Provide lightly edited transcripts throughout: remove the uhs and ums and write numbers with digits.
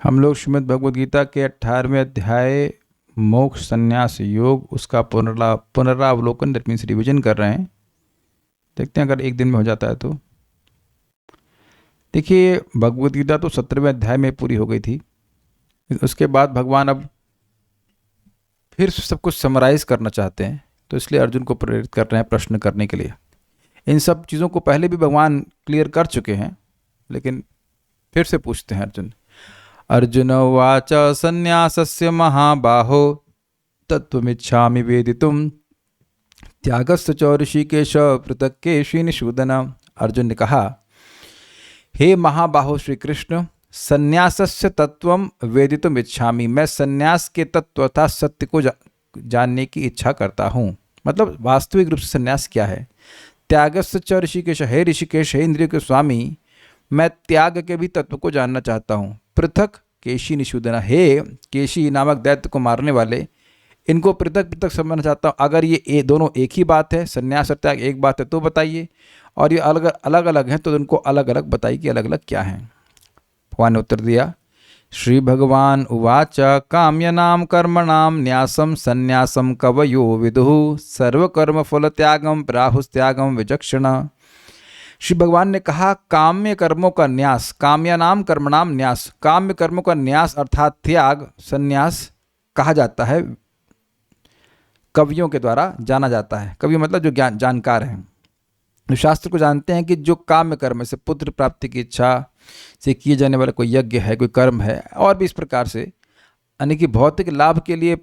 हम लोग श्रीमद् भगवद गीता के 18वें अध्याय मोक्ष संन्यास योग उसका पुनरावलोकन दैट मीन्स रिविजन कर रहे हैं। देखते हैं अगर एक दिन में हो जाता है तो। देखिए भगवद गीता तो 17वें अध्याय में पूरी हो गई थी। उसके बाद भगवान अब फिर सब कुछ समराइज करना चाहते हैं, तो इसलिए अर्जुन को प्रेरित कर रहे हैं प्रश्न करने के लिए। इन सब चीज़ों को पहले भी भगवान क्लियर कर चुके हैं, लेकिन फिर से पूछते हैं अर्जुन। अर्जुन उवाच संन्यासस्य महाबाहो तत्त्वमिच्छामि वेदितुम त्यागस्य च ऋषिकेश पृथक् केशिनिषूदन। अर्जुन ने कहा, हे महाबाहो श्री कृष्ण, संन्यासस्य तत्वम वेदितुम इच्छामि, मैं संन्यास के तत्व तथा सत्य को जानने की इच्छा करता हूँ। मतलब वास्तविक रूप से संन्यास क्या है। त्यागस्य च ऋषिकेश, हे ऋषिकेश, हे इंद्रियों के स्वामी, मैं त्याग के भी तत्व को जानना चाहता हूँ। पृथक केशी निषूदना, हे केशी नामक दैत्य को मारने वाले, इनको पृथक पृथक समझना चाहता हूँ। अगर ये दोनों एक ही बात है, संन्यास और त्याग एक बात है तो बताइए, और ये अलग अलग अलग हैं तो उनको अलग अलग बताइए कि अलग अलग क्या हैं। भगवान ने उत्तर दिया, श्री भगवान उवाच काम्यनाम कर्मणाम न्यासम संन्यासम कवयो विदुः सर्वकर्म फल त्यागम प्राहुस्त्यागम विचक्षण। श्री भगवान ने कहा, काम्य कर्मों का न्यास, काम्यानाम कर्मणाम न्यास, काम्य कर्मों का न्यास अर्थात त्याग, संन्यास कहा जाता है, कवियों के द्वारा जाना जाता है। कवि मतलब जो जानकार हैं, जो शास्त्र को जानते हैं कि जो काम्य कर्म से पुत्र प्राप्ति की इच्छा से किए जाने वाला कोई यज्ञ है, कोई कर्म है, और भी इस प्रकार से यानी कि भौतिक लाभ के लिए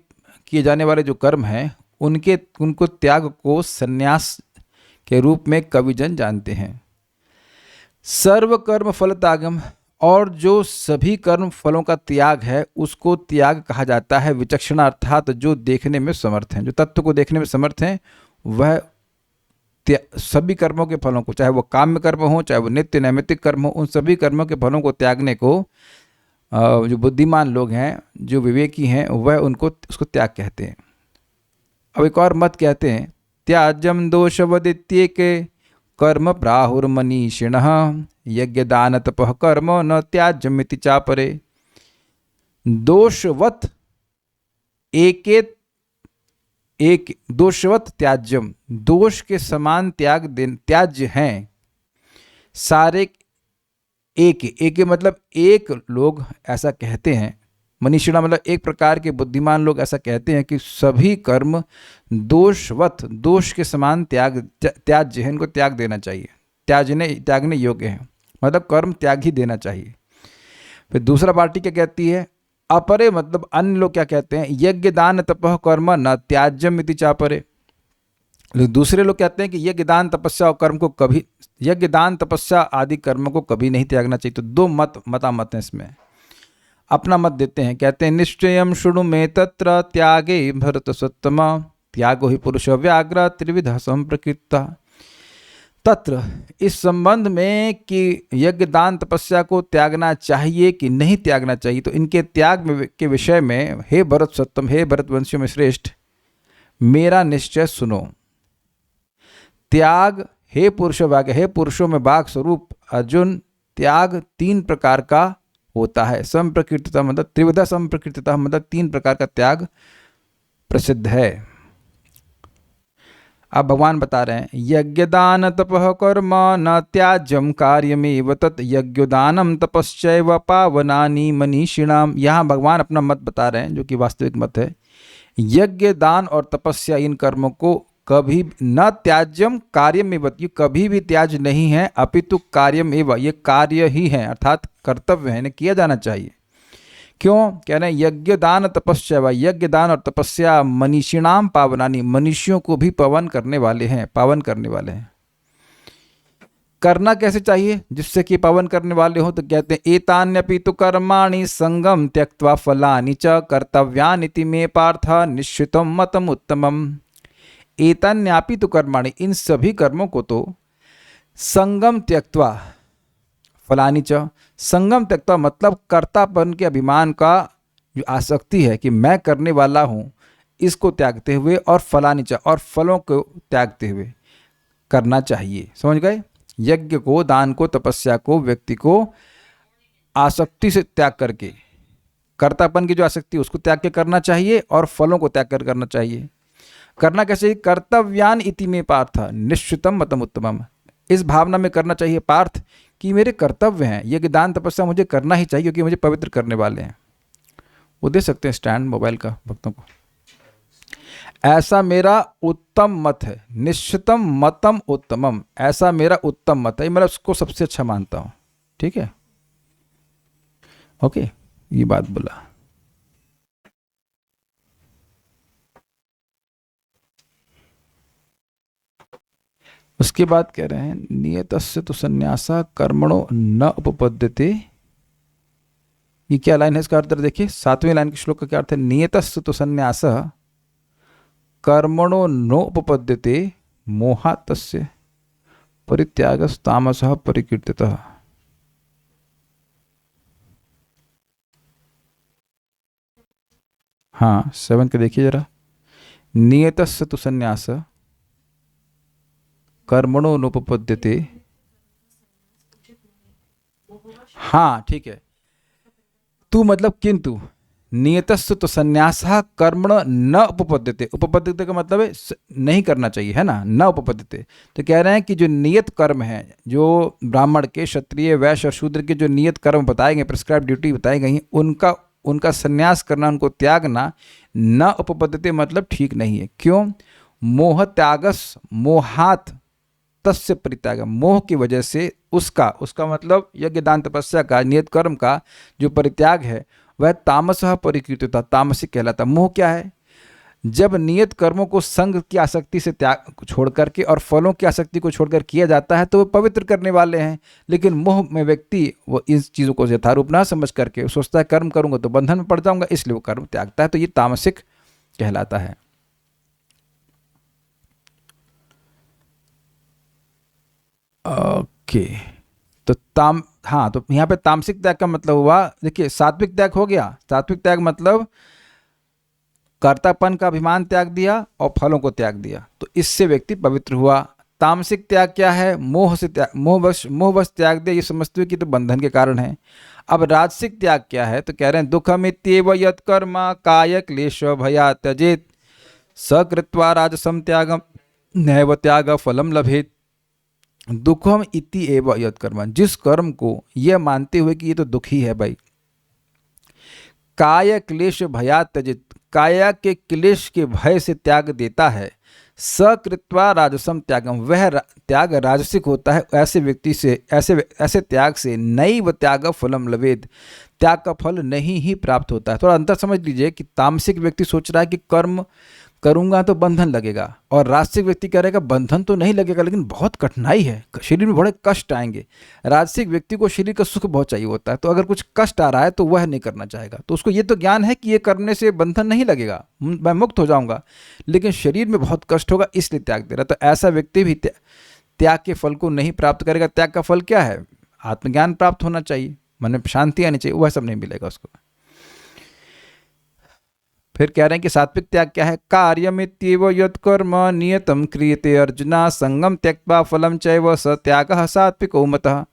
किए जाने वाले जो कर्म हैं, उनको त्याग को संन्यास के रूप में कविजन जानते हैं। सर्व कर्म फल त्यागम, और जो सभी कर्म फलों का त्याग है उसको त्याग कहा जाता है। विचक्षणा अर्थात जो देखने में समर्थ हैं, जो तत्व को देखने में समर्थ हैं, वह सभी कर्मों के फलों को, चाहे वो काम्य कर्म हो, चाहे वो नित्य नैमित्तिक कर्म हो, उन सभी कर्मों के फलों को त्यागने को जो बुद्धिमान लोग हैं, जो विवेकी हैं, वह उसको त्याग कहते हैं। अब एक और मत कहते हैं, त्याज्यम दोषवदित्येके कर्म प्राहुर्मनीषिणः यज्ञ दान तपः कर्म न त्याज्यमिति चापरे। दोषवत एक दोषवत त्याज्यम, दोष के समान त्याज्य हैं सारे। एक मतलब एक लोग ऐसा कहते हैं, मनीषिणा मतलब एक प्रकार के बुद्धिमान लोग ऐसा कहते हैं कि सभी कर्म दोषवत, दोष के समान त्याज्य है, इनको त्याग देना चाहिए, त्यागने योग्य है, मतलब कर्म त्याग ही देना चाहिए। फिर दूसरा पार्टी क्या कहती है, अपरे मतलब अन्य लोग क्या कहते हैं, यज्ञ दान तपः कर्म न त्याज्यम इति चापरे। दूसरे लोग कहते हैं कि यज्ञ दान तपस्या और कर्म को कभी, यज्ञ दान तपस्या आदि कर्म को कभी नहीं त्यागना चाहिए। तो दो मतामत हैं इसमें। अपना मत देते हैं, कहते हैं निश्चयम शृणु में तत्र त्यागे भरत सत्तम त्यागो ही पुरुष व्याघ्र त्रिविध संप्रकृता। तत्र इस संबंध में कि यज्ञ दान तपस्या को त्यागना चाहिए कि नहीं त्यागना चाहिए, तो इनके त्याग के विषय में हे भरत सत्तम, हे भरतवंशियों में श्रेष्ठ, मेरा निश्चय सुनो। त्याग हे पुरुष व्याघ्र, हे पुरुषों में बाघ स्वरूप अर्जुन, त्याग तीन प्रकार का होता है। संप्रकृतता मतलब त्रिविधा संप्रकृतता मतलब तीन प्रकार का त्याग प्रसिद्ध है। अब भगवान बता रहे हैं, यज्ञदान तपः कर्म न त्याज्यम कार्यमेव तत् यज्ञदानम तपश्चैव पावनानि मनीषिणाम। यहाँ भगवान अपना मत बता रहे हैं जो कि वास्तविक मत है। यज्ञ दान और तपस्या इन कर्मों को कभी न त्याज्यम कार्यमेव, ये कभी भी त्याज नहीं है, अपितु कार्यमेव, ये कार्य ही है अर्थात कर्तव्य है, इन्हें किया जाना चाहिए। क्यों कह रहे हैं, यज्ञ दान तपस्या, यज्ञ दान और तपस्या मनीषिणाम पावनानी, मनुष्यों को भी पावन करने वाले हैं। करना कैसे चाहिए जिससे कि पावन करने वाले हो, तो कहते हैं एतान्यपि तु कर्माणि संगम त्यक्त्वा फलानि च कर्तव्यानिति मे पार्थ निश्चितम मतम उत्तमम। एतान्यापि तु कर्माणि, इन सभी कर्मों को तो संगम त्यक्त्वा फलानि च, संगम त्यक्त्वा मतलब कर्तापन के अभिमान का जो आसक्ति है कि मैं करने वाला हूँ, इसको त्यागते हुए, और फलानि च और फलों को त्यागते हुए करना चाहिए। समझ गए। यज्ञ को, दान को, तपस्या को व्यक्ति को आसक्ति से त्याग करके कर्तापन की जो आसक्ति उसको त्याग के करना चाहिए और फलों को त्याग कर करना चाहिए। करना कैसे? कर्तव्यान इति में पार्थ निश्चितम मतम उत्तमम। इस भावना में करना चाहिए पार्थ कि मेरे कर्तव्य हैं, यज्ञ दान तपस्या मुझे करना ही चाहिए क्योंकि मुझे पवित्र करने वाले हैं। वो दे सकते हैं स्टैंड मोबाइल का भक्तों को। ऐसा मेरा उत्तम मत है, निश्चितम मतम उत्तमम, ऐसा मेरा उत्तम मत है, मैं उसको सबसे अच्छा मानता हूं। ठीक है, ओके, ये बात बोला। उसके बाद कह रहे हैं नियतस्य तो संन्यासा कर्मणो न उपपद्यते। ये क्या लाइन है, इसका अर्थ देखिए, 7वें लाइन के श्लोक का क्या अर्थ है? नियतस्य तो संन्यास कर्मणो नोपपद्यते मोहातस्य परित्यागस तामसः परिकीर्तितः। हाँ, 7 के देखिए जरा। नियतस्य तो संन्यास कर्मणो नोपपद्यते। हाँ ठीक है, तू मतलब किंतु, नियतस्य तो संन्यासः कर्मण न उपपद्यते। उपपद्यते का मतलब है नहीं करना चाहिए, है ना, न उपपद्यते। तो कह रहे हैं कि जो नियत कर्म है, जो ब्राह्मण के, क्षत्रिय, वैश्य और शूद्र के जो नियत कर्म बताए गए, प्रिस्क्राइब ड्यूटी बताई गई, उनका संन्यास करना, उनको त्यागना, न उपपद्यते मतलब ठीक नहीं है। क्यों? मोह त्यागस मोहात तस्य परित्याग, मोह की वजह से उसका मतलब यज्ञ दान तपस्या का, नियत कर्म का जो परित्याग है वह तामसः परिकीर्तितः, तामसिक कहलाता। मोह क्या है? जब नियत कर्मों को संग की आसक्ति से त्याग छोड़ करके और फलों की आसक्ति को छोड़कर किया जाता है तो वो पवित्र करने वाले हैं। लेकिन मोह में व्यक्ति वो इन चीज़ों को यथारूप ना समझ करके सोचता है कर्म करूंगा तो बंधन में पड़ जाऊंगा, इसलिए वो कर्म त्यागता है, तो ये तामसिक कहलाता है। ओके, तो हाँ, तो यहाँ पे तामसिक त्याग का मतलब हुआ, देखिए सात्विक त्याग हो गया। सात्विक त्याग मतलब कर्तापन का अभिमान त्याग दिया और फलों को त्याग दिया, तो इससे व्यक्ति पवित्र हुआ। तामसिक त्याग क्या है? मोह से त्याग, मोहवश त्याग दिया, ये समझते हुए कि तो बंधन के कारण है। अब राजसिक त्याग क्या है? तो कह रहे हैं दुखमित्येव यत्कर्म काय क्लेश भया त्यजेत सकृत्वा राजसम त्यागम नैव त्याग फलम लभेत। दुखम इति एव यत् कर्म, जिस कर्म को यह मानते हुए कि ये तो दुख ही है भाई, काय क्लेश भया त्यजित, काया के क्लेश के भय से त्याग देता है, सकृत्वा राजसम त्यागम, वह त्याग राजसिक होता है। ऐसे व्यक्ति से, ऐसे त्याग से नैव त्याग फलम लवेद, त्याग का फल नहीं ही प्राप्त होता है। थोड़ा अंतर समझ लीजिए कि तामसिक व्यक्ति सोच रहा है कि कर्म करूंगा तो बंधन लगेगा, और राजसिक व्यक्ति कह रहेगा बंधन तो नहीं लगेगा लेकिन बहुत कठिनाई है, शरीर में बड़े कष्ट आएंगे। राजसिक व्यक्ति को शरीर का सुख बहुत चाहिए होता है, तो अगर कुछ कष्ट आ रहा है तो वह नहीं करना चाहेगा। तो उसको ये तो ज्ञान है कि ये करने से बंधन नहीं लगेगा, मैं मुक्त हो जाऊंगा, लेकिन शरीर में बहुत कष्ट होगा इसलिए त्याग दे रहा। तो ऐसा व्यक्ति भी त्याग के फल को नहीं प्राप्त करेगा। त्याग का फल क्या है? आत्मज्ञान प्राप्त होना चाहिए, मन में शांति आनी चाहिए, वह सब नहीं मिलेगा उसको। फिर कह रहे हैं कि सात्विक त्याग क्या है? कार्यमित्येव यत्कर्म नियतम क्रियते अर्जुना संगम त्यक्त्वा फलम चैव स त्यागः सात्विको मतः।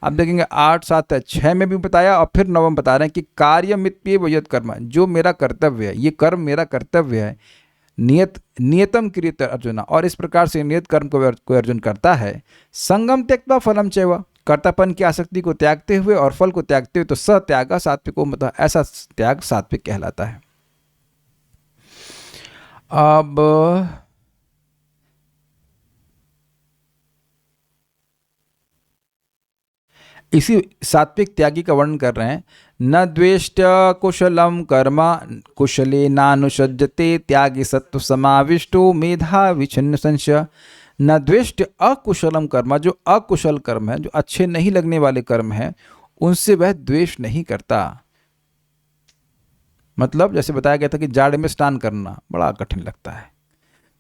अब देखेंगे 8, 7, 6 में भी बताया और फिर 9 में बता रहे हैं कि कार्यमित्येव यत्कर्म, जो मेरा कर्तव्य है, ये कर्म मेरा कर्तव्य है, नियतम क्रियते अर्जुना, और इस प्रकार से नियत कर्म को अर्जुन करता है, संगम त्यक्त्वा फलम चैव, कर्तापन की आसक्ति को त्यागते हुए और फल को त्यागते हुए, तो स त्यागः सात्विको मतः, ऐसा त्याग सात्विक कहलाता है। अब इसी सात्विक त्यागी का वर्णन कर रहे हैं। न द्वेष्ट कुशलम कर्म कुशले नानुसज्जते त्यागी सत्व समाविष्टो मेधा विच्छिन्न संशय। न द्वेष्ट अकुशलम कर्म, जो अकुशल कर्म है, जो अच्छे नहीं लगने वाले कर्म हैं, उनसे वह द्वेष नहीं करता। मतलब जैसे बताया गया था कि जाड़े में स्नान करना बड़ा कठिन लगता है,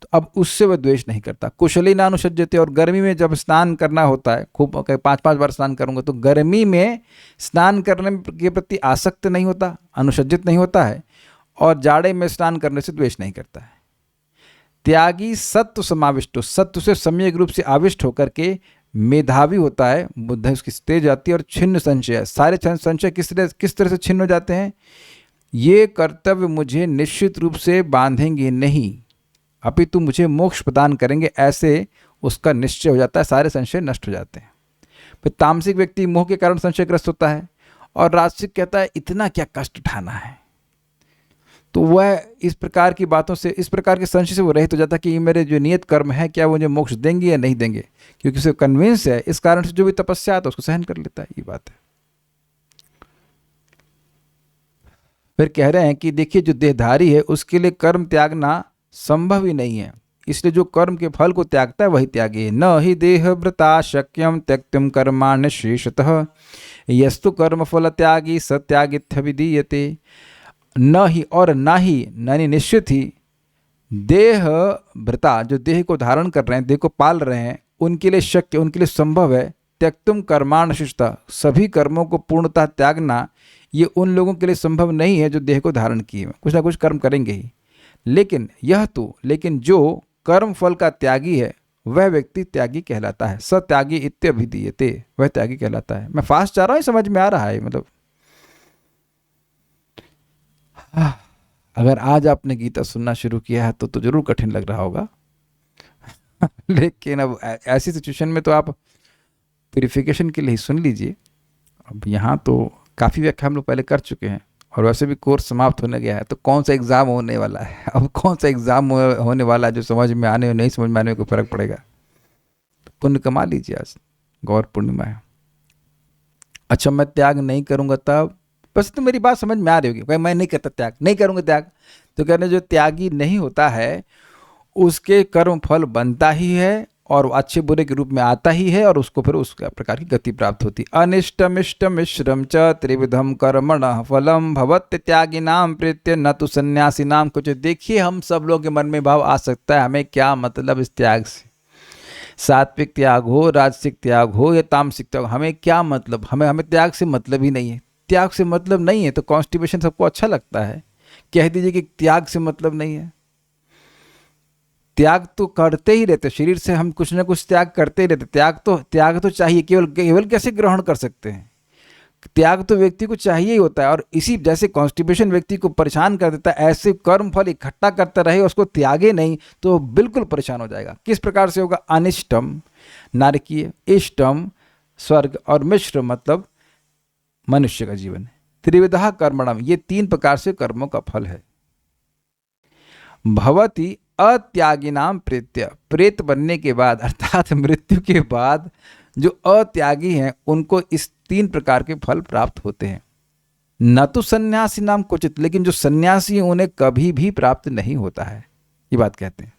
तो अब उससे वह द्वेष नहीं करता। कुशली ना अनुसज्जते, और गर्मी में जब स्नान करना होता है, खूब 5-5 बार स्नान करूंगा, तो गर्मी में स्नान करने के प्रति आसक्त नहीं होता, अनुसज्जित नहीं होता है, और जाड़े में स्नान करने से द्वेष नहीं करता है। त्यागी सत्व समाविष्टो, सत्व से सम्यक रूप से आविष्ट होकर के मेधावी होता है, बुद्धि उसकी तेज आती है, और छिन्न संशय, सारे संशय किस तरह से छिन्न हो जाते हैं? ये कर्तव्य मुझे निश्चित रूप से बांधेंगे नहीं, अपितु मुझे मोक्ष प्रदान करेंगे, ऐसे उसका निश्चय हो जाता है, सारे संशय नष्ट हो जाते हैं। फिर तामसिक व्यक्ति मोह के कारण संशयग्रस्त होता है, और राजसिक कहता है इतना क्या कष्ट उठाना है। तो वह इस प्रकार की बातों से, इस प्रकार के संशय से वो रहित हो जाता है कि ये मेरे जो नियत कर्म है क्या वो मुझे मोक्ष देंगे या नहीं देंगे, क्योंकि उसे कन्विंस है, इस कारण से जो भी तपस्या आता है उसको सहन कर लेता है। ये बात है। फिर कह रहे हैं कि देखिए जो देहधारी है उसके लिए कर्म त्यागना संभव ही नहीं है, इसलिए जो कर्म के फल को त्यागता है वही त्यागी है। न ही देहव्रता शक्यम त्यक्तुम कर्माण्य शेषतः यस्तु कर्म फल त्यागी सत्यागित्य विधीयते। न ही, और ना ही, यानी निश्चित ही, देह भृता, जो देह को धारण कर रहे हैं, देह को पाल रहे हैं, उनके लिए शक्य, उनके लिए संभव है, त्यक्तुम कर्माण शिष्टा, सभी कर्मों को पूर्णतः त्यागना, ये उन लोगों के लिए संभव नहीं है जो देह को धारण किए, कुछ ना कुछ कर्म करेंगे ही। लेकिन जो कर्म फल का त्यागी है वह व्यक्ति त्यागी कहलाता है। सत्यागी इत्यभिधीयते, वह त्यागी कहलाता है। मैं फास्ट जा रहा हूँ, समझ में आ रहा है? मतलब अगर आज आपने गीता सुनना शुरू किया है तो जरूर कठिन लग रहा होगा लेकिन अब ऐसी सिचुएशन में तो आप प्यूरिफिकेशन के लिए ही सुन लीजिए। अब यहाँ तो काफ़ी व्याख्या हम लोग पहले कर चुके हैं, और वैसे भी कोर्स समाप्त होने गया है, तो कौन सा एग्ज़ाम होने वाला है? अब कौन सा एग्ज़ाम होने वाला है जो समझ में आने और नहीं समझ में आने में कोई फ़र्क पड़ेगा? पुण्य कमा लीजिए, आज गौर पूर्णिमा है। अच्छा, मैं त्याग नहीं करूँगा तब, बस तो मेरी बात समझ में आ रही होगी, भाई मैं नहीं करता त्याग, नहीं करूँगा त्याग, तो कहने जो त्यागी नहीं होता है उसके कर्म फल बनता ही है, और अच्छे बुरे के रूप में आता ही है, और उसको फिर उस प्रकार की गति प्राप्त होती। अनिष्टम इष्टम मिश्रम च त्रिविधम कर्मणः फलम भवत्य त्यागिनाम प्रीत्य न तो सन्यासी नाम कुछ। देखिए हम सब लोग के मन में भाव आ सकता है, हमें क्या मतलब इस त्याग से, सात्विक त्याग हो, राजसिक त्याग हो या तामसिक त्याग, हमें क्या मतलब? हमें त्याग से मतलब ही नहीं है। त्याग से मतलब नहीं है तो कॉन्स्टिपेशन सबको अच्छा लगता है, कह दीजिए कि त्याग से मतलब नहीं है। त्याग तो करते ही रहते, शरीर से हम कुछ ना कुछ त्याग करते ही रहते। त्याग तो चाहिए, केवल कैसे ग्रहण कर सकते हैं? त्याग तो व्यक्ति को चाहिए ही होता है, और इसी जैसे कॉन्स्टिपेशन व्यक्ति को परेशान कर देता है, ऐसे कर्म फल इकट्ठा करता रहे, उसको त्यागे नहीं तो बिल्कुल परेशान हो जाएगा। किस प्रकार से होगा? अनिष्टम नारकीय, इष्टम स्वर्ग, और मिश्र मतलब मनुष्य का जीवन। त्रिविधा कर्मणम, ये 3 प्रकार से कर्मों का फल है। भवती अत्यागिनाम प्रेत्य, प्रेत बनने के बाद अर्थात मृत्यु के बाद जो अत्यागी हैं उनको इस 3 प्रकार के फल प्राप्त होते हैं। न तो सन्यासी नाम क्वचित, लेकिन जो सन्यासी हैं उन्हें कभी भी प्राप्त नहीं होता है, ये बात कहते हैं।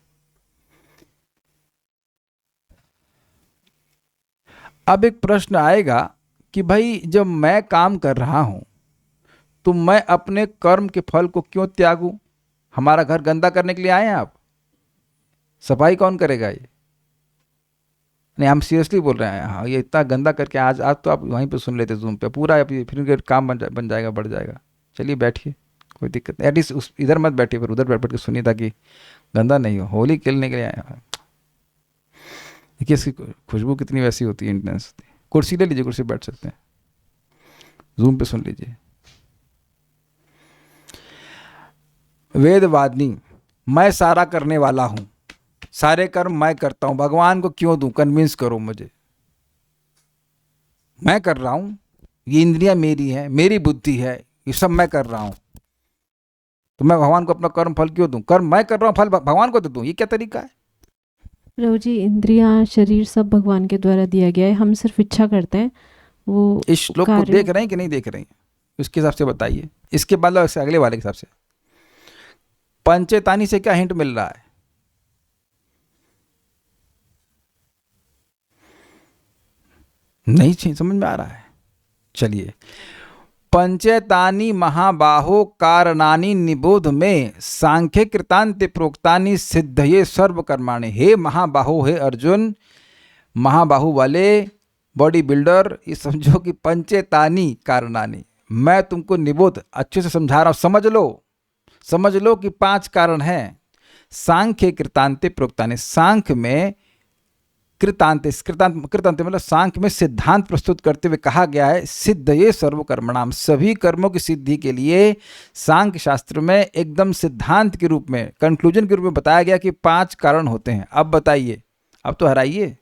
अब एक प्रश्न आएगा कि भाई जब मैं काम कर रहा हूं तो मैं अपने कर्म के फल को क्यों त्यागूं? हमारा घर गंदा करने के लिए आए हैं आप? सफाई कौन करेगा? ये नहीं, हम सीरियसली बोल रहे हैं। हाँ, ये इतना गंदा करके आज तो आप वहीं पे सुन लेते जूम पे, पूरा फिर काम बन जाएगा, बढ़ जाएगा। चलिए बैठिए, कोई दिक्कत नहीं, एटलीस्ट उस इधर मत बैठिए, फिर उधर बैठ के सुनिए ताकि गंदा नहीं हो। होली खेलने के लिए आए हैं। देखिए इसकी खुशबू कितनी वैसी होती है, इंटेंस होती है। कुर्सी ले लीजिए, कुर्सी बैठ सकते हैं, जूम पे सुन लीजिए। वेदवादिनी, मैं सारा करने वाला हूं, सारे कर्म मैं करता हूं, भगवान को क्यों दूं? कन्विंस करो मुझे, मैं कर रहा हूं, ये इंद्रियां मेरी हैं, मेरी बुद्धि है, ये सब मैं कर रहा हूं, तो मैं भगवान को अपना कर्म फल क्यों दूं? कर्म मैं कर रहा हूं, फल भगवान को दे दूं, ये क्या तरीका है? प्रभु जी, इंद्रियां, शरीर सब भगवान के द्वारा दिया गया है, हम सिर्फ इच्छा करते हैं। वो इस श्लोक को देख रहे हैं कि नहीं देख रहे हैं? उसके हिसाब से बताइए। इसके बाद अगले वाले के हिसाब से पंचेतानी से क्या हिंट मिल रहा है? नहीं समझ में आ रहा है? चलिए, पंचेतानी महाबाहो कारणानि निबोध में सांख्य कृतांत प्रोक्तानि सिद्धये सर्व कर्माणि। हे महाबाहो, हे अर्जुन, महाबाहु वाले बॉडी बिल्डर, ये समझो कि पंचेतानी कारणानि, मैं तुमको निबोध अच्छे से समझा रहा हूं, समझ लो कि 5 कारण हैं। सांख्य कृतांते प्रोक्तानि, सांख्य में कृतांत कृतांत मतलब सांख्य में सिद्धांत प्रस्तुत करते हुए कहा गया है, सिद्ध ये सर्वकर्मणाम, सभी कर्मों की सिद्धि के लिए सांख्य शास्त्र में एकदम सिद्धांत के रूप में, कंक्लूजन के रूप में बताया गया कि 5 कारण होते हैं। अब बताइए, अब तो हराइए,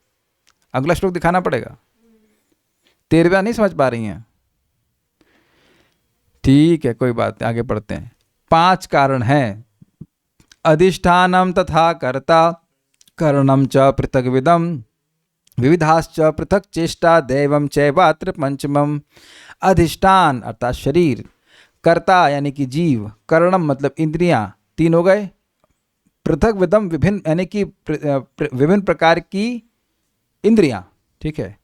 अगला श्लोक दिखाना पड़ेगा। 13वां नहीं समझ पा रही हैं? ठीक है, कोई बात नहीं, आगे पढ़ते हैं। 5 कारण हैं। अधिष्ठानम तथा कर्ता, करणम च पृथग्विदम, विविधाश्च पृथक चेष्टा, दैवम चैवात्र पंचमम। अधिष्ठान अर्थात शरीर, कर्ता यानी कि जीव, करणम मतलब इंद्रियां, 3 हो गए, पृथक विदम विभिन्न यानी कि विभिन्न प्रकार की इंद्रियां, ठीक है।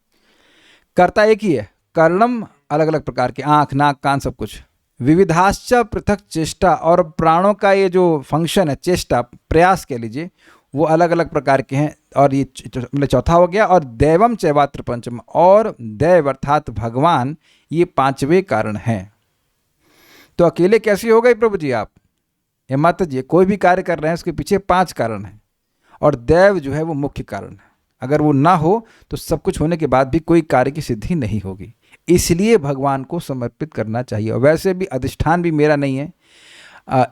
कर्ता एक ही है, कर्णम अलग अलग प्रकार के, आँख नाक कान सब कुछ। विविधाश्च पृथक चेष्टा, और प्राणों का ये जो फंक्शन है, चेष्टा प्रयास कह लीजिए, वो अलग अलग प्रकार के हैं, और ये मतलब चौथा हो गया। और दैवम चैवात्र पंचम, और दैव अर्थात भगवान, ये 5वें कारण हैं। तो अकेले कैसे हो गए प्रभु जी आप? ये मत जी, कोई भी कार्य कर रहे हैं उसके पीछे 5 कारण हैं, और दैव जो है वो मुख्य कारण है। अगर वो ना हो तो सब कुछ होने के बाद भी कोई कार्य की सिद्धि नहीं होगी। इसलिए भगवान को समर्पित करना चाहिए। और वैसे भी अधिष्ठान भी मेरा नहीं है,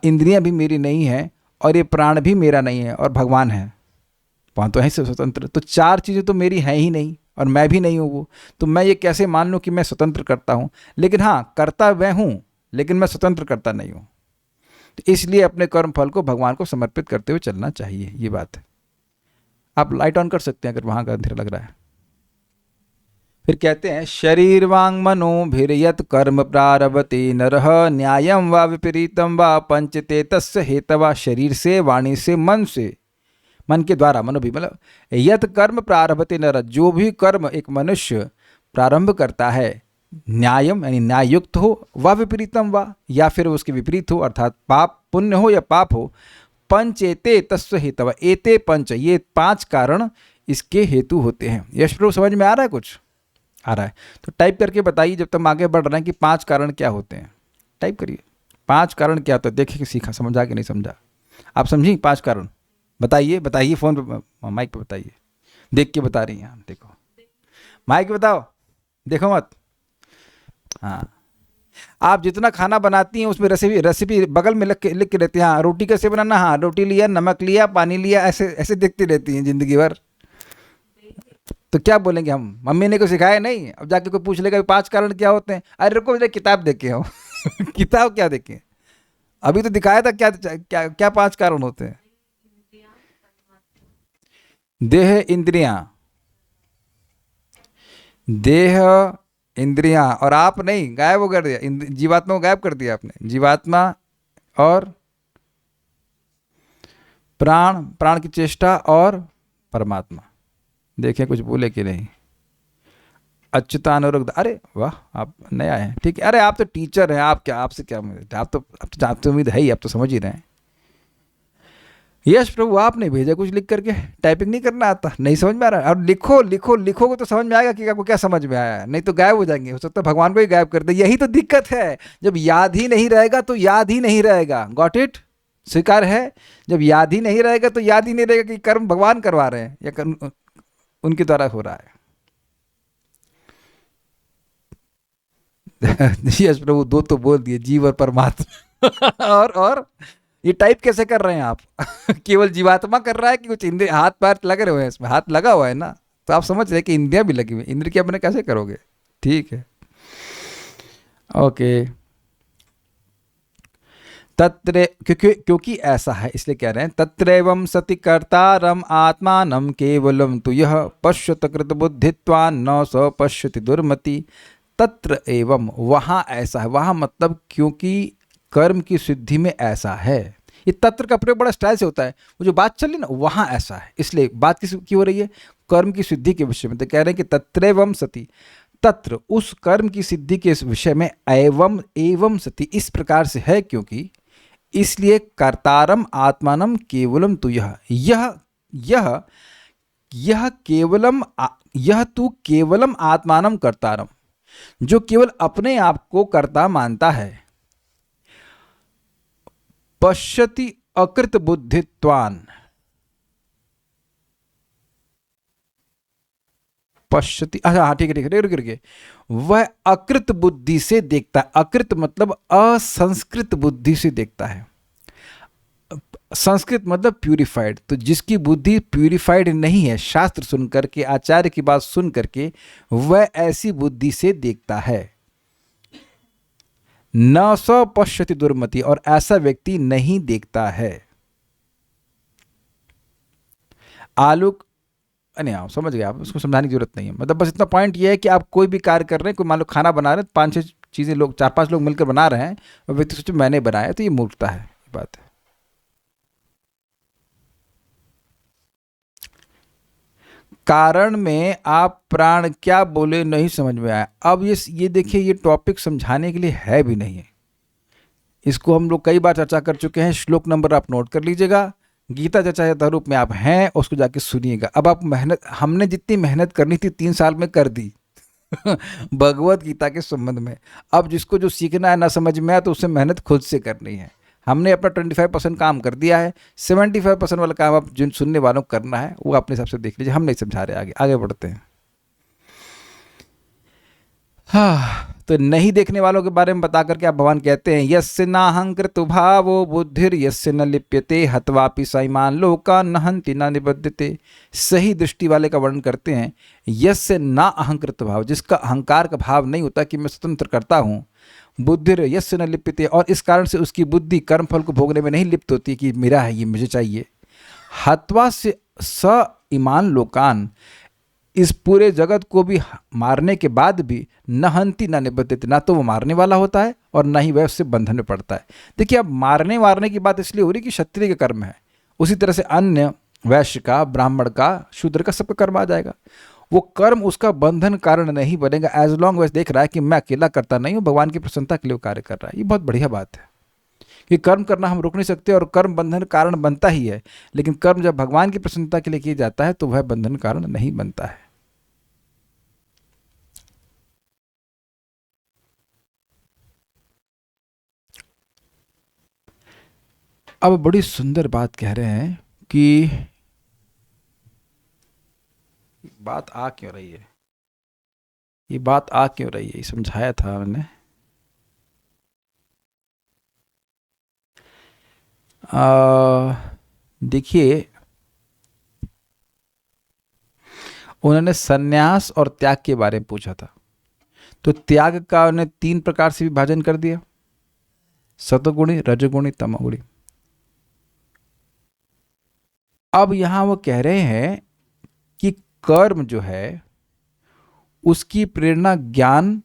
इंद्रियां भी मेरी नहीं है, और ये प्राण भी मेरा नहीं है, और भगवान है, वहाँ तो है से स्वतंत्र। तो 4 चीज़ें तो मेरी हैं ही नहीं, और मैं भी नहीं हूँ वो। तो मैं ये कैसे मान लूँ कि मैं स्वतंत्र करता हूँ? लेकिन हाँ, करता मैं हूँ, लेकिन मैं स्वतंत्र करता नहीं हूँ। तो इसलिए अपने कर्म फल को भगवान को समर्पित करते हुए चलना चाहिए, ये बात है। आप लाइट ऑन कर सकते हैं अगर वहाँ का अंधेरा लग रहा है। फिर कहते हैं, शरीर वांग मनो भिर्यत कर्म प्रारभते नरः, न्यायम व विपरीतम व पंचते तस्य हेतवा। शरीर से, वाणी से, मन से, मन के द्वारा, मनो भी मतलब यत कर्म प्रारभते नरः, जो भी कर्म एक मनुष्य प्रारंभ करता है, न्यायम यानी न्यायुक्त हो, व विपरीतम व, या फिर उसके विपरीत हो, अर्थात पाप पुण्य हो या पाप हो। पंचेते तस्य हेतवा, एते पंच, ये 5 कारण इसके हेतु होते हैं। यश प्रभु समझ में आ रहा है? कुछ आ रहा है तो टाइप करके बताइए, जब तक हम आगे बढ़ रहे हैं, कि 5 कारण क्या होते हैं। टाइप करिए, 5 कारण क्या होता है। देखिए कि सीखा, समझा कि नहीं समझा। आप समझी 5 कारण? बताइए, बताइए, फ़ोन पे माइक पे बताइए, देख के बता रही हैं आप, देखो माइक पे बताओ, देखो मत। हाँ, आप जितना खाना बनाती हैं उसमें रेसिपी रेसिपी बगल में लिख के रहती हैं। हाँ, रोटी कैसे बनाना, हाँ रोटी लिया, नमक लिया, पानी लिया, ऐसे ऐसे देखती रहती हैं ज़िंदगी भर। तो क्या बोलेंगे हम? मम्मी ने को सिखाया नहीं? अब जाके कोई पूछ लेगा 5 कारण क्या होते हैं, अरे रुको मुझे किताब देखे हो। किताब क्या देखे? अभी तो दिखाया था क्या क्या क्या 5 कारण होते हैं। देह इंद्रियां, देह इंद्रियां, और आप नहीं, गायब हो कर दिया, जीवात्मा को गायब कर दिया आपने। जीवात्मा और प्राण, प्राण की चेष्टा, और परमात्मा। देखें कुछ बोले कि नहीं। अच्युतानुरुद्ध, अरे वाह, आप नया है, ठीक है। अरे आप तो टीचर हैं, आप क्या, आपसे क्या उम्मीद? आप तो उम्मीद है ही, आप तो समझ ही रहे हैं। यश प्रभु, आपने भेजा कुछ लिख करके, टाइपिंग नहीं करना आता, नहीं समझ में आ रहा है। और लिखो लिखो लिखोगे तो समझ में आएगा कि आपको क्या समझ में आया है, नहीं तो गायब हो जाएंगे। हो सकता है भगवान को ही गायब कर दे। यही तो दिक्कत है, जब याद ही नहीं रहेगा तो याद ही नहीं रहेगा। Got it? स्वीकार है? जब याद ही नहीं रहेगा तो याद ही नहीं रहेगा कि कर्म भगवान करवा रहे हैं या कर्म उनके द्वारा हो रहा है। यश प्रभु, 2 तो बोल दिए, जीव और परमात्मा। और ये टाइप कैसे कर रहे हैं आप? केवल जीवात्मा कर रहा है कि कुछ इंद्रिय, हाथ पैर लग रहे हुए हैं इसमें? हाथ लगा हुआ है ना, तो आप समझ रहे हैं कि इंद्रियां भी लगी हुई। इंद्र की अपने कैसे करोगे? ठीक है, ओके। तत्र, क्योंकि ऐसा है इसलिए कह रहे हैं, तत्रैवं सति कर्तारम आत्मानं केवलम तु यह पश्यत कृत बुद्धित्वान् न स पश्यति दुर्मति। तत्र एवं, वहाँ ऐसा है, वहाँ मतलब क्योंकि कर्म की सिद्धि में ऐसा है। ये तत्र का प्रयोग बड़ा स्टाइल से होता है। वो जो बात चल रही ना, वहाँ ऐसा है, इसलिए बात की हो रही है कर्म की सिद्धि के विषय में। तो कह रहे हैं कि तत्रैवं सति, तत्र उस कर्म की सिद्धि के विषय में, एवं एवं सति इस प्रकार से है क्योंकि, इसलिए कर्तारम आत्मानम केवलम तु यह, यह यह केवलम, यह तू केवलम आत्मानम कर्तारम, जो केवल अपने आप को कर्ता मानता है। पश्यति अकृत बुद्धित्वान, पश्यति, अच्छा हाँ ठीक है रुक रुकिए, वह अकृत बुद्धि से देखता है। अकृत मतलब असंस्कृत बुद्धि से देखता है। संस्कृत मतलब प्यूरिफाइड, तो जिसकी बुद्धि प्यूरिफाइड नहीं है, शास्त्र सुन करके, आचार्य की बात सुन करके, वह ऐसी बुद्धि से देखता है। न स पश्यति दुर्मति, और ऐसा व्यक्ति नहीं देखता है। आलोक, नहीं आप समझ गए, आप उसको समझाने की जरूरत नहीं है। मतलब बस इतना पॉइंट ये है कि आप कोई भी कार्य कर रहे हैं, कोई मान लो खाना बना रहे हैं, 5-6 चीज़ें लोग, 4-5 लोग मिलकर बना रहे हैं और व्यक्ति सोचे मैंने बनाया, तो ये मूर्खता है, ये बात है। कारण में आप प्राण क्या बोले नहीं समझ में आया। अब ये देखिए, ये टॉपिक समझाने के लिए है भी नहीं है। इसको हम लोग कई बार चर्चा कर चुके हैं। श्लोक नंबर आप नोट कर लीजिएगा। गीता चर्चा रूप में आप हैं, उसको जाके सुनिएगा। अब आप मेहनत, हमने जितनी मेहनत करनी थी 3 साल में कर दी भगवत गीता के संबंध में। अब जिसको जो सीखना है ना समझ में आया, तो उससे मेहनत खुद से करनी है। हमने अपना 25% काम कर दिया है, 75% वाला काम आप जिन सुनने वालों को करना है वो अपने हिसाब से देख लीजिए। हम नहीं समझा रहे, आगे आगे बढ़ते हैं। हाँ, तो नहीं देखने वालों के बारे में बता करके आप भगवान कहते हैं, यस्य नाहंकृत भावो बुद्धिर यस्य न लिप्यते हत्वापि सैमान लोका न हन्ति न निबध्यते। सही दृष्टि वाले का वर्णन करते हैं, यस्य ना अहंकृत भाव, जिसका अहंकार का भाव नहीं होता कि मैं स्वतंत्र करता हूँ। बुद्धिर यस्य न लिप्यते, और इस कारण से उसकी बुद्धि कर्मफल को भोगने में नहीं लिप्त होती कि मेरा है ये, मुझे चाहिए। हत्वा से स ईमान लोकान, इस पूरे जगत को भी मारने के बाद भी न हंति न निबद्धते, ना तो वो मारने वाला होता है और ना ही वह उससे बंधन में पड़ता है। देखिए, अब मारने की बात इसलिए हो रही कि क्षत्रिय का कर्म है, उसी तरह से अन्य वैश्य का, ब्राह्मण का, शूद्र का, सबका कर्म आ जाएगा। वो कर्म उसका बंधन कारण नहीं बनेगा, एज लॉन्ग वैसे देख रहा है कि मैं अकेला करता नहीं हूँ, भगवान की प्रसन्नता के लिए वो कार्य कर रहा है। ये बहुत बढ़िया बात है कि कर्म करना हम रोक नहीं सकते, और कर्म बंधन कारण बनता ही है, लेकिन कर्म जब भगवान की प्रसन्नता के लिए किया जाता है तो वह बंधन कारण नहीं बनता है। अब बड़ी सुंदर बात कह रहे हैं कि बात आ क्यों रही है, ये बात आ क्यों रही है, ये समझाया था मैंने। देखिए, उन्होंने सन्यास और त्याग के बारे में पूछा था, तो त्याग का उन्हें 3 प्रकार से विभाजन कर दिया, सतोगुणी, रजोगुणी, तमोगुणी। अब यहां वो कह रहे हैं कि कर्म जो है उसकी प्रेरणा ज्ञान,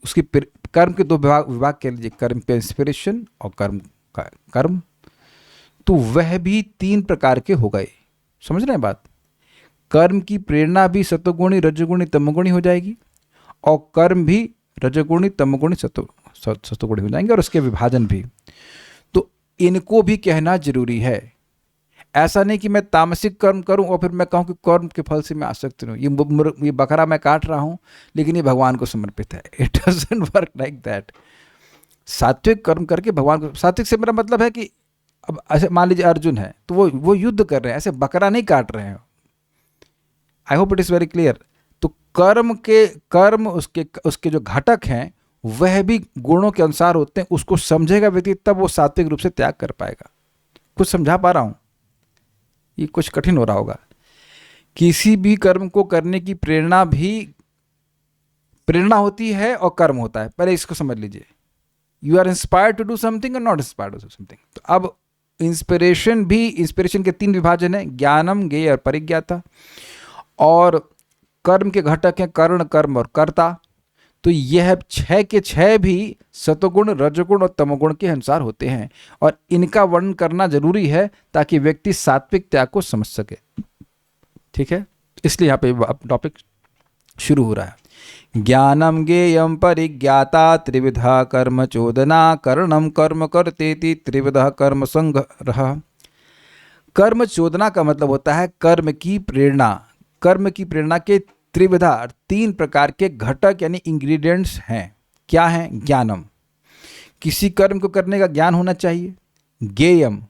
उसकी कर्म के 2 विभाग कह लीजिए, कर्म पे इंस्पिरेशन और कर्म, तो वह भी 3 प्रकार के हो गए। समझ रहे हैं बात? कर्म की प्रेरणा भी सतोगुणी, रजोगुणी, तमोगुणी हो जाएगी, और कर्म भी रजोगुणी, तमोगुणी, सतोगुणी हो जाएंगे, और उसके विभाजन भी। तो इनको भी कहना जरूरी है। ऐसा नहीं कि मैं तामसिक कर्म करूं और फिर मैं कहूं कि कर्म के फल से मैं आसक्त हूं, ये बकरा मैं काट रहा हूं लेकिन ये भगवान को समर्पित है। It doesn't work like that. सात्विक कर्म करके भगवान को, सात्विक से मेरा मतलब है कि अब ऐसे मान लीजिए अर्जुन है, तो वो युद्ध कर रहे हैं, ऐसे बकरा नहीं काट रहे हैं। I hope it is very clear. तो कर्म उसके जो घटक हैं वह भी गुणों के अनुसार होते हैं। उसको समझेगा व्यक्ति तब वो सात्विक रूप से त्याग कर पाएगा। कुछ समझा पा रहा हूं? ये कुछ कठिन हो रहा होगा। किसी भी कर्म को करने की प्रेरणा होती है और कर्म होता है। पहले इसको समझ लीजिए, you are inspired to do something और not inspired to do something. तो अब इंस्पिरेशन के 3 विभाजन है, ज्ञानम, ज्ञेय और परिज्ञाता। और कर्म के घटक हैं कर्ण, कर्म और कर्ता। तो यह 6 के 6 भी सतोगुण, रजोगुण और तमोगुण के अनुसार होते हैं, और इनका वर्णन करना जरूरी है ताकि व्यक्ति सात्विक त्याग को समझ सके। ठीक है, इसलिए यहाँ पे टॉपिक शुरू हो रहा है। ज्ञानम ज्ञेयम परिज्ञाता त्रिविधा कर्म चोदना कर्णम कर्म करतेति त्रिविधा कर्म संग्रह। कर्म चोदना का मतलब होता है कर्म की प्रेरणा। कर्म की प्रेरणा के त्रिविधा, 3 प्रकार के घटक यानी इंग्रेडिएंट्स हैं। क्या हैं? ज्ञानम, किसी कर्म को करने का ज्ञान होना चाहिए। ज्ञेयम,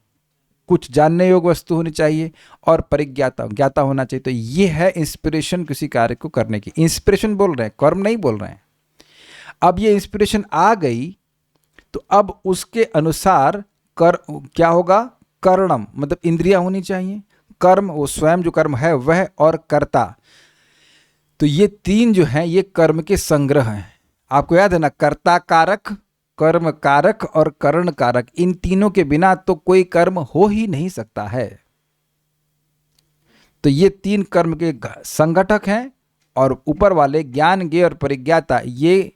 कुछ जानने योग्य वस्तु होनी चाहिए और परिज्ञाता ज्ञाता होना चाहिए। तो ये है इंस्पिरेशन किसी कार्य को करने की। इंस्पिरेशन बोल रहे हैं, कर्म नहीं बोल रहे हैं। अब ये इंस्पिरेशन आ गई तो अब उसके अनुसार क्या होगा, करणम मतलब इंद्रियां होनी चाहिए, कर्म वो स्वयं जो कर्म है वह, और कर्ता। तो ये तीन जो हैं ये कर्म के संग्रह हैं। आपको याद है ना, कर्ता कारक, कर्म कारक और करण कारक, इन तीनों के बिना तो कोई कर्म हो ही नहीं सकता है। तो ये तीन कर्म के संगठक हैं और ऊपर वाले ज्ञान ज्ञेय और परिज्ञाता ये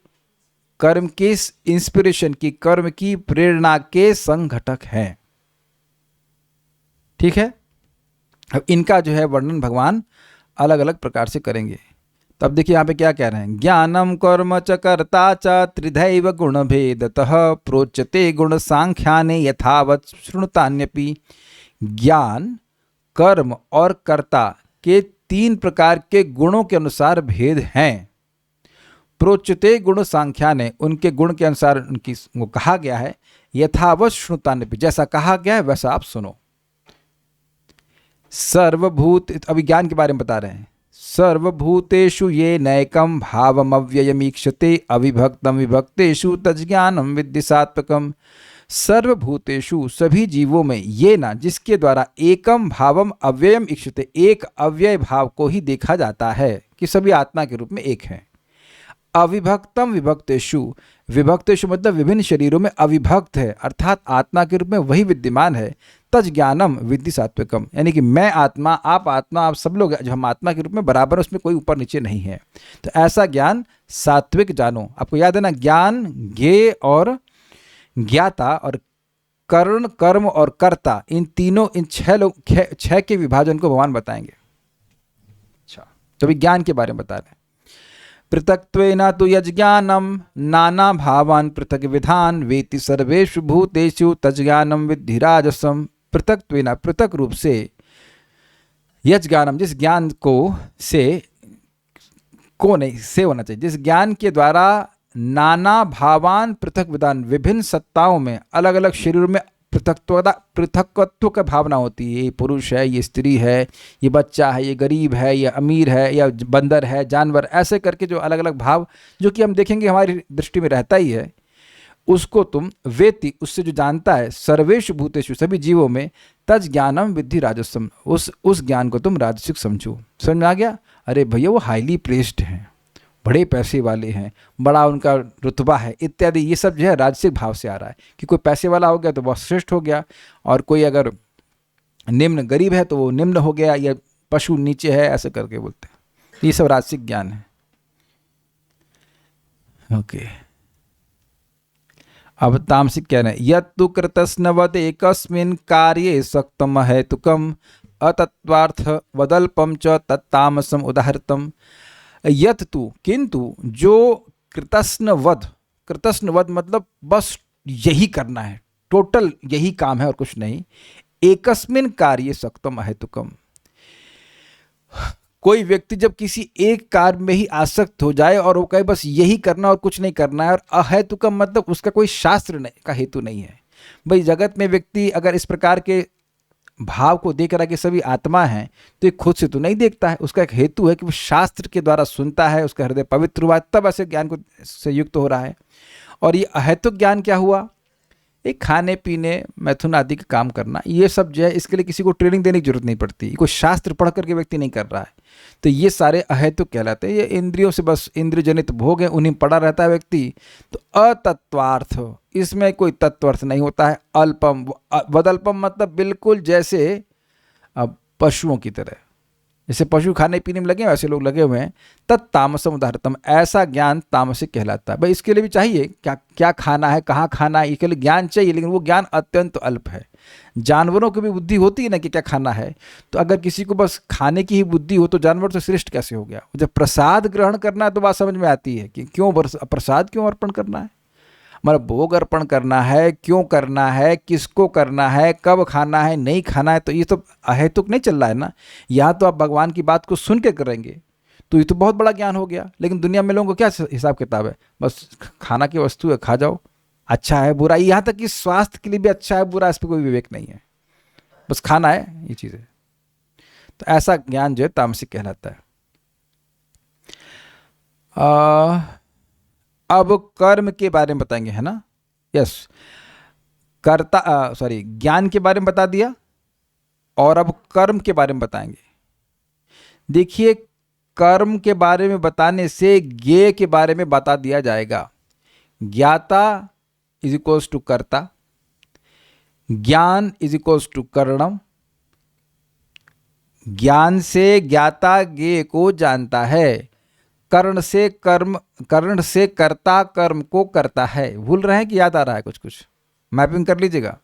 कर्म के इंस्पिरेशन की, कर्म की प्रेरणा के संघटक हैं। ठीक है। अब इनका जो है वर्णन भगवान अलग अलग प्रकार से करेंगे। तो अब देखिए यहाँ पे क्या कह रहे हैं, ज्ञानम कर्म च कर्ता च त्रिधैव गुण भेदतः प्रोच्यते गुण सांख्याने यथावत् शृणुतान्यपि। ज्ञान, कर्म और कर्ता के तीन प्रकार के गुणों के अनुसार भेद हैं। प्रोच्यते गुण सांख्याने, उनके गुण के अनुसार उनकी वो कहा गया है। यथावत् शृणुतान्यपि, जैसा कहा गया है वैसा आप सुनो। सर्वभूत, अभी ज्ञान के बारे में बता रहे हैं। सर्वभूतेषु ये नैकम भावमव्ययमीक्षते अविभक्तम विभक्तेषु तज्ज्ञानम विद्धि सात्वकम। सर्वभूतेषु, सभी जीवों में, ये ना जिसके द्वारा एकम भावम अव्ययम इक्षते, एक अव्यय भाव को ही देखा जाता है कि सभी आत्मा के रूप में एक हैं। अविभक्तम विभक्तेषु, विभक्तेषु मतलब विभिन्न शरीरों में अविभक्त है, अर्थात आत्मा के रूप में वही विद्यमान है। तज ज्ञानम विद्धि सात्विकम, यानी कि मैं आत्मा, आप सब लोग जो हम आत्मा के रूप में बराबर, उसमें कोई ऊपर नीचे नहीं है। तो ऐसा ज्ञान सात्विक जानो। आपको याद है ना, ज्ञान, ज्ञेय और ज्ञाता और कर्ण, कर्म और कर्ता, इन तीनों, इन छह के विभाजन को भगवान बताएंगे। अच्छा, तो अभी ज्ञान के बारे में बता रहे हैं। पृथक्त्वेन तु यज्ञानम नाना भावान पृथक विधान वेति सर्वेषु भूतेषु तज्ज्ञानम विद्धि राजसम। पृथक्त्वेन, पृथक रूप से, यज्ञानम जिस ज्ञान को से नहीं से होना चाहिए, जिस ज्ञान के द्वारा नाना भावान पृथक विधान, विभिन्न सत्ताओं में, अलग अलग शरीरों में पृथकत्व का भावना होती है। ये पुरुष है, ये स्त्री है, ये बच्चा है, ये गरीब है, ये अमीर है, या बंदर है, जानवर, ऐसे करके जो अलग अलग भाव जो कि हम देखेंगे हमारी दृष्टि में रहता ही है, उसको तुम वेति, उससे जो जानता है, सर्वेषु भूतेषु, सभी जीवों में, तज ज्ञानम विद्धि राजसम, उस ज्ञान को तुम राजसिक समझो। समझ में आ गया? अरे भैया वो हाईली प्लेस्ड हैं, बड़े पैसे वाले हैं, बड़ा उनका रुतबा है इत्यादि, ये सब जो है राजसिक भाव से आ रहा है कि कोई पैसे वाला हो गया तो बहुत श्रेष्ठ हो गया, और कोई अगर निम्न गरीब है तो वो निम्न हो गया, या पशु नीचे है, ऐसे करके बोलते हैं। ये सब राजसिक ज्ञान है। ओके, अब तामसिक कह रहे हैं, यत्तु कृतस्नवद एकस्मिन् कार्ये सक्तम हेतुकम अतत्वार्थ वदल्पम च तत्तामसम उदाहृतम। यत तु, किंतु जो कृतस्नवद, कृतस्नवद मतलब बस यही करना है, टोटल यही काम है और कुछ नहीं। एकस्मिन कार्य सक्तम अहेतुकम, कोई व्यक्ति जब किसी एक कार्य में ही आसक्त हो जाए और वो कहे बस यही करना और कुछ नहीं करना है, और अहेतुकम मतलब उसका कोई शास्त्र नहीं का हेतु नहीं है। भाई जगत में व्यक्ति अगर इस प्रकार के भाव को देख रहा है कि सभी आत्मा हैं, तो ये खुद से तो नहीं देखता है, उसका एक हेतु है कि वो शास्त्र के द्वारा सुनता है, उसका हृदय पवित्र हुआ, तब ऐसे ज्ञान को से युक्त हो रहा है। और ये अहेतुक ज्ञान क्या हुआ? एक खाने पीने, मैथुन आदि का काम करना, ये सब जो है इसके लिए किसी को ट्रेनिंग देने की जरूरत नहीं पड़ती, कोई शास्त्र पढ़ करके व्यक्ति नहीं कर रहा है। तो ये सारे अहेतुक कहलाते हैं। ये इंद्रियों से बस इंद्रिय जनित भोग है, उन्हीं पड़ा रहता है व्यक्ति। तो अतत्वार्थ, इसमें कोई तत्वार्थ नहीं होता है। अल्पम, वदल्पम मतलब बिल्कुल जैसे पशुओं की तरह, जैसे पशु खाने पीने में लगे वैसे लोग लगे हुए हैं। तत्तामसम उदाहृतम, ऐसा ज्ञान तामसिक कहलाता है। भाई इसके लिए भी चाहिए क्या क्या खाना है, कहाँ खाना है, इसके लिए ज्ञान चाहिए, लेकिन वो ज्ञान अत्यंत अल्प है। जानवरों की भी बुद्धि होती है ना कि क्या खाना है, तो अगर किसी को बस खाने की ही बुद्धि हो तो जानवर तो श्रेष्ठ कैसे हो गया। जब प्रसाद ग्रहण करना है तो बात समझ में आती है कि क्यों प्रसाद क्यों अर्पण करना है, मतलब भोग अर्पण करना है, क्यों करना है, किसको करना है, कब खाना है, नहीं खाना है, तो ये तो अहेतुक नहीं चल रहा है ना। यहाँ तो आप भगवान की बात को सुन के करेंगे तो ये तो बहुत बड़ा ज्ञान हो गया। लेकिन दुनिया में लोगों को क्या हिसाब किताब है, बस खाना की वस्तु है, खा जाओ, अच्छा है बुरा, यहाँ तक कि स्वास्थ्य के लिए भी अच्छा है बुरा, इस पर कोई विवेक नहीं है। बस खाना है, ये चीज़ है। तो ऐसा ज्ञान जो है तामसिक कहलाता है। अब कर्म के बारे में बताएंगे, है ना? यस, ज्ञान के बारे में बता दिया और अब कर्म के बारे में बताएंगे। देखिए, कर्म के बारे में बताने से ज्ञेय के बारे में बता दिया जाएगा। ज्ञाता इज इक्वल्स टू कर्ता, ज्ञान इज इक्वल्स टू करणम। ज्ञान से ज्ञाता ज्ञेय को जानता है, कर्ण से कर्ता कर्म को करता है। भूल रहे हैं कि याद आ रहा है? कुछ कुछ मैपिंग कर लीजिएगा।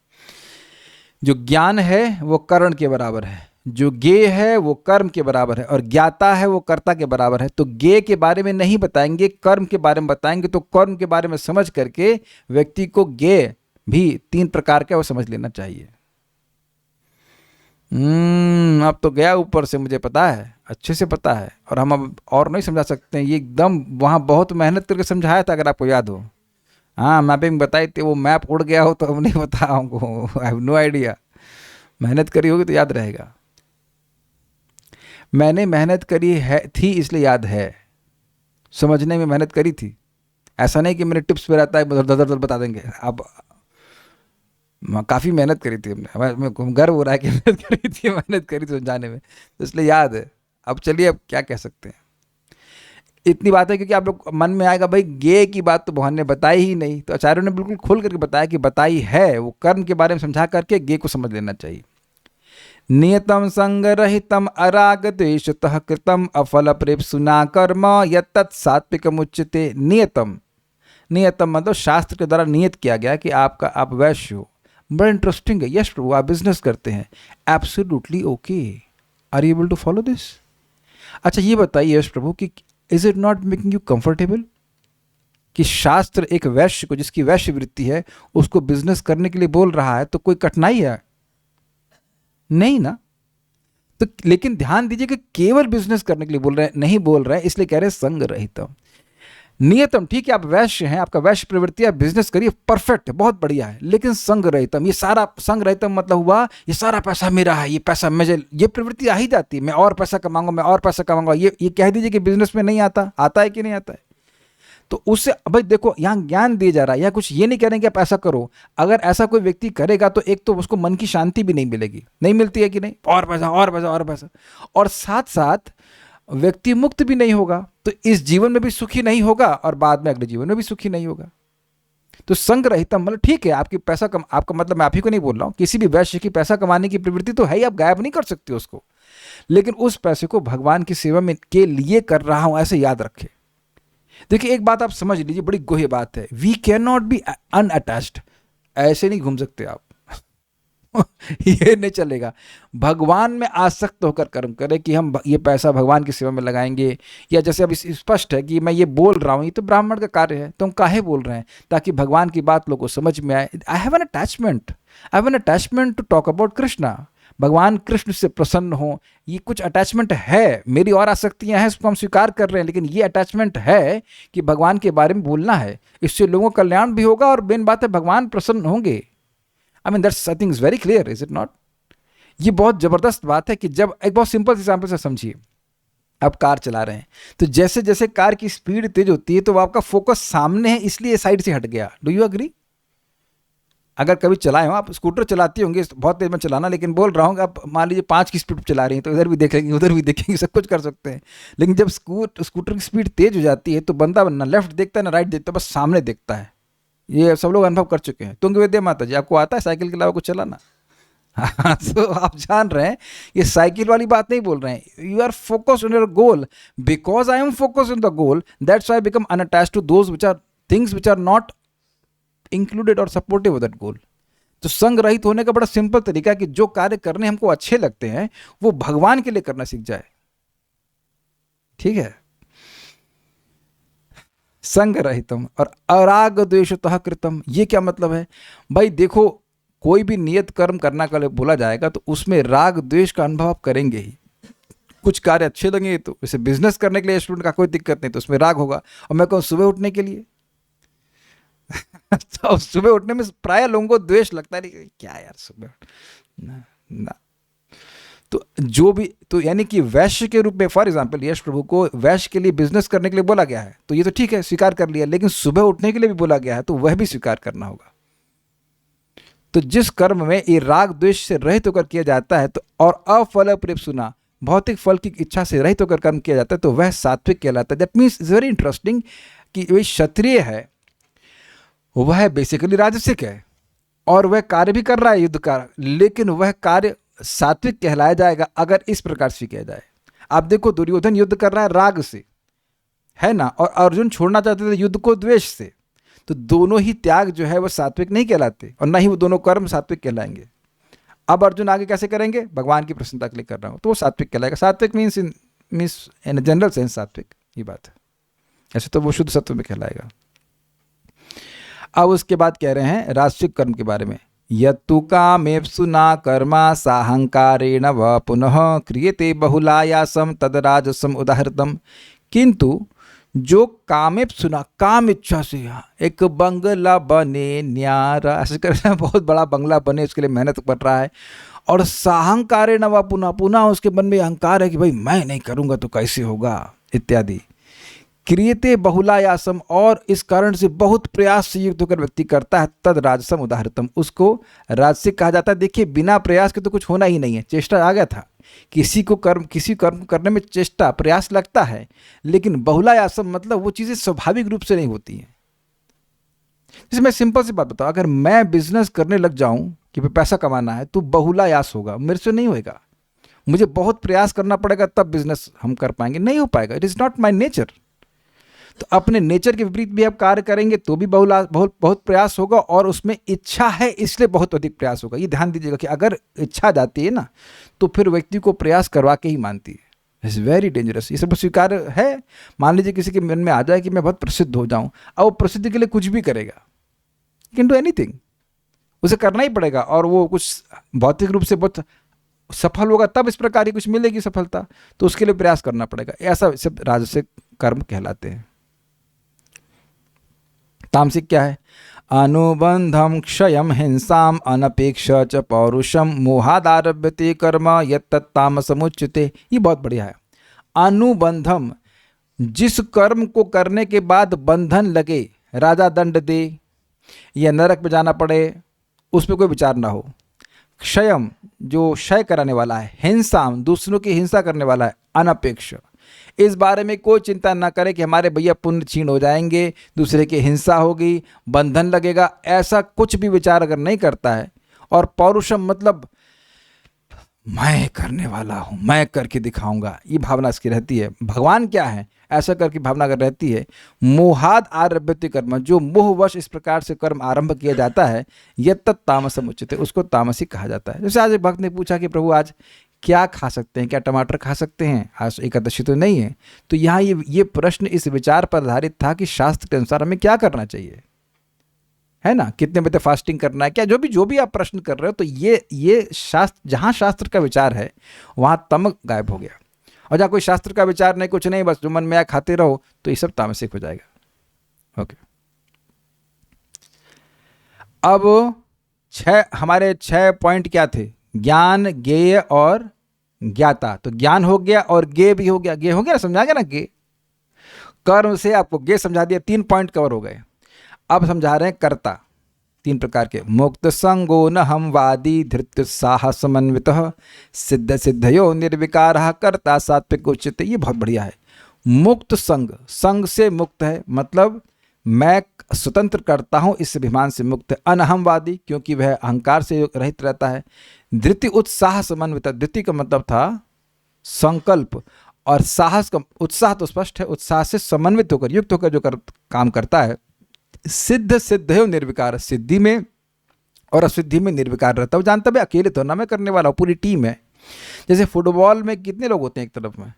जो ज्ञान है वो कर्ण के बराबर है, जो ज्ञेय है वो कर्म के बराबर है, और ज्ञाता है वो कर्ता के बराबर है। तो ज्ञेय के बारे में नहीं बताएंगे, कर्म के बारे में बताएंगे। तो कर्म के बारे में समझ करके व्यक्ति को ज्ञेय भी 3 प्रकार का वो समझ लेना चाहिए। अब तो गया ऊपर से, मुझे पता है, अच्छे से पता है, और हम अब और नहीं समझा सकते हैं। ये एकदम वहाँ बहुत मेहनत करके समझाया था, अगर आपको याद हो। हाँ, मैपिंग बताई थी, वो मैप उड़ गया हो तो अब नहीं पता हमको, आई हैव नो आइडिया। मेहनत करी होगी तो याद रहेगा। मैंने मेहनत करी है थी इसलिए याद है, समझने में मेहनत करी थी। ऐसा नहीं कि मैंने टिप्स पे रहता है दर बता देंगे। अब काफ़ी मेहनत करी थी हमने, मैं गर्व हो रहा है कि मेहनत करी थी समझाने में, तो इसलिए याद है। अब चलिए, अब क्या कह सकते हैं। इतनी बात है क्योंकि आप लोग मन में आएगा भाई ज्ञेय की बात तो भगवान ने बताई ही नहीं, तो आचार्यों ने बिल्कुल खोल करके बताया कि बताई है। वो कर्म के बारे में समझा करके ज्ञेय को समझ लेना चाहिए। नियतम संगरहितम अराग द्वेषतः कृतम अफल प्रेप्सुना कर्म यत्तत् सात्विकम उच्यते। नियतम, नियतम मतलब शास्त्र के द्वारा नियत किया गया कि आप वैश्य हो। बड़ा इंटरेस्टिंग है। यस प्रभु, आप बिजनेस करते हैं, absolutely okay. Are you able to follow this? अच्छा ये बताइए यश प्रभु कि is it not making you comfortable कि शास्त्र एक वैश्य को, जिसकी वैश्य वृत्ति है, उसको बिजनेस करने के लिए बोल रहा है, तो कोई कठिनाई है? नहीं ना। तो लेकिन ध्यान दीजिए कि केवल बिजनेस करने के लिए बोल रहे हैं, नहीं बोल रहे हैं, इसलिए कह रहे हैं संग रहितम। नियतम, ठीक है, आप वैश्य हैं, आपका वैश्य प्रवृत्ति, आप बिजनेस करिए, परफेक्ट है, बहुत बढ़िया है, लेकिन संग रहितम, ये सारा संग रहितम मतलब हुआ ये सारा पैसा मेरा है, ये पैसा मुझे, ये प्रवृत्ति आ ही जाती है, मैं और पैसा कमाऊंगा, मैं और पैसा कमाऊंगा। ये कह दीजिए कि बिजनेस में नहीं आता, आता है कि नहीं आता है? तो उससे भाई देखो, यहाँ ज्ञान दिया जा रहा है, यहाँ कुछ ये नहीं कह रहे कि आप ऐसा करो। अगर ऐसा कोई व्यक्ति करेगा तो एक तो उसको मन की शांति भी नहीं मिलेगी, नहीं मिलती है कि नहीं, और पैसा और पैसा और पैसा, और साथ साथ व्यक्ति मुक्त भी नहीं होगा, तो इस जीवन में भी सुखी नहीं होगा और बाद में अगले जीवन में भी सुखी नहीं होगा। तो संग रहितम मतलब ठीक है, आपकी पैसा आपका मतलब, मैं आप ही को नहीं बोल रहा हूं, किसी भी वैश्य की पैसा कमाने की प्रवृत्ति तो है ही, आप गायब नहीं कर सकते उसको, लेकिन उस पैसे को भगवान की सेवा में के लिए कर रहा हूं, ऐसे याद रखें। देखिए एक बात आप समझ लीजिए, बड़ी गोह्य बात है, we can not be unattached. ऐसे नहीं घूम सकते आप ये नहीं चलेगा। भगवान में आसक्त होकर कर्म करें कि हम ये पैसा भगवान की सेवा में लगाएंगे, या जैसे अब स्पष्ट है कि मैं ये बोल रहा हूँ, ये तो ब्राह्मण का कार्य है, तो हम काहे बोल रहे हैं? ताकि भगवान की बात लोगों को समझ में आए। I have an attachment to talk about Krishna. भगवान कृष्ण से प्रसन्न हो, ये कुछ अटैचमेंट है, मेरी और आसक्तियां हैं, उसको हम स्वीकार कर रहे हैं, लेकिन ये अटैचमेंट है कि भगवान के बारे में बोलना है, इससे लोगों का कल्याण भी होगा और मेन बात है भगवान प्रसन्न होंगे। I mean that's, I think is very clear, is it not? ये बहुत जबरदस्त बात है कि जब, एक बहुत सिंपल एग्जाम्पल से समझिए, आप कार चला रहे हैं, तो जैसे जैसे कार की स्पीड तेज होती है तो आपका फोकस सामने है, इसलिए साइड से हट गया। Do you agree? अगर कभी चलाए हो, आप स्कूटर चलाती होंगे, बहुत तेज में चलाना, लेकिन बोल रहा हूँ, आप मान लीजिए 5 की स्पीड चला रही हैं, तो इधर भी देखेंगे उधर भी देखेंगे, सब कुछ कर सकते हैं, लेकिन जब स्कूटर की स्पीड तेज हो जाती है तो बंदा ना लेफ्ट देखता है ना राइट देखता है, बस सामने देखता है। ये सब लोग अनुभव कर चुके हैं। तुंग विद्या माता जी, आपको आता है साइकिल के अलावा कुछ चलाना? हाँ, तो आप जान रहे हैं, ये साइकिल वाली बात नहीं बोल रहे हैं। You are focus on your goal, because I am focus on the goal, that's why I become unattached to those which are things which are not included और सपोर्टिव ऑफ दैट गोल। तो संग रहित होने का बड़ा simple तरीका है कि जो कार्य करने हमको अच्छे लगते हैं वो भगवान के लिए करना सीख जाए। ठीक है, संग रहितम और अराग द्वेषतः कृतम, ये क्या मतलब है भाई? देखो, कोई भी नियत कर्म करना के लिए बोला जाएगा तो उसमें राग द्वेष का अनुभव आप करेंगे ही। कुछ कार्य अच्छे लगेंगे, तो जैसे बिजनेस करने के लिए स्टूडेंट का कोई दिक्कत नहीं, तो उसमें राग होगा। और मैं कहूँ सुबह उठने के लिए तो सुबह उठने में प्राय लोगों को द्वेष लगता है, क्या यार सुबह ना, ना। तो जो भी, तो यानी कि वैश्य के रूप में, फॉर एग्जाम्पल यश प्रभु को वैश्य के लिए बिजनेस करने के लिए बोला गया है, तो ये तो ठीक है, स्वीकार कर लिया, लेकिन सुबह उठने के लिए भी बोला गया है, तो वह भी स्वीकार करना होगा। तो जिस कर्म में ये राग द्वेष से रहित होकर किया जाता है, तो और अफल प्रेप सुना, भौतिक फल की इच्छा से रहित होकर कर्म किया जाता है, तो वह सात्विक कहलाता है। That means is very interesting कि वही क्षत्रिय है, वह बेसिकली राजसिक है और वह कार्य भी कर रहा है युद्ध का, लेकिन वह कार्य सात्विक कहलाया जाएगा अगर इस प्रकार से किया जाए। आप देखो, दुर्योधन युद्ध कर रहा है राग से, है ना, और अर्जुन छोड़ना चाहते थे युद्ध को द्वेष से, तो दोनों ही त्याग जो है वह सात्विक नहीं कहलाते, और ना ही वो दोनों कर्म सात्विक कहलाएंगे। अब अर्जुन आगे कैसे करेंगे, भगवान की प्रसन्नता के लिए कर रहा हूँ, तो वो सात्विक कहलाएगा। सात्विक मीन्स इन जनरल सेंस सात्विक, ये बात है, ऐसे तो वो शुद्ध सत्व में कहलाएगा। अब उसके बाद कह रहे हैं राजसिक कर्म के बारे में, यत्तु कामेप्सु न कर्मा साहंकारेण व पुनः क्रियते बहुलायासम तद राजसम उदाहृतम। किंतु जो कामेप्सु न, काम इच्छा से, एक बंगला बने न्यारा, ऐसे करना, बहुत बड़ा बंगला बने उसके लिए मेहनत कर रहा है, और साहंकारेण व पुनः, पुनः उसके मन में अहंकार है कि भाई मैं नहीं करूँगा तो कैसे होगा इत्यादि। क्रियते बहुलायासम, और इस कारण से बहुत प्रयास से युक्त होकर व्यक्ति करता है, तद राजसम उदाहृतम, उसको राजसिक कहा जाता है। देखिए, बिना प्रयास के तो कुछ होना ही नहीं है, चेष्टा आ गया था, किसी कर्म करने में चेष्टा प्रयास लगता है, लेकिन बहुलायासम मतलब वो चीज़ें स्वाभाविक रूप से नहीं होती हैं। जैसे मैं सिंपल सी बात बताऊँ, अगर मैं बिजनेस करने लग जाऊँ कि पैसा कमाना है, तो बहुलायास होगा, मेरे से नहीं होएगा, मुझे बहुत प्रयास करना पड़ेगा तब बिजनेस हम कर पाएंगे, नहीं हो पाएगा, it is not my nature. तो अपने नेचर के विपरीत भी आप कार्य करेंगे तो भी बहुत प्रयास होगा, और उसमें इच्छा है इसलिए बहुत अधिक प्रयास होगा। ये ध्यान दीजिएगा कि अगर इच्छा जाती है ना, तो फिर व्यक्ति को प्रयास करवा के ही मानती है। It's very dangerous. ये सब स्वीकार है। मान लीजिए किसी के मन में आ जाए कि मैं बहुत प्रसिद्ध हो जाऊं, अब वो प्रसिद्धि के लिए कुछ भी करेगा, कैन डू एनीथिंग, उसे करना ही पड़ेगा, और वो कुछ भौतिक रूप से बहुत सफल होगा तब इस प्रकार की कुछ मिलेगी सफलता, तो उसके लिए प्रयास करना पड़ेगा। ऐसा सब राजसिक कर्म कहलाते हैं। तामसिक क्या है? अनुबंधम क्षयम हिंसाम अनपेक्ष च पौरुषम मोहादारभ्यते कर्म यत्तत्तामसमुच्यते। ये बहुत बढ़िया है। अनुबंधम, जिस कर्म को करने के बाद बंधन लगे, राजा दंड दे या नरक में जाना पड़े, उस पर कोई विचार ना हो। क्षयम, जो क्षय कराने वाला है। हिंसाम, दूसरों की हिंसा करने वाला है। अनपेक्ष, इस बारे में कोई चिंता ना करे कि हमारे भैया पुण्य छीन हो जाएंगे, दूसरे की हिंसा होगी, बंधन लगेगा, ऐसा कुछ भी विचार अगर नहीं करता है। और पौरुषम मतलब मैं करने वाला हूँ, मैं करके दिखाऊंगा, ये भावना इसकी रहती है। भगवान क्या है, ऐसा करके भावना अगर रहती है। मोहाद आरभ्यते कर्म, जो मोहवश इस प्रकार से कर्म आरंभ किया जाता है, यत्तत् तामसम उच्यते, उसको तामसिक कहा जाता है। जैसे आज एक भक्त ने पूछा कि प्रभु आज क्या खा सकते हैं, क्या टमाटर खा सकते हैं, आज एकादशी तो नहीं है। तो यहाँ ये प्रश्न इस विचार पर आधारित था कि शास्त्र के अनुसार हमें क्या करना चाहिए, है ना, कितने बजे फास्टिंग करना है, क्या जो भी आप प्रश्न कर रहे हो। तो ये शास्त्र, जहाँ शास्त्र का विचार है वहाँ तम गायब हो गया, और जहाँ कोई शास्त्र का विचार नहीं, कुछ नहीं, बस जो मन में आया खाते रहो, तो ये सब तामसिक हो जाएगा। ओके, अब हमारे 6 पॉइंट क्या थे? ज्ञान, ज्ञेय और ज्ञाता। तो ज्ञान हो गया और ज्ञेय भी हो गया। ज्ञेय हो गया ना, समझा गया ना। ज्ञेय कर्म से आपको ज्ञेय समझा दिया, 3 पॉइंट कवर हो गए। अब समझा रहे हैं कर्ता, 3 प्रकार के। मुक्त संगो न हम वादी धृत्युत्साह समन्वितः सिद्ध सिद्धयो निर्विकारः कर्ता सात्विक उच्यते। ये बहुत बढ़िया है। मुक्त संग, संग से मुक्त है, मतलब मैं स्वतंत्र करता हूँ, इस अभिमान से मुक्त है। अनहमवादी, क्योंकि वह अहंकार से रहित रहता है। धृति उत्साह समन्वित, धृति का मतलब था संकल्प, और साहस का, उत्साह तो स्पष्ट है, उत्साह से समन्वित होकर, युक्त होकर जो काम करता है। सिद्ध सिद्धयो निर्विकार, सिद्धि में और असिद्धि में निर्विकार रहता है। वो जानता है अकेले तो ना मैं करने वाला हूँ, पूरी टीम है। जैसे फुटबॉल में कितने लोग होते हैं एक तरफ में?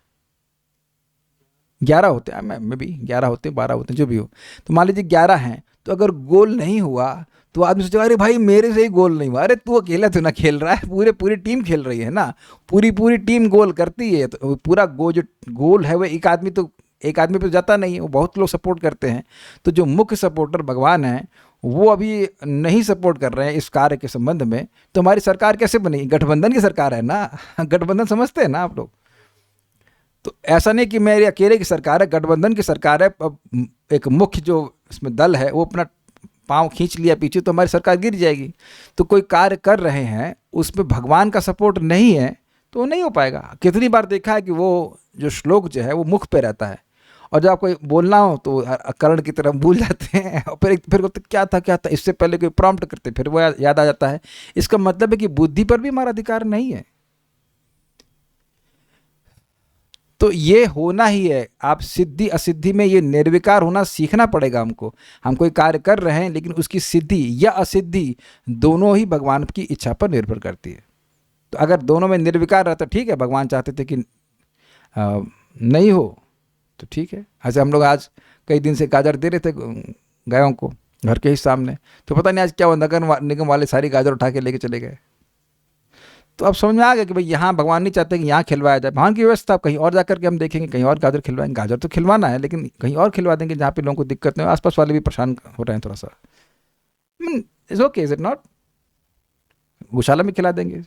11 होते हैं, मैं भी 11 होते हैं, 12 होते हैं, जो भी हो। तो मान लीजिए 11 हैं, तो अगर गोल नहीं हुआ तो आदमी सोचेगा अरे भाई मेरे से ही गोल नहीं हुआ। अरे तू अकेला तो ना खेल रहा है, पूरी टीम खेल रही है ना, पूरी टीम गोल करती है। तो पूरा जो गोल है वो एक आदमी पे तो जाता नहीं है, वो बहुत लोग सपोर्ट करते हैं। तो जो मुख्य सपोर्टर भगवान है, वो अभी नहीं सपोर्ट कर रहे हैं इस कार्य के संबंध में, तो हमारी सरकार कैसे बनेगी? गठबंधन की सरकार है ना। गठबंधन समझते हैं ना आप लोग? तो ऐसा नहीं कि मेरे अकेले की सरकार है, गठबंधन की सरकार है। अब एक मुख्य जो इसमें दल है वो अपना पाँव खींच लिया पीछे तो हमारी सरकार गिर जाएगी। तो कोई कार्य कर रहे हैं उसमें भगवान का सपोर्ट नहीं है तो वो नहीं हो पाएगा। कितनी बार देखा है कि वो जो श्लोक जो है वो मुख पे रहता है, और जब आपको बोलना हो तो कर्ण की तरह भूल जाते हैं, और फिर तो क्या था इससे पहले कोई प्रॉम्प्ट करते फिर वो याद आ जाता है। इसका मतलब है कि बुद्धि पर भी हमारा अधिकार नहीं है। तो ये होना ही है। आप सिद्धि असिद्धि में ये निर्विकार होना सीखना पड़ेगा हमको। हम कोई कार्य कर रहे हैं लेकिन उसकी सिद्धि या असिद्धि दोनों ही भगवान की इच्छा पर निर्भर करती है। तो अगर दोनों में निर्विकार रहता ठीक है, भगवान चाहते थे कि नहीं हो तो ठीक है। ऐसे हम लोग आज कई दिन से गाजर दे रहे थे गायों को घर के ही सामने, तो पता नहीं आज क्या हुआ, नगर निगम वाले सारी गाजर उठा के लेके चले गए। तो अब समझ में आ गया कि भाई यहाँ भगवान नहीं चाहते कि यहाँ खिलवाया जाए। भगवान की व्यवस्था कहीं और जाकर के हम देखेंगे, कहीं और गाजर खिलवाएंगे। गाजर तो खिलवाना है लेकिन कहीं और खिलवा देंगे जहाँ पे लोगों को दिक्कत नहीं हो। आसपास वाले भी परेशान हो रहे हैं थोड़ा सा। Is okay, is it not? गौशाला में खिला देंगे।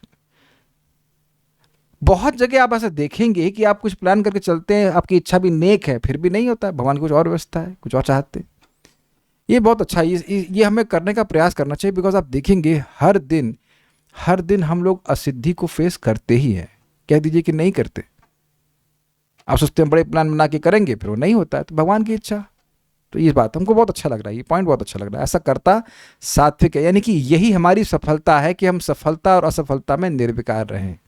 बहुत जगह आप ऐसा देखेंगे कि आप कुछ प्लान करके चलते हैं, आपकी इच्छा भी नेक है, फिर भी नहीं होता है। भगवान की कुछ और व्यवस्था है, कुछ और चाहते हैं। ये बहुत अच्छा है, ये हमें करने का प्रयास करना चाहिए। बिकॉज आप देखेंगे हर दिन हम लोग असिद्धि को फेस करते ही हैं। कह दीजिए कि नहीं करते। आप सोचते हैं बड़े प्लान बना के करेंगे, फिर वो नहीं होता है। तो भगवान की इच्छा। तो ये बात हमको बहुत अच्छा लग रहा है, ये पॉइंट बहुत अच्छा लग रहा है। ऐसा करता सात्विक है, यानी कि यही हमारी सफलता है कि हम सफलता और असफलता में निर्विकार रहें।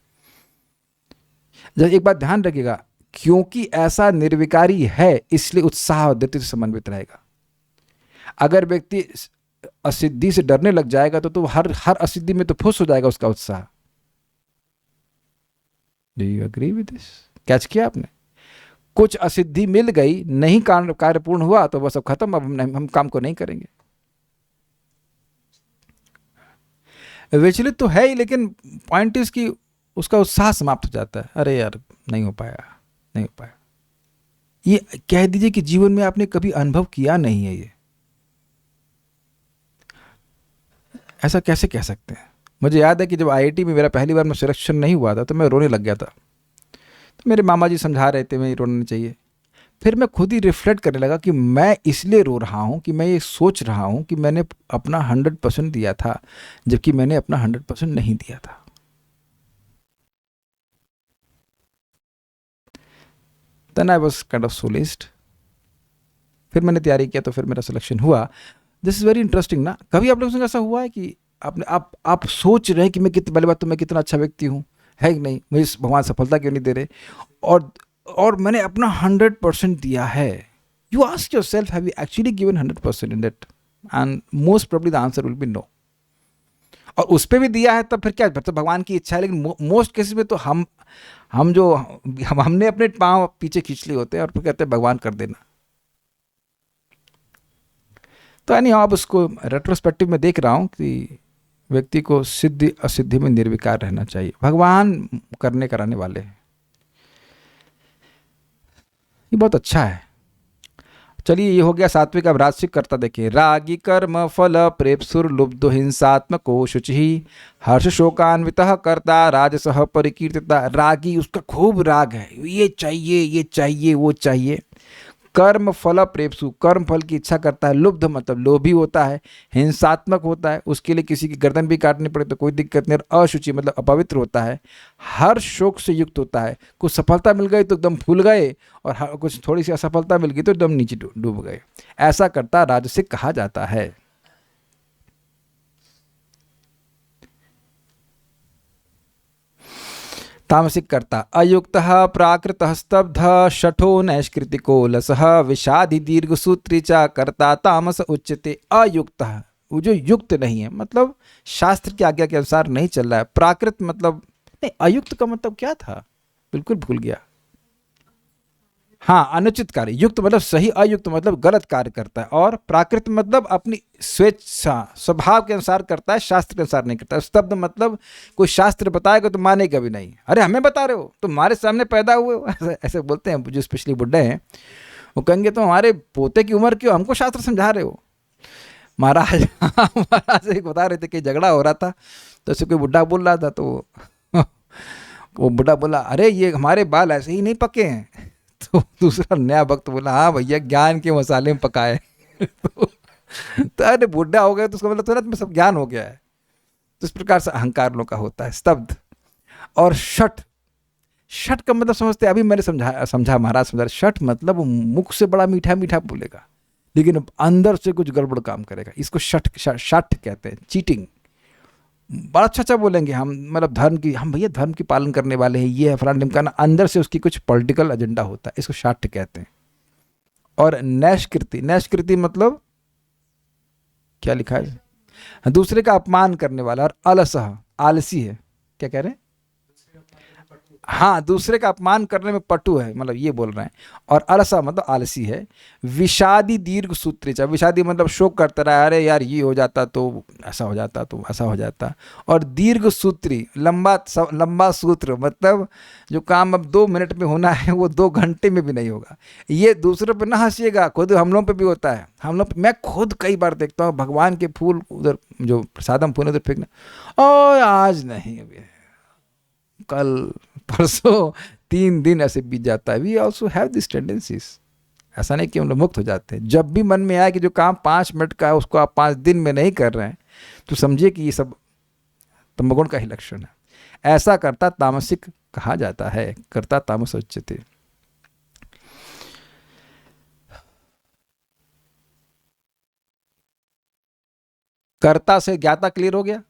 जब एक बात ध्यान रखिएगा, क्योंकि ऐसा निर्विकारी है इसलिए उत्साह और धृति से समन्वित रहेगा। अगर व्यक्ति असिद्धि से डरने लग जाएगा तो हर असिद्धि में तो फुस हो जाएगा उसका उत्साह। Do you agree with this? Catch किया आपने? कुछ असिद्धि मिल गई, नहीं कार्य पूर्ण हुआ तो बस अब खत्म, अब हम काम को नहीं करेंगे। विचलित तो है ही, लेकिन पॉइंट इज कि उसका उत्साह समाप्त हो जाता है। अरे यार नहीं हो पाया। ये कह दीजिए कि जीवन में आपने कभी अनुभव किया नहीं है ये। ऐसा कैसे कह सकते हैं? मुझे याद है कि जब आईआईटी में मेरा पहली बार में सिलेक्शन नहीं हुआ था तो मैं रोने लग गया था। तो मेरे मामा जी समझा रहे थे मैं रोना नहीं चाहिए। फिर मैं खुद ही रिफ्लेक्ट करने लगा कि मैं इसलिए रो रहा हूँ कि मैं ये सोच रहा हूँ कि मैंने अपना 100% दिया था, जबकि मैंने अपना 100% नहीं दिया था। Then I was kind of soloist. फिर मैंने तैयारी किया तो फिर मेरा सिलेक्शन हुआ। दिस इज़ वेरी इंटरेस्टिंग ना। कभी आप लोगों से ऐसा हुआ है कि आप सोच रहे हैं कि मैं पहली बात तो मैं कितना अच्छा व्यक्ति हूँ, है कि नहीं, मुझे भगवान सफलता क्यों नहीं दे रहे, और मैंने अपना 100% दिया है। You ask your self, have you actually given 100% in that? And most probably the answer will be no. और उस पर भी दिया है तब फिर क्या, फिर तो भगवान की इच्छा है। लेकिन मोस्ट केसेस में तो हमने अपने पाँव पीछे खींच लिए होते हैं और फिर कहते हैं भगवान कर देना। तो यानी अब उसको रेट्रोस्पेक्टिव में देख रहा हूँ कि व्यक्ति को सिद्धि असिद्धि में निर्विकार रहना चाहिए। भगवान करने कराने वाले हैं, ये बहुत अच्छा है। चलिए ये हो गया सात्विक। अब राजसिक कर्ता देखिए। रागी कर्म फल प्रेपसुर लुब्धो हिंसात्मको शुचि हर्ष शोकान्वितः कर्ता राजसः परिकीर्तिता। रागी, उसका खूब राग है, ये चाहिए वो चाहिए। कर्म फल प्रेपसु, कर्म फल की इच्छा करता है। लुब्ध मतलब लोभी होता है। हिंसात्मक होता है, उसके लिए किसी की गर्दन भी काटनी पड़े तो कोई दिक्कत नहीं। और अशुचि मतलब अपवित्र होता है। हर शोक से युक्त होता है। कुछ सफलता मिल गई तो एकदम फूल गए, और कुछ थोड़ी सी असफलता मिल गई तो एकदम नीचे डूब गए। ऐसा करता राजसिक कहा जाता है। तामसिक कर्ता अयुक्त प्राकृत स्तब्ध शठो नैष्कृतिको लसः विषादि दीर्घसूत्री च कर्ता तामस उच्यते। अयुक्त, वो जो युक्त नहीं है मतलब शास्त्र की आज्ञा के अनुसार नहीं चल रहा है। प्राकृत मतलब नहीं, अयुक्त का मतलब क्या था, बिल्कुल भूल गया। हाँ, अनुचित कार्य। युक्त मतलब सही, अयुक्त मतलब गलत कार्य करता है। और प्राकृत मतलब अपनी स्वेच्छा स्वभाव के अनुसार करता है, शास्त्र के अनुसार नहीं करता है। स्तब्ध मतलब कोई शास्त्र बताएगा तो मानेगा भी नहीं। अरे हमें बता रहे हो, तुम्हारे सामने पैदा हुए हो, ऐसे बोलते हैं जो स्पेशली बुढ़े हैं। वो कहेंगे तो हमारे पोते की उम्र क्यों, हमको शास्त्र समझा रहे हो। महाराज महाराज एक बता रहे थे कि झगड़ा हो रहा था, तो उससे कोई बुढ़ा बोल रहा था, तो वो बुढ़ा बोला, अरे ये हमारे बाल ऐसे ही नहीं पके हैं। तो दूसरा नया भक्त बोला, हाँ भैया ज्ञान के मसाले में पकाए। तो अरे बुढ़ा हो गया तो उसका मतलब तुरंत में सब ज्ञान हो गया है। तो इस प्रकार से अहंकार लोगों का होता है। स्तब्ध और शठ, शठ का मतलब समझते हैं, अभी मैंने समझा महाराज समझा, शठ मतलब मुख से बड़ा मीठा मीठा बोलेगा लेकिन अंदर से कुछ गड़बड़ काम करेगा, इसको शठ कहते हैं। चीटिंग, बड़ा अच्छा बोलेंगे हम, मतलब धर्म की, हम भैया धर्म की पालन करने वाले हैं, ये है फलाना ढिमकाना, अंदर से उसकी कुछ पॉलिटिकल एजेंडा होता है, इसको शठ कहते हैं। और नैष्कृति, नैष्कृति मतलब क्या लिखा है, दूसरे का अपमान करने वाला। और अलसह, आलसी है, क्या कह रहे हैं, हाँ दूसरे का अपमान करने में पटु है, मतलब ये बोल रहे हैं। और अलसा मतलब आलसी है। विषादी दीर्घ सूत्री, विषादी मतलब शोक करता रहा, अरे यार ये हो जाता तो ऐसा हो जाता तो ऐसा हो जाता। और दीर्घ सूत्री, लंबा सूत्र मतलब जो काम अब 2 मिनट में होना है वो 2 घंटे में भी नहीं होगा। ये दूसरों पे ना हंसिएगा, खुद हम लोगों पे भी होता है। हम लोग, मैं खुद कई बार देखता हूँ भगवान के फूल उधर जो प्रसादम फूल उधर फेंकना, और आज नहीं, अभी कल परसों 3 दिन ऐसे बीत जाता है। We also have this tendencies. ऐसा नहीं कि हम लोग मुक्त हो जाते हैं। जब भी मन में आए कि जो काम 5 मिनट का है उसको आप 5 दिन में नहीं कर रहे हैं, तो समझिए कि ये सब तमोगुण का ही लक्षण है। ऐसा करता तामसिक कहा जाता है, कर्ता तामस उच्यते। कर्ता से ज्ञाता क्लियर हो गया,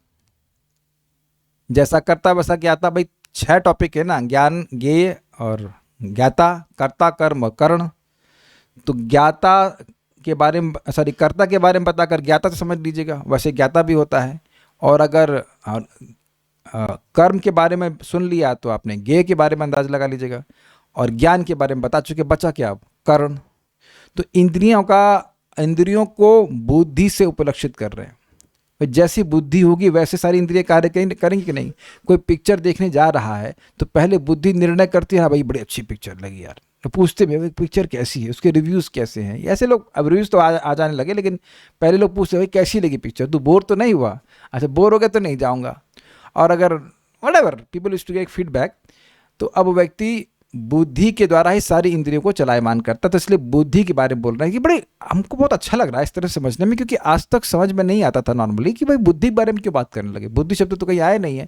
जैसा कर्ता वैसा ज्ञाता। भाई 6 टॉपिक है ना, ज्ञान, ज्ञेय और ज्ञाता, कर्ता, कर्म, कर्ण। तो ज्ञाता के बारे में, सॉरी कर्ता के बारे में बताकर ज्ञाता तो समझ लीजिएगा, वैसे ज्ञाता भी होता है। और अगर कर्म के बारे में सुन लिया तो आपने ज्ञेय के बारे में अंदाज लगा लीजिएगा। और ज्ञान के बारे में बता चुके, बचा क्या अब, कर्ण। तो इंद्रियों को बुद्धि से उपलक्षित कर रहे हैं। जैसी बुद्धि होगी वैसे सारी इंद्रियां कार्य करेंगी कि नहीं। कोई पिक्चर देखने जा रहा है तो पहले बुद्धि निर्णय करती है, हाँ भाई बड़ी अच्छी पिक्चर लगी यार, तो पूछते भी पिक्चर कैसी है, उसके रिव्यूज़ कैसे हैं। ऐसे लोग, अब रिव्यूज़ तो आ जाने लगे, लेकिन पहले लोग पूछते भाई कैसी लगी पिक्चर, तू बोर तो नहीं हुआ, अच्छा बोर हो गया तो नहीं जाऊँगा। और अगर whatever people used to get feedback, तो अब व्यक्ति बुद्धि के द्वारा ही सारी इंद्रियों को चलायमान करता। तो इसलिए बुद्धि के बारे में बोल रहे हैं कि बड़े हमको बहुत अच्छा लग रहा है इस तरह समझने में, क्योंकि आज तक समझ में नहीं आता था नॉर्मली कि भाई बुद्धि के बारे में क्यों बात करने लगे, बुद्धि शब्द तो कहीं आया नहीं है।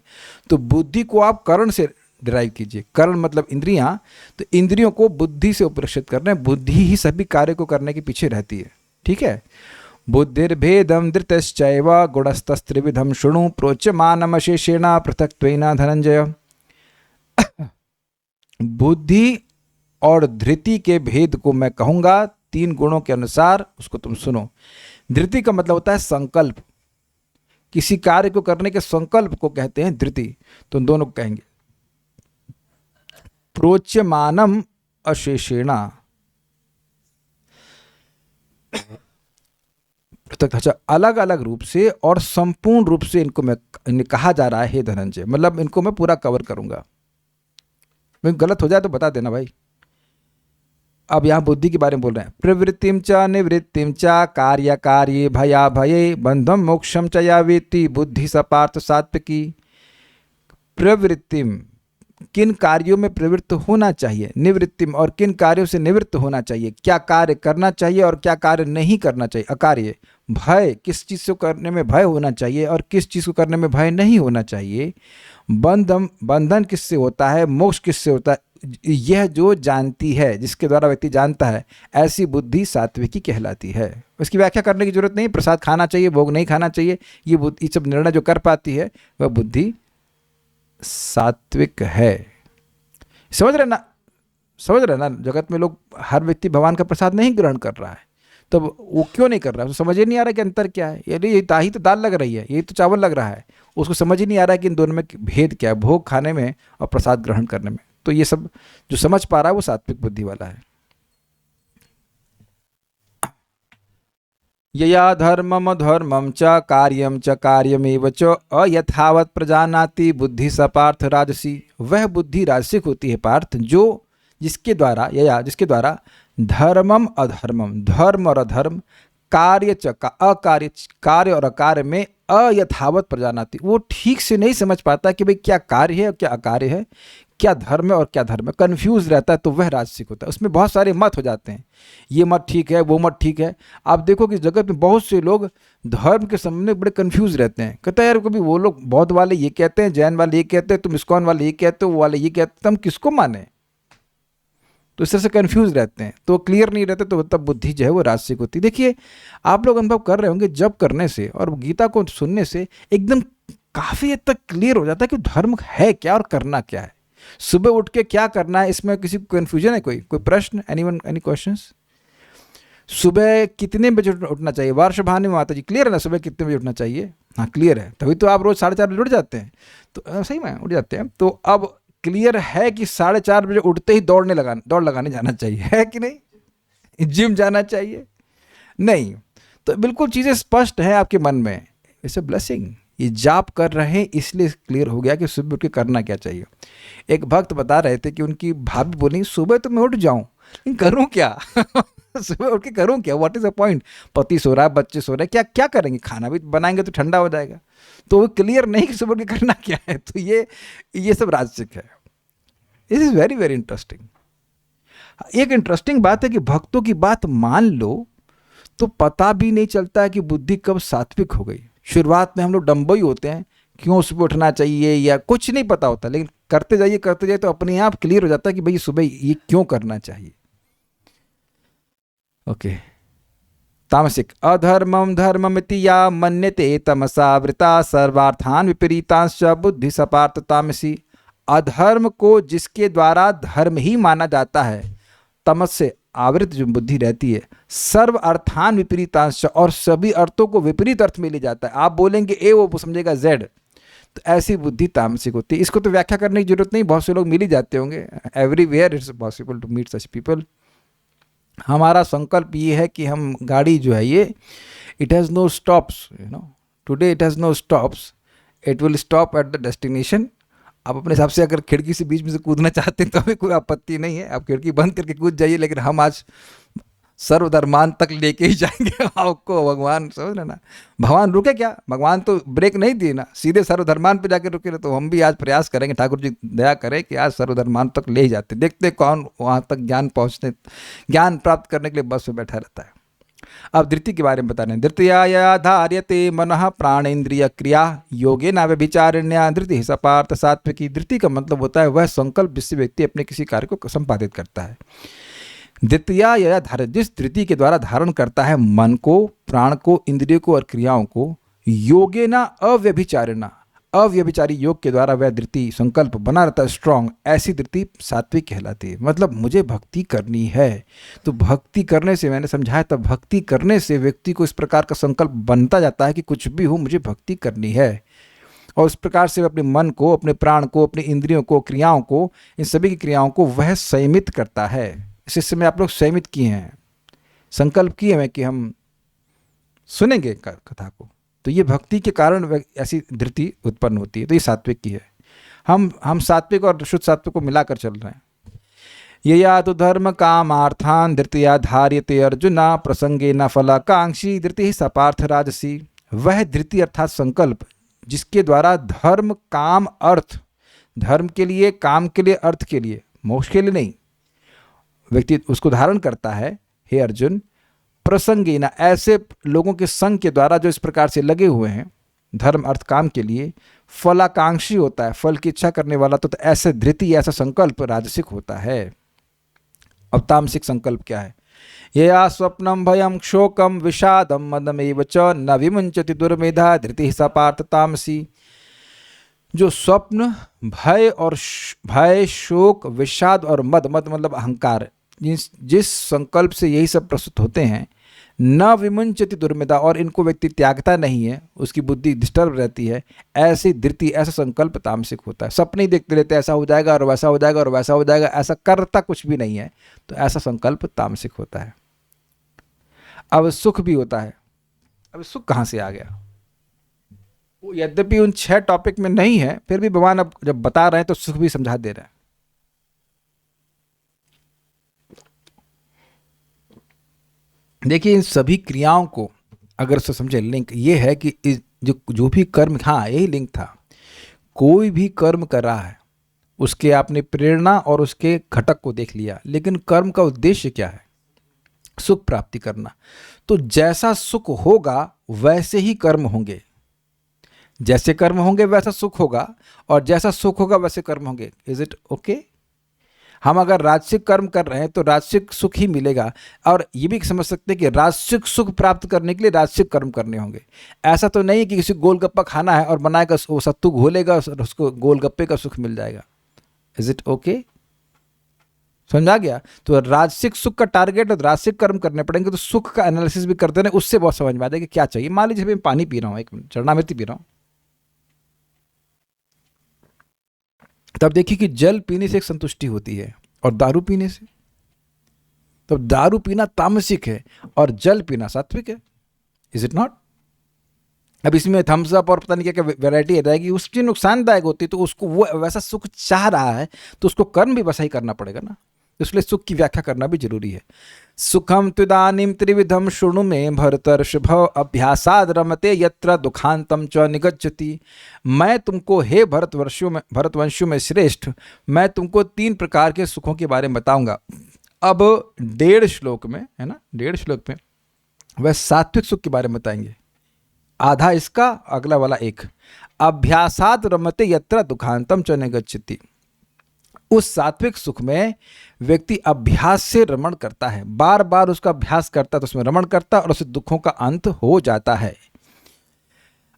तो बुद्धि को आप कर्ण से डिराइव कीजिए, कर्ण मतलब इंद्रियां। तो इंद्रियों को बुद्धि से उपलक्षित कर रहे हैं, बुद्धि ही सभी कार्य को करने के पीछे रहती है, ठीक है। बुद्धिर्भेदम धृतश्चैव गुणस्तस्त्रिविधम शृणु प्रोच्यमानमशेषेण पृथक्त्वेन धनंजय। बुद्धि और धृति के भेद को मैं कहूंगा 3 गुणों के अनुसार, उसको तुम सुनो। धृति का मतलब होता है संकल्प, किसी कार्य को करने के संकल्प को कहते हैं धृति। तो दोनों को कहेंगे। प्रोच्यमानम अशेषेणा, अच्छा अलग अलग रूप से और संपूर्ण रूप से इन्हें कहा जा रहा है हे धनंजय, मतलब इनको मैं पूरा कवर करूंगा। गलत हो जाए तो बता देना भाई। अब यहाँ बुद्धि के बारे में बोल रहे हैं। प्रवृत्तिम च निवृत्तिम च कार्य कार्ये भया भये बंधम मोक्षम च या वेत्ति बुद्धि सपार्थ सात्विकी। प्रवृत्तिम, किन कार्यों में प्रवृत्त होना चाहिए, निवृत्तिम और किन कार्यों से निवृत्त होना चाहिए, क्या कार्य करना चाहिए और क्या कार्य नहीं करना चाहिए। अकार्य, भय, किस चीज़ को करने में भय होना चाहिए और किस चीज़ को करने में भय नहीं होना चाहिए। बंधन किससे होता है, मोक्ष किससे होता है, यह जो जानती है, जिसके द्वारा व्यक्ति जानता है, ऐसी बुद्धि सात्विकी कहलाती है। उसकी व्याख्या करने की जरूरत नहीं, प्रसाद खाना चाहिए, भोग नहीं खाना चाहिए, ये सब निर्णय जो कर पाती है वह बुद्धि सात्विक है। समझ रहे ना, जगत में लोग, हर व्यक्ति भगवान का प्रसाद नहीं ग्रहण कर रहा है, तब वो क्यों नहीं कर रहा है, उसको समझ ही नहीं आ रहा कि अंतर क्या है। यानी ये दाही तो दाल लग रही है, ये तो चावल लग रहा है, उसको समझ ही नहीं आ रहा है कि इन दोनों में भेद क्या है, भोग खाने में और प्रसाद ग्रहण करने में। तो ये सब जो समझ पा रहा है वो सात्विक बुद्धि वाला है। यया धर्मम धर्मम च कार्यमेव च अयथावत प्रजानाति बुद्धि स पार्थ राजसी। वह बुद्धि राजसिक होती है पार्थ, जो जिसके द्वारा धर्मम अधर्मम, धर्म और अधर्म, कार्य च का अकार्य, कार्य और अकार्य में अयथावत प्रजानाति, वो ठीक से नहीं समझ पाता कि भाई क्या कार्य है और क्या अकार्य है, क्या धर्म है और क्या धर्म है, कंफ्यूज रहता है, तो वह राजसिक होता है। उसमें बहुत सारे मत हो जाते हैं, ये मत ठीक है, वो मत ठीक है। आप देखो कि जगत में बहुत से लोग धर्म के संबंध में बड़े कंफ्यूज रहते हैं। कहते हैं यार कभी वो लोग बौद्ध वाले ये कहते हैं, जैन वाले ये कहते हैं, तुम इस्कॉन वाले ये कहते हो, वो वाले ये कहते हैं, हम किसको माने? तो इस तरह से कंफ्यूज रहते हैं, तो क्लियर नहीं रहते, तो तब बुद्धि जो है वो राजसिक होती है। देखिए आप लोग अनुभव कर रहे होंगे, जब करने से और गीता को सुनने से एकदम काफ़ी हद तक क्लियर हो जाता है कि धर्म है क्या और करना क्या है, सुबह उठ के क्या करना है। इसमें किसी को कन्फ्यूजन है? कोई प्रश्न? Anyone, any questions? सुबह कितने बजे उठना चाहिए? वार्षभानी माता जी क्लियर है ना, सुबह कितने बजे उठना चाहिए? हाँ क्लियर है, तभी तो आप रोज 4:30 बजे उठ जाते हैं। तो सही में उठ जाते हैं। तो अब क्लियर है कि 4:30 बजे उठते ही दौड़ लगाने जाना चाहिए, है कि नहीं? जिम जाना चाहिए? नहीं। तो बिल्कुल चीज़ें स्पष्ट हैं आपके मन में। It's a blessing. ये जाप कर रहे हैं इसलिए क्लियर हो गया कि सुबह उठ के करना क्या चाहिए। एक भक्त बता रहे थे कि उनकी भाभी बोली सुबह तो मैं उठ जाऊं, लेकिन करूं क्या? सुबह उठ के करूं क्या? What is the point? पति सो रहा है, बच्चे सो रहे हैं, क्या क्या करेंगे? खाना भी बनाएंगे तो ठंडा हो जाएगा। तो वो क्लियर नहीं कि सुबह उठ के करना क्या है। तो ये सब राजसिक है। This is very very interesting. एक इंटरेस्टिंग बात है कि भक्तों की बात मान लो तो पता भी नहीं चलता है कि बुद्धि कब सात्विक हो गई। शुरुआत में हम लोग डम्बो ही होते हैं, क्यों सुबह उठना चाहिए या कुछ नहीं पता होता, लेकिन करते जाइए तो अपने आप क्लियर हो जाता है कि भाई सुबह ये क्यों करना चाहिए। ओके। तामसिक। अधर्मम धर्ममिति या मन्यते तमसावृता सर्वार्थान विपरीतांश बुद्धि सपार्थ तामसी। अधर्म को जिसके द्वारा धर्म ही माना जाता है, तमस से आवृत जो बुद्धि रहती है, सर्व अर्थान विपरीतांश, और सभी अर्थों को विपरीत अर्थ में ले जाता है। आप बोलेंगे ए, वो समझेगा जेड, तो ऐसी बुद्धि तामसिक होती है। इसको तो व्याख्या करने की जरूरत नहीं, बहुत से लोग मिल ही जाते होंगे। Everywhere it's possible to meet such people. हमारा संकल्प ये है कि हम गाड़ी जो है ये, it has no stops, today it has no stops, it will stop at the destination. आप अपने हिसाब से अगर खिड़की से बीच में से कूदना चाहते हैं तो हमें कोई आपत्ति नहीं है, आप खिड़की बंद करके कूद जाइए, लेकिन हम आज सर्वधर्मान तक लेके ही जाएंगे आपको। भगवान समझ लेना, भगवान रुके क्या? भगवान तो ब्रेक नहीं दिए ना, सीधे सर्वधर्मान पे जाके रुके। तो हम भी आज प्रयास करेंगे, ठाकुर जी दया करें कि आज सर्वधर्मान तक ले ही जाते, देखते कौन वहाँ तक ज्ञान प्राप्त करने के लिए बस में बैठा रहता है। अब धृति के बारे में बता रहे हैं। धृतिया धार्यते मनः प्राणेन्द्रिय क्रिया योगे न व्यभिचारिण्या धृति सपार्थ सात्विकी। धृति का मतलब होता है वह संकल्प जिससे व्यक्ति अपने किसी कार्य को संपादित करता है। द्वितीया या धार्य, जिस धृति के द्वारा धारण करता है मन को, प्राण को, इंद्रियों को और क्रियाओं को, योगे न अव्यभिचारिणा, अव्यभिचारी योग के द्वारा वह धृति संकल्प बना रहता है स्ट्रांग, ऐसी धृति सात्विक कहलाती है। मतलब मुझे भक्ति करनी है, तो भक्ति करने से, मैंने समझाया था, भक्ति करने से व्यक्ति को इस प्रकार का संकल्प बनता जाता है कि कुछ भी हो मुझे भक्ति करनी है, और उस प्रकार से अपने मन को, अपने प्राण को, अपनी इंद्रियों को, क्रियाओं को, इन सभी की क्रियाओं को वह संयमित करता है। इस समय आप लोग संयमित किए हैं, संकल्प किए हैं कि हम सुनेंगे कथा को, तो ये भक्ति के कारण ऐसी धृति उत्पन्न होती है। तो ये सात्विक की है। हम सात्विक और शुद्ध सात्विक को मिलाकर चल रहे हैं। ये या तो धर्म कामार्थान धृतिया धार्यते अर्जुना प्रसंगे न फलाकांक्षी धृति सपार्थ राजसी। वह धृति अर्थात संकल्प जिसके द्वारा धर्म, काम, अर्थ, धर्म के लिए, काम के लिए, अर्थ के लिए, मोक्ष के लिए नहीं, व्यक्ति उसको धारण करता है। हे अर्जुन, प्रसंगी ना, ऐसे लोगों के संग के द्वारा जो इस प्रकार से लगे हुए हैं धर्म, अर्थ, काम के लिए, फलाकांक्षी होता है, फल की इच्छा करने वाला, तो ऐसे धृति, ऐसा संकल्प राजसिक होता है। अब तामसिक संकल्प क्या है? यया स्वप्नम भयम शोकम विषादम मदमेव च न विमुंचति दुर्मेधा धृति सपार्थ तामसी। जो स्वप्न, भय और भय, शोक, विषाद और मद मतलब अहंकार, जिस संकल्प से यही सब प्रस्तुत होते हैं, न विमुंचति दुर्मेधा, और इनको व्यक्ति त्यागता नहीं है, उसकी बुद्धि डिस्टर्ब रहती है, ऐसी धृति, ऐसा संकल्प तामसिक होता है। सपने ही देखते रहते, ऐसा हो जाएगा और वैसा हो जाएगा और वैसा हो जाएगा, ऐसा करता कुछ भी नहीं है, तो ऐसा संकल्प तामसिक होता है। अब सुख भी होता है। अब सुख कहाँ से आ गया? वो यद्यपि उन 6 टॉपिक में नहीं है, फिर भी भगवान अब जब बता रहे हैं तो सुख भी समझा दे रहे हैं। देखिए इन सभी क्रियाओं को अगर से समझे, लिंक ये है कि जो जो भी कर्म, हाँ यही लिंक था, कोई भी कर्म कर रहा है उसके आपने प्रेरणा और उसके घटक को देख लिया, लेकिन कर्म का उद्देश्य क्या है? सुख प्राप्ति करना। तो जैसा सुख होगा वैसे ही कर्म होंगे, जैसे कर्म होंगे वैसा सुख होगा, और जैसा सुख होगा वैसे कर्म होंगे। Is it okay? हम अगर राजसिक कर्म कर रहे हैं तो राजसिक सुख ही मिलेगा, और ये भी समझ सकते हैं कि राजसिक सुख प्राप्त करने के लिए राजसिक कर्म करने होंगे। ऐसा तो नहीं है कि किसी गोलगप्पा खाना है और बनाएगा, वो सत्तू घोलेगा और उसको गोलगप्पे का सुख मिल जाएगा। Is it okay? समझ आ गया? तो राजसिक सुख का टारगेट और राजसिक कर्म करने पड़ेंगे, तो सुख का एनालिसिस भी करते हैं, उससे बहुत समझ में आता है कि क्या चाहिए। मान लीजिए मैं पानी पी रहा हूँ, एक चरणामृति पी रहा हूँ, तब देखिए कि जल पीने से एक संतुष्टि होती है और दारू पीने से, तो दारू पीना तामसिक है और जल पीना सात्विक है। Is it not? अब इसमें थम्स अप और पता नहीं क्या क्या वैरायटी आ जाएगी, उसकी नुकसानदायक होती है, तो उसको वो वैसा सुख चाह रहा है तो उसको कर्म भी वैसा ही करना पड़ेगा ना। इसलिए सुख की व्याख्या करना भी जरूरी है। सुखम त्विदानीम त्रिविधम शृणु में भरतर्षभ अभ्यासाद रमते यत्र दुखांतम च निगच्छति। मैं तुमको हे भरतवंशियों में श्रेष्ठ, मैं तुमको 3 प्रकार के सुखों के बारे में बताऊंगा। अब 1.5 श्लोक में है ना, 1.5 श्लोक में वह सात्विक सुख के बारे में बताएंगे, आधा इसका, अगला वाला 1। अभ्यासाद रमते यत्र दुखांतम च निगच्छति। उस सात्विक सुख में व्यक्ति अभ्यास से रमण करता है, बार बार उसका अभ्यास करता है तो उसमें रमण करता है और उससे दुखों का अंत हो जाता है।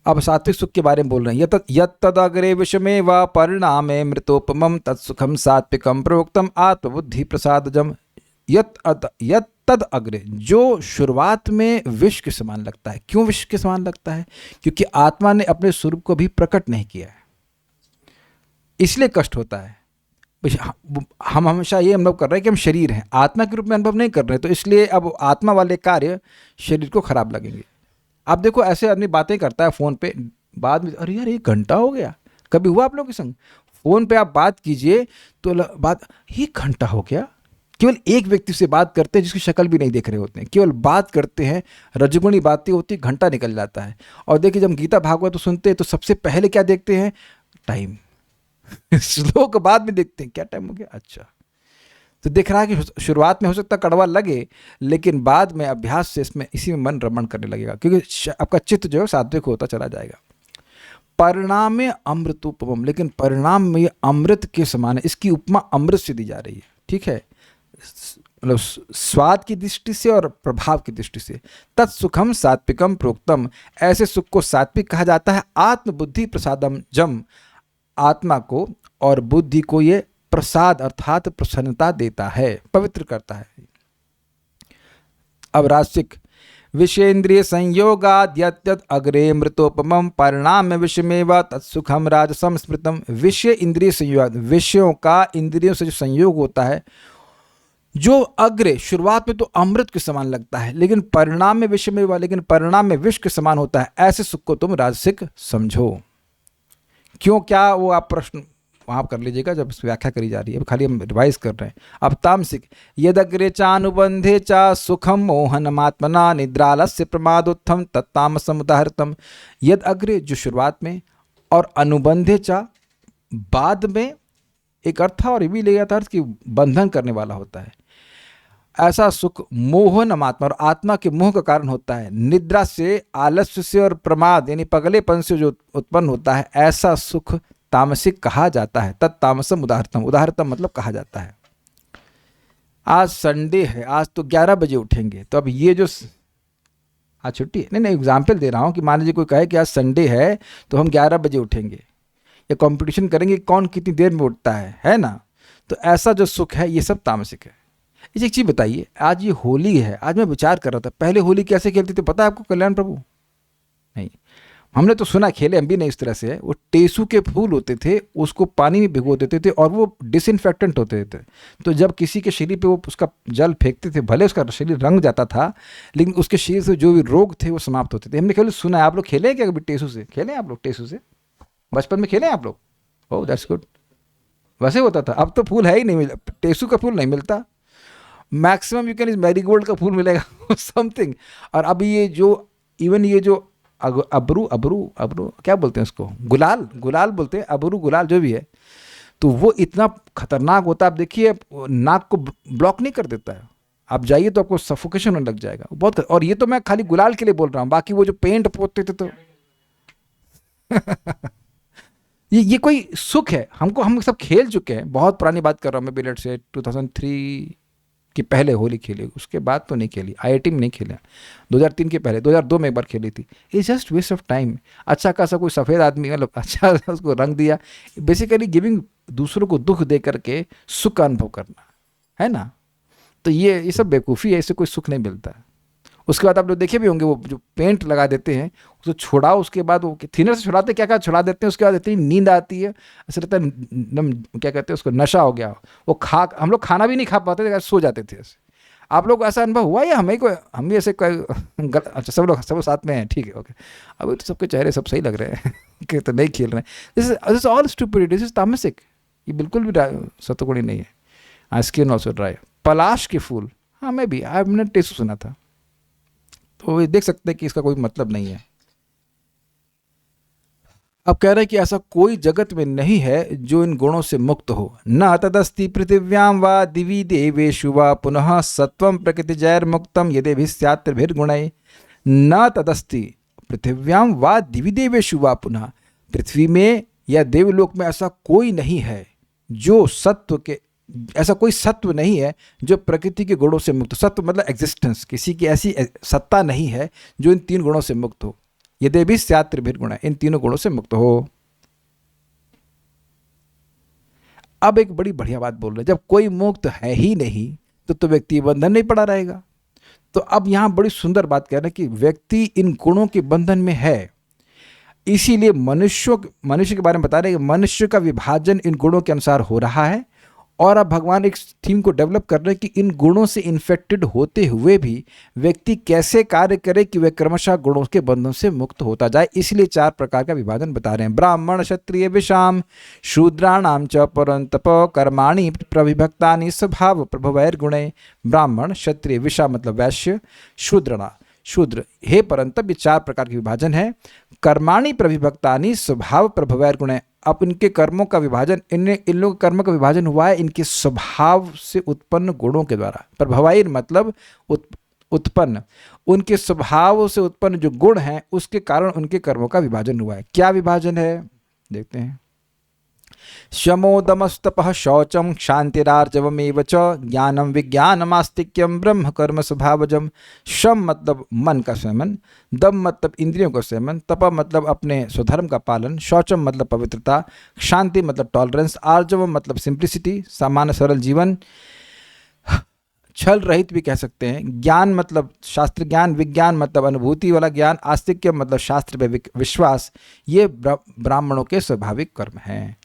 अब सात्विक सुख के बारे में बोल रहे हैं। यत्तदग्रे विषमे व परिणामे मृतोपमम तत्सुखम सात्विकम प्रवक्तम आत्मबुद्धि प्रसादजम। तद अग्रे, जो शुरुआत में विष के समान लगता है। क्यों विष के समान लगता है? क्योंकि आत्मा ने अपने स्वरूप को भी प्रकट नहीं किया है, इसलिए कष्ट होता है। हम हमेशा ये अनुभव कर रहे हैं कि हम शरीर हैं, आत्मा के रूप में अनुभव नहीं कर रहे हैं, तो इसलिए अब आत्मा वाले कार्य शरीर को खराब लगेंगे। आप देखो ऐसे आदमी बातें करता है फ़ोन पे, बाद में अरे यार 1 घंटा हो गया। कभी हुआ आप लोगों के संग? फ़ोन पे आप बात कीजिए तो बात 1 घंटा हो गया। केवल एक व्यक्ति से बात करते हैं जिसकी शक्ल भी नहीं देख रहे होते हैं, केवल बात करते हैं, रजगुणी बातें होती, घंटा निकल जाता है। और देखिए जब गीता भागवत तो सुनते हैं तो सबसे पहले क्या देखते हैं? टाइम। श्लोक बाद में देखते हैं क्या टाइम हो गया, अच्छा। तो दिख रहा है कि शुरुआत में हो सकता कड़वा लगे, लेकिन बाद में अभ्यास से इसमें इसी में मन रमण करने लगेगा, क्योंकि आपका चित्त जो है सात्विक होता चला जाएगा। परिणाम में अमृतोपम, लेकिन परिणाम में ये अमृत के समान है। इसकी उपमा अमृत से दी जा रही है, ठीक है, मतलब स्वाद की दृष्टि से और प्रभाव की दृष्टि से। तत्सुखम सात्विकम प्रोक्तम, ऐसे सुख को सात्विक कहा जाता है। आत्मबुद्धि प्रसादम जम, आत्मा को और बुद्धि को ये प्रसाद अर्थात प्रसन्नता देता है, पवित्र करता है। अब रासिक, विषेन्द्रिय संयोगाद यद्यद अग्रे मृतोपमम परिणाम विषमेव तत्सुखम राजसम स्मृतम। विषय इंद्रिय संयोग, विषयों का इंद्रियों से जो संयोग होता है, जो अग्रे शुरुआत में तो अमृत के समान लगता है, लेकिन परिणाम में विषमेव, लेकिन परिणाम में विष के समान होता है। ऐसे सुख को तुम राजसिक समझो। क्यों, क्या, वो आप प्रश्न वहाँ कर लीजिएगा जब व्याख्या करी जा रही है, खाली हम रिवाइज कर रहे हैं। अब तामसिक, यदग्रे चानुबंधे चा सुखम मोहनमात्मना निद्रालस्य प्रमादोत्थम तत्तामसम उदाहृतम। यद अग्रे, जो शुरुआत में, और अनुबंधे चा, बाद में। एक अर्थ था और ये भी ले जाता अर्थ कि बंधन करने वाला होता है। ऐसा सुख मोहनमात्मा, और आत्मा के मोह का कारण होता है। निद्रा से, आलस्य से और प्रमाद यानी पगलेपन से जो उत्पन्न होता है, ऐसा सुख तामसिक कहा जाता है। तत्तामसम उदाहरतम, उदाहरतम मतलब कहा जाता है। आज संडे है, आज तो 11 बजे उठेंगे, तो अब ये जो आज छुट्टी है, नहीं एग्जाम्पल दे रहा हूँ कि मान लीजिए कोई कहे कि आज संडे है तो हम 11 बजे उठेंगे, या कंपटीशन करेंगे कौन कितनी देर में उठता है ना। तो ऐसा जो सुख है ये सब तामसिक है। इस एक चीज़ बताइए, आज ये होली है, आज मैं विचार कर रहा था पहले होली कैसे खेलते थे, पता है आपको कल्याण प्रभु? नहीं, हमने तो सुना, खेले हम भी नहीं इस तरह से। वो टेसू के फूल होते थे, उसको पानी में भिगो देते थे और वो डिसइंफेक्टेंट होते थे। तो जब किसी के शरीर पे वो उसका जल फेंकते थे, भले उसका शरीर रंग जाता था, लेकिन उसके शरीर से जो भी रोग थे वो समाप्त होते थे। हमने केवल सुना है। आप लोग खेले क्या कभी टेसू से? खेले आप लोग टेसू से? बचपन में खेले आप लोग? Oh that's good. वैसे होता था, अब तो फूल है ही नहीं, टेसू का फूल नहीं मिलता। Maximum you can is marigold का फूल मिलेगा समथिंग। और अभी ये जो इवन ये जो अबरू अबरू अबरू क्या बोलते हैं उसको, गुलाल गुलाल बोलते हैं, अबरू गुलाल जो भी है, तो वो इतना खतरनाक होता है। आप देखिए नाक को ब्लॉक नहीं कर देता है, आप जाइए तो आपको सफोकेशन होने लग जाएगा बहुत। और ये तो मैं खाली गुलाल के लिए बोल रहा हूँ, बाकी वो जो पेंट पोतते थे तो ये कोई सुख है हमको, हम सब खेल चुके हैं। बहुत पुरानी बात कर रहा हूँ मैं, बिलियर्ड से 2003 के पहले होली खेली, उसके बाद तो नहीं खेली, IIT में नहीं खेला, 2003 के पहले 2002 में एक बार खेली थी। It's just waste of time. अच्छा खासा कोई सफ़ेद आदमी मतलब अच्छा उसको रंग दिया, बेसिकली गिविंग, दूसरों को दुख दे करके सुख का अनुभव करना है ना। तो ये सब बेवकूफ़ी है, इससे कोई सुख नहीं मिलता है। उसके बाद आप लोग देखे भी होंगे वो जो पेंट लगा देते हैं उसको छुड़ाओ, उसके बाद वो थिनर से छुड़ाते क्या क्या छुड़ा देते हैं, उसके बाद इतनी नींद आती है, ऐसा लगता है क्या कहते हैं उसको, नशा हो गया। वो हम लोग खाना भी नहीं खा पाते थे, सो जाते थे ऐसे। आप लोग ऐसा अनुभव हुआ या हमें कोई, हम भी ऐसे कोई अच्छा सब लोग सब साथ में हैं, ठीक है ओके। अभी तो सबके चेहरे सब सही लग रहे हैं कि तो नहीं खेल रहे हैं। This is all stupidity, this is तामसिक, ये बिल्कुल भी सतगुणी नहीं है। Skin also dry. पलाश के फूल, हाँ मैं भी मैंने टेस्ट सुना था, तो ये देख सकते हैं कि इसका कोई मतलब नहीं है। अब कह रहे हैं कि ऐसा कोई जगत में नहीं है जो इन गुणों से मुक्त हो। न तदस्ति पृथिव्याम वा दिवि देवेषु वा पुनः सत्वं प्रकृतिजैर मुक्तम यदि स्यात्रिभिर्गुणैः। न तदस्ति पृथिव्याम वा दिवि देवेषु वा पुनः, पृथ्वी में या देवलोक में ऐसा कोई नहीं है जो सत्व के, ऐसा कोई सत्व नहीं है जो प्रकृति के गुणों से मुक्त। सत्व मतलब एग्जिस्टेंस, किसी की ऐसी सत्ता नहीं है जो इन तीन गुणों से मुक्त हो। यदि भी स्यात्रिभिर्गुण, इन तीनों गुणों से मुक्त हो। अब एक बड़ी बढ़िया बात बोल रहे हैं, जब कोई मुक्त है ही नहीं तो व्यक्ति बंधन नहीं पड़ा रहेगा। तो अब यहां बड़ी सुंदर बात कह रहे हैं कि व्यक्ति इन गुणों के बंधन में है, इसीलिए मनुष्य के बारे में बता रहे हैं कि मनुष्य का विभाजन इन गुणों के अनुसार हो रहा है। और अब भगवान एक थीम को डेवलप कर रहे हैं कि इन गुणों से इन्फेक्टेड होते हुए भी व्यक्ति कैसे कार्य करे कि वह क्रमशः गुणों के बंधन से मुक्त होता जाए। इसलिए 4 प्रकार का विभाजन बता रहे हैं। ब्राह्मण क्षत्रिय विषाम शूद्राणाम च परंतप कर्माणि प्रविभक्तानि स्वभाव प्रभवैर्गुणे। ब्राह्मण क्षत्रिय, विषा मतलब वैश्य, शूद्र हे परंतप, ये 4 प्रकार के विभाजन है। कर्माणि प्रविभक्तानि स्वभाव प्रभवैर्गुणे। अब इनके कर्मों का विभाजन, इन लोगों के कर्म का विभाजन हुआ है इनके स्वभाव से उत्पन्न गुणों के द्वारा। प्रभवायर मतलब उत्पन्न, उनके स्वभाव से उत्पन्न जो गुण हैं उसके कारण उनके कर्मों का विभाजन हुआ है। क्या विभाजन है देखते हैं। शमोदमस्तपः शौचम क्षांतिरार्जवमेव च ज्ञानम विज्ञानमास्तिक्यम ब्रह्म कर्म स्वभावजम। शम मतलब मन का संयमन, दम मतलब इंद्रियों का संयमन, तप मतलब अपने स्वधर्म का पालन, शौचम मतलब पवित्रता, शांति मतलब टॉलरेंस, आर्जवम मतलब सिंप्लिसिटी सामान्य सरल जीवन, छल रहित भी कह सकते हैं, ज्ञान मतलब शास्त्र ज्ञान, विज्ञान मतलब अनुभूति वाला ज्ञान, आस्तिक्य मतलब शास्त्र पे विश्वास। ये ब्राह्मणों के स्वाभाविक कर्म हैं।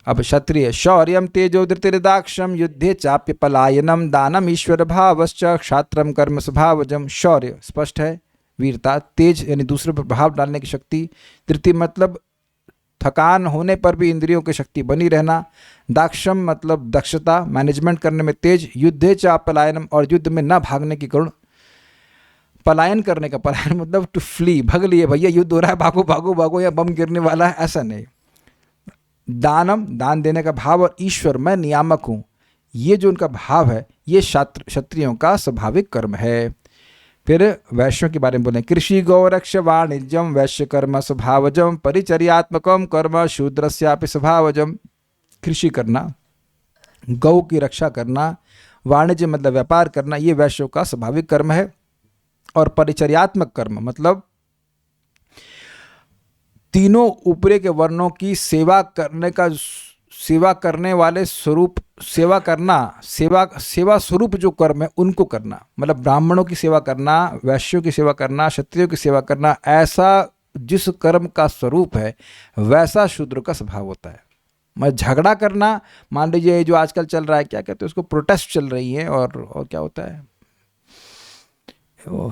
अब क्षत्रिय शौर्यम तेजो धृतिर्दाक्षम युद्धे चाप्य पलायनम दानम ईश्वर भावश्च क्षात्रम कर्म स्वभावजम। शौर्य स्पष्ट है, वीरता, तेज यानी दूसरे पर प्रभाव डालने की शक्ति, धृति मतलब थकान होने पर भी इंद्रियों की शक्ति बनी रहना, दाक्षम मतलब दक्षता मैनेजमेंट करने में तेज, युद्धे चाप पलायनम और युद्ध में न भागने की गुण। पलायन करने का, पलायन मतलब टू फ्ली, भग लिए भैया युद्ध हो रहा है भागो भागो भागो, या बम गिरने वाला है, ऐसा नहीं। दानम दान देने का भाव, और ईश्वर मैं नियामक हूँ, ये जो उनका भाव है ये क्षत्रियों का स्वाभाविक कर्म है। फिर वैश्यों के बारे में बोलें। कृषि गौरक्ष वाणिज्यम वैश्य कर्म स्वभावजम परिचर्यात्मकम कर्म शूद्रस्यापि स्वभावजम। कृषि करना, गौ की रक्षा करना, वाणिज्य मतलब व्यापार करना, ये वैश्यों का स्वाभाविक कर्म है। और परिचर्यात्मक कर्म मतलब तीनों ऊपरे के वर्णों की सेवा करने वाले स्वरूप, सेवा करना, सेवा स्वरूप जो कर्म है उनको करना, मतलब ब्राह्मणों की सेवा करना, वैश्यों की सेवा करना, क्षत्रियों की सेवा करना, ऐसा जिस कर्म का स्वरूप है वैसा शूद्र का स्वभाव होता है। मैं झगड़ा करना, मान लीजिए जो आजकल चल रहा है क्या कहते हैं उसको, प्रोटेस्ट चल रही है, और क्या होता है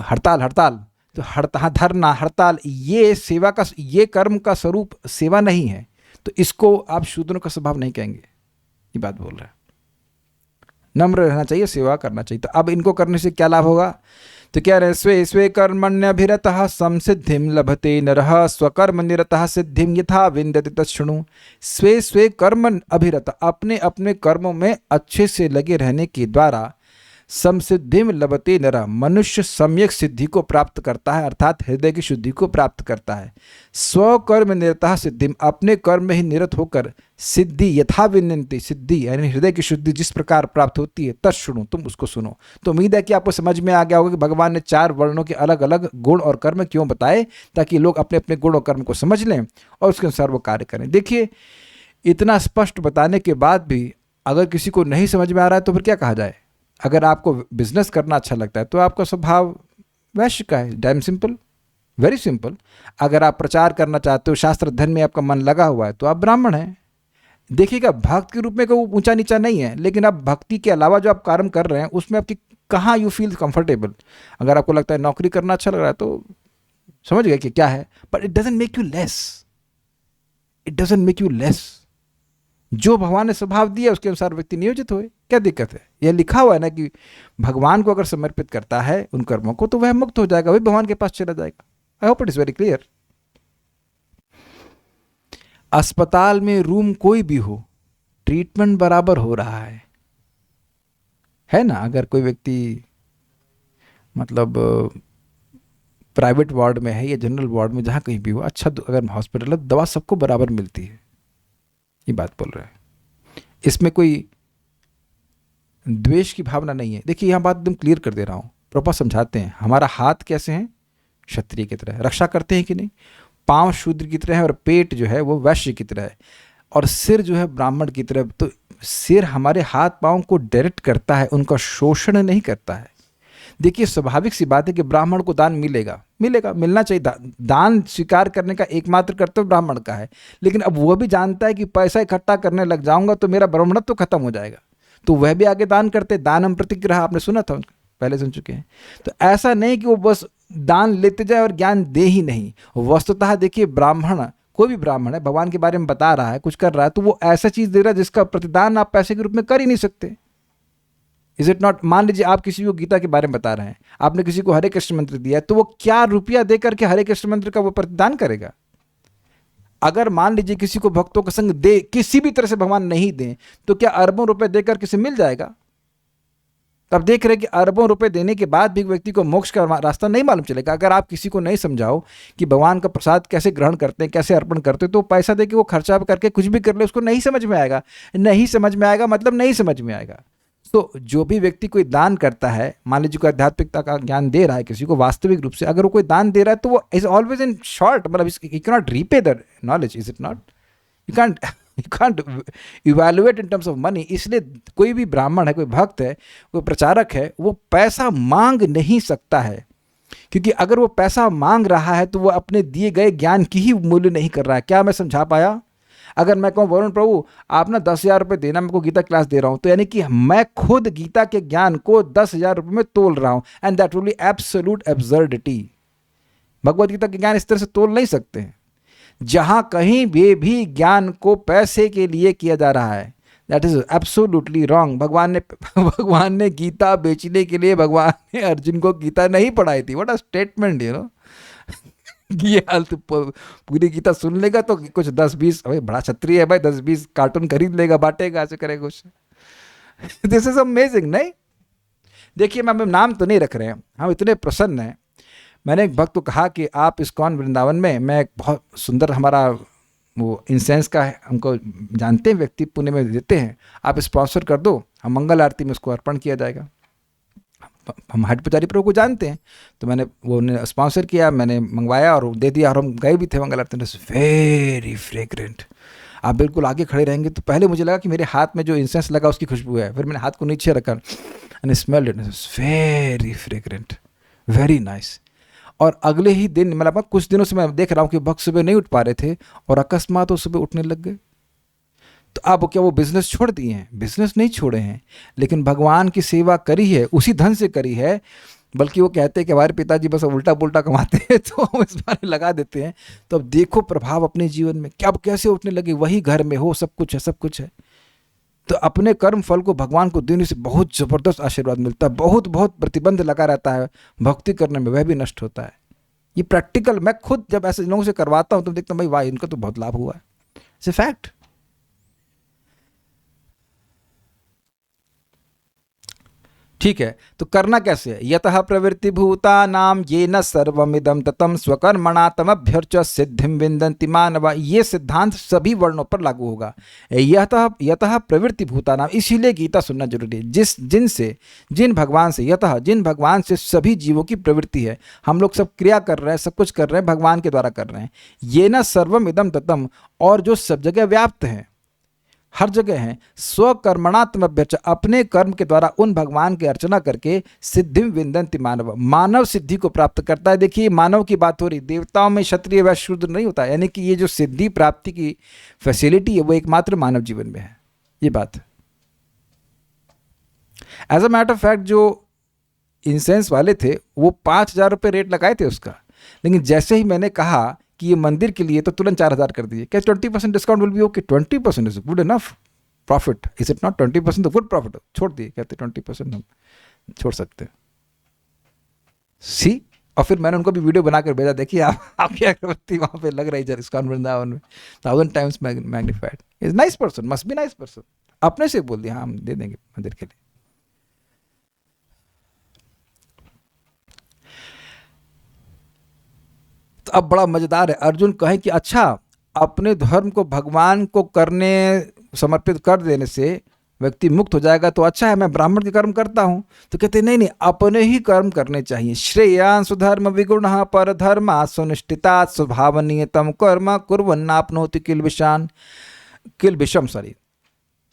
हड़ताल, तो धरना हड़ताल, ये सेवा का, ये कर्म का स्वरूप सेवा नहीं है, तो इसको आप शूद्रों का स्वभाव नहीं कहेंगे, ये बात बोल रहा है। नम्र रहना चाहिए, सेवा करना चाहिए। तो अब इनको करने से क्या लाभ होगा? तो क्या रहे, स्वे स्वे कर्मण्यभिरतः संसिद्धिम लभते नरः स्वकर्म निरतः सिद्धिम यथा विन्दति तच्छृणु। स्वे स्वे कर्म अभिरत, अपने अपने कर्मों में अच्छे से लगे रहने के द्वारा समसिद्धिम लभते नरः, मनुष्य सम्यक सिद्धि को प्राप्त करता है, अर्थात हृदय की शुद्धि को प्राप्त करता है। स्वकर्म निरतः सिद्धिम, अपने कर्म में ही निरत होकर सिद्धि यथा विन्दन्ति, सिद्धि यानी हृदय की शुद्धि जिस प्रकार प्राप्त होती है, तच्छृणु, तुम उसको सुनो। तो उम्मीद है कि आपको समझ में आ गया होगा कि भगवान ने 4 वर्णों के अलग अलग गुण और कर्म क्यों बताए, ताकि लोग अपने अपने गुण और कर्म को समझ लें और उसके अनुसार वो कार्य करें। देखिए, इतना स्पष्ट बताने के बाद भी अगर किसी को नहीं समझ में आ रहा है तो फिर क्या कहा जाए? अगर आपको बिजनेस करना अच्छा लगता है तो आपका स्वभाव वैश्य का है, डैम सिंपल, वेरी सिंपल। अगर आप प्रचार करना चाहते हो, शास्त्र अध्ययन में आपका मन लगा हुआ है, तो आप ब्राह्मण हैं। देखिएगा, भक्त के रूप में कोई ऊंचा नीचा नहीं है, लेकिन आप भक्ति के अलावा जो आप कार्य कर रहे हैं उसमें आपकी कहाँ यू फील कंफर्टेबल। अगर आपको लगता है नौकरी करना अच्छा लग रहा है तो समझ गए कि क्या है, but it doesn't make you less, it doesn't make you less. जो भगवान ने स्वभाव दिया उसके अनुसार व्यक्ति नियोजित होए, क्या दिक्कत है? यह लिखा हुआ है ना कि भगवान को अगर समर्पित करता है उन कर्मों को तो वह मुक्त हो जाएगा, वही भगवान के पास चला जाएगा। I hope it is very clear. अस्पताल में रूम कोई भी हो, ट्रीटमेंट बराबर हो रहा है ना? अगर कोई व्यक्ति मतलब प्राइवेट वार्ड में है या जनरल वार्ड में, जहाँ कहीं भी हो, अच्छा अगर हॉस्पिटल है, दवा सबको बराबर मिलती है, ये बात बोल रहे हैं। इसमें कोई द्वेष की भावना नहीं है। देखिए, यहाँ बात एकदम क्लियर कर दे रहा हूँ, प्रॉपर समझाते हैं। हमारा हाथ कैसे हैं? क्षत्रिय की तरह रक्षा करते हैं कि नहीं? पांव शूद्र की तरह है और पेट जो है वो वैश्य की तरह है, और सिर जो है ब्राह्मण की तरह। तो सिर हमारे हाथ पांव को डायरेक्ट करता है, उनका शोषण नहीं करता है। देखिए, स्वाभाविक सी बात है कि ब्राह्मण को दान मिलेगा, मिलना चाहिए। दान स्वीकार करने का एकमात्र कर्तव्य ब्राह्मण का है, लेकिन अब वह भी जानता है कि पैसा इकट्ठा करने लग जाऊंगा तो मेरा ब्राह्मणत्व तो खत्म हो जाएगा, तो वह भी आगे दान करते। दानम प्रतिग्रह आपने सुना था, पहले सुन चुके हैं। तो ऐसा नहीं कि वो बस दान लेते जाए और ज्ञान दे ही नहीं। वस्तुतः देखिए, ब्राह्मण, कोई भी ब्राह्मण है, भगवान के बारे में बता रहा है, कुछ कर रहा है, तो वो ऐसा चीज दे रहा है जिसका प्रतिदान आप पैसे के रूप में कर ही नहीं सकते। Is it not? मान लीजिए आप किसी को गीता के बारे में बता रहे हैं, आपने किसी को हरे कृष्ण मंत्र दिया, तो वो क्या रुपया दे करके हरे कृष्ण मंत्र का वो प्रतिदान करेगा? अगर मान लीजिए किसी को भक्तों का संग दे, किसी भी तरह से भगवान नहीं दें, तो क्या अरबों रुपए देकर किसी मिल जाएगा? तब देख रहे कि अरबों रुपए देने के बाद भी व्यक्ति को मोक्ष का रास्ता नहीं मालूम चलेगा। अगर आप किसी को नहीं समझाओ कि भगवान का प्रसाद कैसे ग्रहण करते हैं, कैसे अर्पण करते हैं, तो पैसा दे के वो खर्चा करके कुछ भी कर ले, उसको नहीं समझ में आएगा। नहीं समझ में आएगा मतलब नहीं समझ में आएगा। तो जो भी व्यक्ति कोई दान करता है, मान लीजिए कोई आध्यात्मिकता का ज्ञान दे रहा है किसी को वास्तविक रूप से, अगर वो कोई दान दे रहा है तो वो इज ऑलवेज इन शॉर्ट, मतलब you can not repay the knowledge, is it not? You can't evaluate in terms of money. इसलिए कोई भी ब्राह्मण है, कोई भक्त है, कोई प्रचारक है, वो पैसा मांग नहीं सकता है, क्योंकि अगर वो पैसा मांग रहा है तो वो अपने दिए गए ज्ञान की ही मूल्य नहीं कर रहा है। क्या मैं समझा पाया? अगर मैं कहूँ वरुण प्रभु आप ना 10,000 रुपये देना, मैं को गीता क्लास दे रहा हूँ, तो यानी कि मैं खुद गीता के ज्ञान को 10,000 रुपये में तोल रहा हूँ, and that will be absolute absurdity. Bhagavad Gita के ज्ञान इस तरह से तोल नहीं सकते हैं। जहाँ कहीं भी ज्ञान को पैसे के लिए किया जा रहा है, दैट इज एब्सोल्युटली रॉन्ग। भगवान ने गीता बेचने के लिए भगवान ने अर्जुन को गीता नहीं पढ़ाई थी। What a statement, you know. ये हाल तो पूरी गीता सुन लेगा तो कुछ 10-20, भाई बड़ा क्षत्रिय है भाई, 10-20 कार्टून खरीद लेगा, बांटेगा, ऐसे करेगा कुछ। This is amazing. नहीं, देखिए, मैं नाम तो नहीं रख रहे हैं, हम इतने प्रसन्न हैं। मैंने एक भक्त को कहा कि आप इस्कॉन वृंदावन में, मैं एक बहुत सुंदर हमारा वो इंसेंस का है, हमको जानते हैं व्यक्ति, पुणे में देते हैं, आप स्पॉन्सर कर दो, हम मंगल आरती में उसको अर्पण किया जाएगा। हम हट पुजारी प्रभु को जानते हैं, तो मैंने वो उन्हें स्पॉन्सर किया, मैंने मंगवाया और दे दिया, और हम गए भी थे मंगल आरती में। Very fragrant. आप बिल्कुल आगे खड़े रहेंगे तो पहले मुझे लगा कि मेरे हाथ में जो इंसेंस लगा उसकी खुशबू है, फिर मैंने हाथ को नीचे रखा and smelled it, very fragrant, very nice. और अगले ही दिन, मतलब कुछ दिनों से मैं देख रहा हूँ कि भक्त सुबह नहीं उठ पा रहे थे और अकस्मात वो सुबह उठने लग गए। तो अब क्या वो बिजनेस छोड़ दिए हैं? बिजनेस नहीं छोड़े हैं, लेकिन भगवान की सेवा करी है, उसी धन से करी है। बल्कि वो कहते हैं कि हमारे पिताजी बस उल्टा पुल्टा कमाते हैं तो हम इस बारे लगा देते हैं। तो अब देखो प्रभाव अपने जीवन में, क्या अब कैसे उठने लगे, वही घर में हो, सब कुछ है, सब कुछ है। तो अपने कर्म फल को भगवान को देने से बहुत ज़बरदस्त आशीर्वाद मिलता है, बहुत बहुत प्रतिबंध लगा रहता है भक्ति करने में, वह भी नष्ट होता है। ये प्रैक्टिकल, मैं खुद जब ऐसे लोगों से करवाता हूँ तो देखता हूँ भाई वाह, इनका तो बहुत लाभ हुआ है। It's a fact. ठीक है, तो करना कैसे है? यतः प्रवृत्ति भूता नाम ये न सर्वमिदम ततम स्वकर्मणा तमभ्यर्च सिद्धिम विन्दन्ति मानवा। ये सिद्धांत सभी वर्णों पर लागू होगा। यतः प्रवृत्ति भूता नाम, इसीलिए गीता सुनना जरूरी है। जिन भगवान से सभी जीवों की प्रवृत्ति है। हम लोग सब क्रिया कर रहे हैं, सब कुछ कर रहे हैं, भगवान के द्वारा कर रहे हैं। ये न सर्वम इदम ततम, और जो सब जगह व्याप्त हैं, हर जगह हैं। स्वकर्मणात्मभ्यर्च, अपने कर्म के द्वारा उन भगवान की अर्चना करके सिद्धि विन्दन्ति मानव, मानव सिद्धि को प्राप्त करता है। देखिए मानव की बात हो रही, देवताओं में क्षत्रिय वैश्य शूद्र नहीं होता, यानी कि ये जो सिद्धि प्राप्ति की फैसिलिटी है वो एकमात्र मानव जीवन में है। ये बात as a matter of fact, जो इंसेंस वाले थे वो 5,000 रुपये रेट लगाए थे उसका, लेकिन जैसे ही मैंने कहा कि ये मंदिर के लिए, तो तुरंत 4,000 कर दिए। क्या 20% discount will be okay? 20% is good enough profit, is it not? 20% तो गुड प्रॉफिट। छोड़ दिए, कहते 20% हम छोड़ सकते हैं। सी, और फिर मैंने उनको भी वीडियो बनाकर भेजा, देखिए आपकी अगरबत्ती वहाँ पे लग रही है इस्कॉन वृंदावन में, 1000 times magnified. Is nice person, must be nice person. अपने से बोल दिया हाँ हम दे देंगे मंदिर के लिए। तो अब बड़ा मजेदार है, अर्जुन कहे कि अच्छा, अपने धर्म को भगवान को करने समर्पित कर देने से व्यक्ति मुक्त हो जाएगा, तो अच्छा है मैं ब्राह्मण के कर्म करता हूँ। तो कहते नहीं, अपने ही कर्म करने चाहिए। श्रेयान सुधर्म विगुण पर धर्मा सुनिष्ठिता स्वभावनीयतम कर्म कुर्वन्नाप्नोति किल विषम सॉरी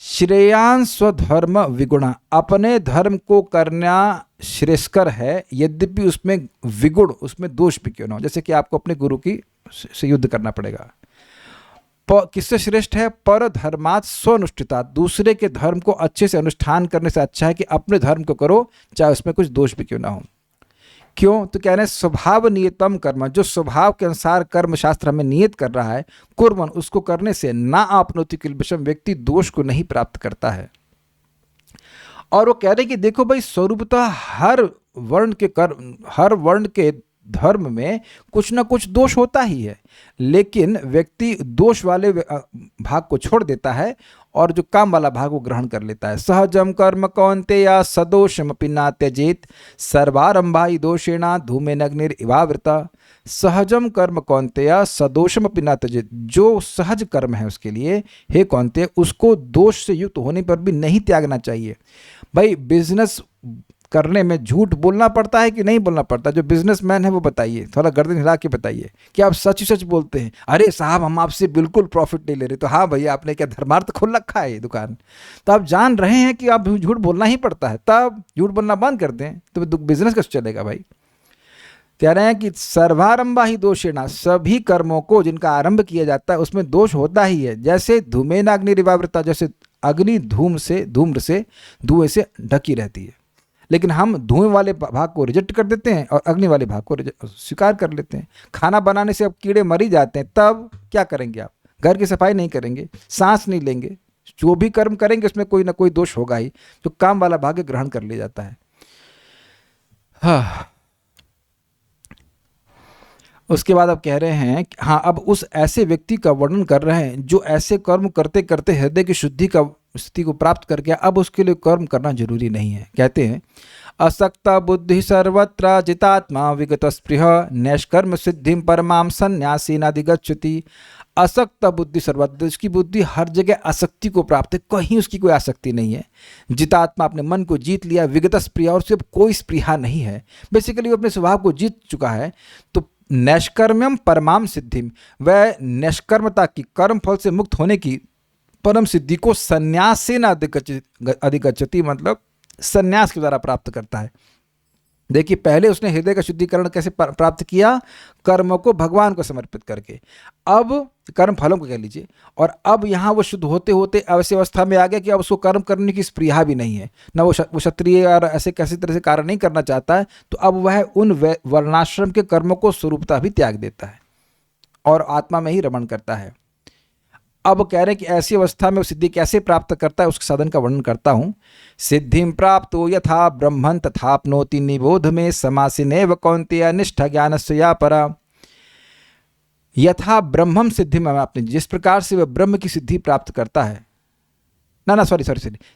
श्रेयान स्वधर्म विगुणा, अपने धर्म को करना श्रेष्ठकर है, यद्यपि उसमें विगुण, उसमें दोष भी क्यों ना हो। जैसे कि आपको अपने गुरु की से युद्ध करना पड़ेगा। किससे श्रेष्ठ है? पर धर्मात् स्वनुष्ठिता, दूसरे के धर्म को अच्छे से अनुष्ठान करने से अच्छा है कि अपने धर्म को करो चाहे उसमें कुछ दोष भी क्यों ना हो। क्यों? तो कह रहे हैं स्वभाव नियतम कर्म, जो स्वभाव के अनुसार कर्म शास्त्र हमें नियत कर रहा है, कुर्बन, उसको करने से ना आपनोति किल विषम, व्यक्ति दोष को नहीं प्राप्त करता है। और वो कह रहे हैं कि देखो भाई, स्वरूपतः हर वर्ण के धर्म में कुछ ना कुछ दोष होता ही है, लेकिन व्यक्ति दोष वाले भाग को छोड़ देता है और जो काम वाला भाग को ग्रहण कर लेता है। सहजम कर्म कौन्तेय सदोषमपि न त्यजेत सर्वारंभा हि दोषेण धूमेन अग्निरिवावृता। सहजम कर्म कौन्तेय सदोषमपि न त्यजेत, जो सहज कर्म है उसके लिए हे कौन्तेय, उसको दोष से युक्त होने पर भी नहीं त्यागना चाहिए। भाई बिजनेस करने में झूठ बोलना पड़ता है कि नहीं बोलना पड़ता? जो बिजनेसमैन है वो बताइए, थोड़ा गर्दन हिला के बताइए कि आप सच ही सच बोलते हैं। अरे साहब हम आपसे बिल्कुल प्रॉफिट नहीं ले रहे। तो हाँ भैया, आपने क्या धर्मार्थ खोल रखा है ये दुकान? तो आप जान रहे हैं कि आप झूठ बोलना ही पड़ता है, तब झूठ बोलना बंद कर दें तो बिजनेस कैसे चलेगा भाई? कह रहे हैं कि सर्वारंभा ही दोषेणा, सभी कर्मों को जिनका आरंभ किया जाता है उसमें दोष होता ही है। जैसे धूमेन अग्निरिवावृता, जैसे अग्नि धूम्र से धुएं से ढकी रहती है, लेकिन हम धुएं वाले भाग को रिजेक्ट कर देते हैं और अग्नि वाले भाग को स्वीकार कर लेते हैं। खाना बनाने से अब कीड़े मर ही जाते हैं, तब क्या करेंगे आप? घर की सफाई नहीं करेंगे, सांस नहीं लेंगे, जो भी कर्म करेंगे उसमें कोई ना कोई दोष होगा ही, जो काम वाला भाग ग्रहण कर लिया जाता है। हाँ, उसके बाद अब कह रहे हैं हाँ, अब उस ऐसे व्यक्ति का वर्णन कर रहे हैं जो ऐसे कर्म करते करते हृदय की शुद्धि का स्थिति को प्राप्त कर गया। अब उसके लिए कर्म करना जरूरी नहीं है। कहते हैं असक्ता बुद्धि सर्वत्र जितात्मा विगत स्पृह नैष्कर्म सिद्धिम परमाम संन्यासीनाधिगच्छति। असक्त बुद्धि सर्वत्र, उसकी बुद्धि हर जगह आसक्ति को प्राप्त है, कहीं उसकी कोई आसक्ति नहीं है। जितात्मा, अपने मन को जीत लिया, विगत स्पृहा, और उससे कोई स्पृहा नहीं है। बेसिकली वो अपने स्वभाव को जीत चुका है। तो नैष्कर्म्यम परमाम सिद्धिम, वह निष्कर्मता की, कर्म फल से मुक्त होने की परम सिद्धि को संन्यास से न अधिगच्छति, मतलब संन्यास के द्वारा प्राप्त करता है। देखिए पहले उसने हृदय का शुद्धिकरण कैसे प्राप्त किया? कर्मों को भगवान को समर्पित करके। अब कर्म फलों को कह लीजिए, और अब यहाँ वो शुद्ध होते होते ऐसी अवस्था में आ गया कि अब उसको कर्म करने की स्पृहा भी नहीं है, ना वो क्षत्रिय और ऐसे कैसी तरह से कार्य नहीं करना चाहता है। तो अब वह उन वर्णाश्रम के कर्मों को स्वरूपता भी त्याग देता है और आत्मा में ही रमण करता है। अब कह रहे हैं कि ऐसी अवस्था में वो सिद्धि कैसे प्राप्त करता है, उसके साधन का वर्णन करता हूं। सिद्धिं प्राप्तो यथा ब्रह्मन् तथाप्नोति निबोध में समासिनेव कौन्तेय निष्ठा ज्ञानस्य या परा। यथा ब्रह्मम सिद्धि में, आपने जिस प्रकार से वह ब्रह्म की सिद्धि प्राप्त करता है, सॉरी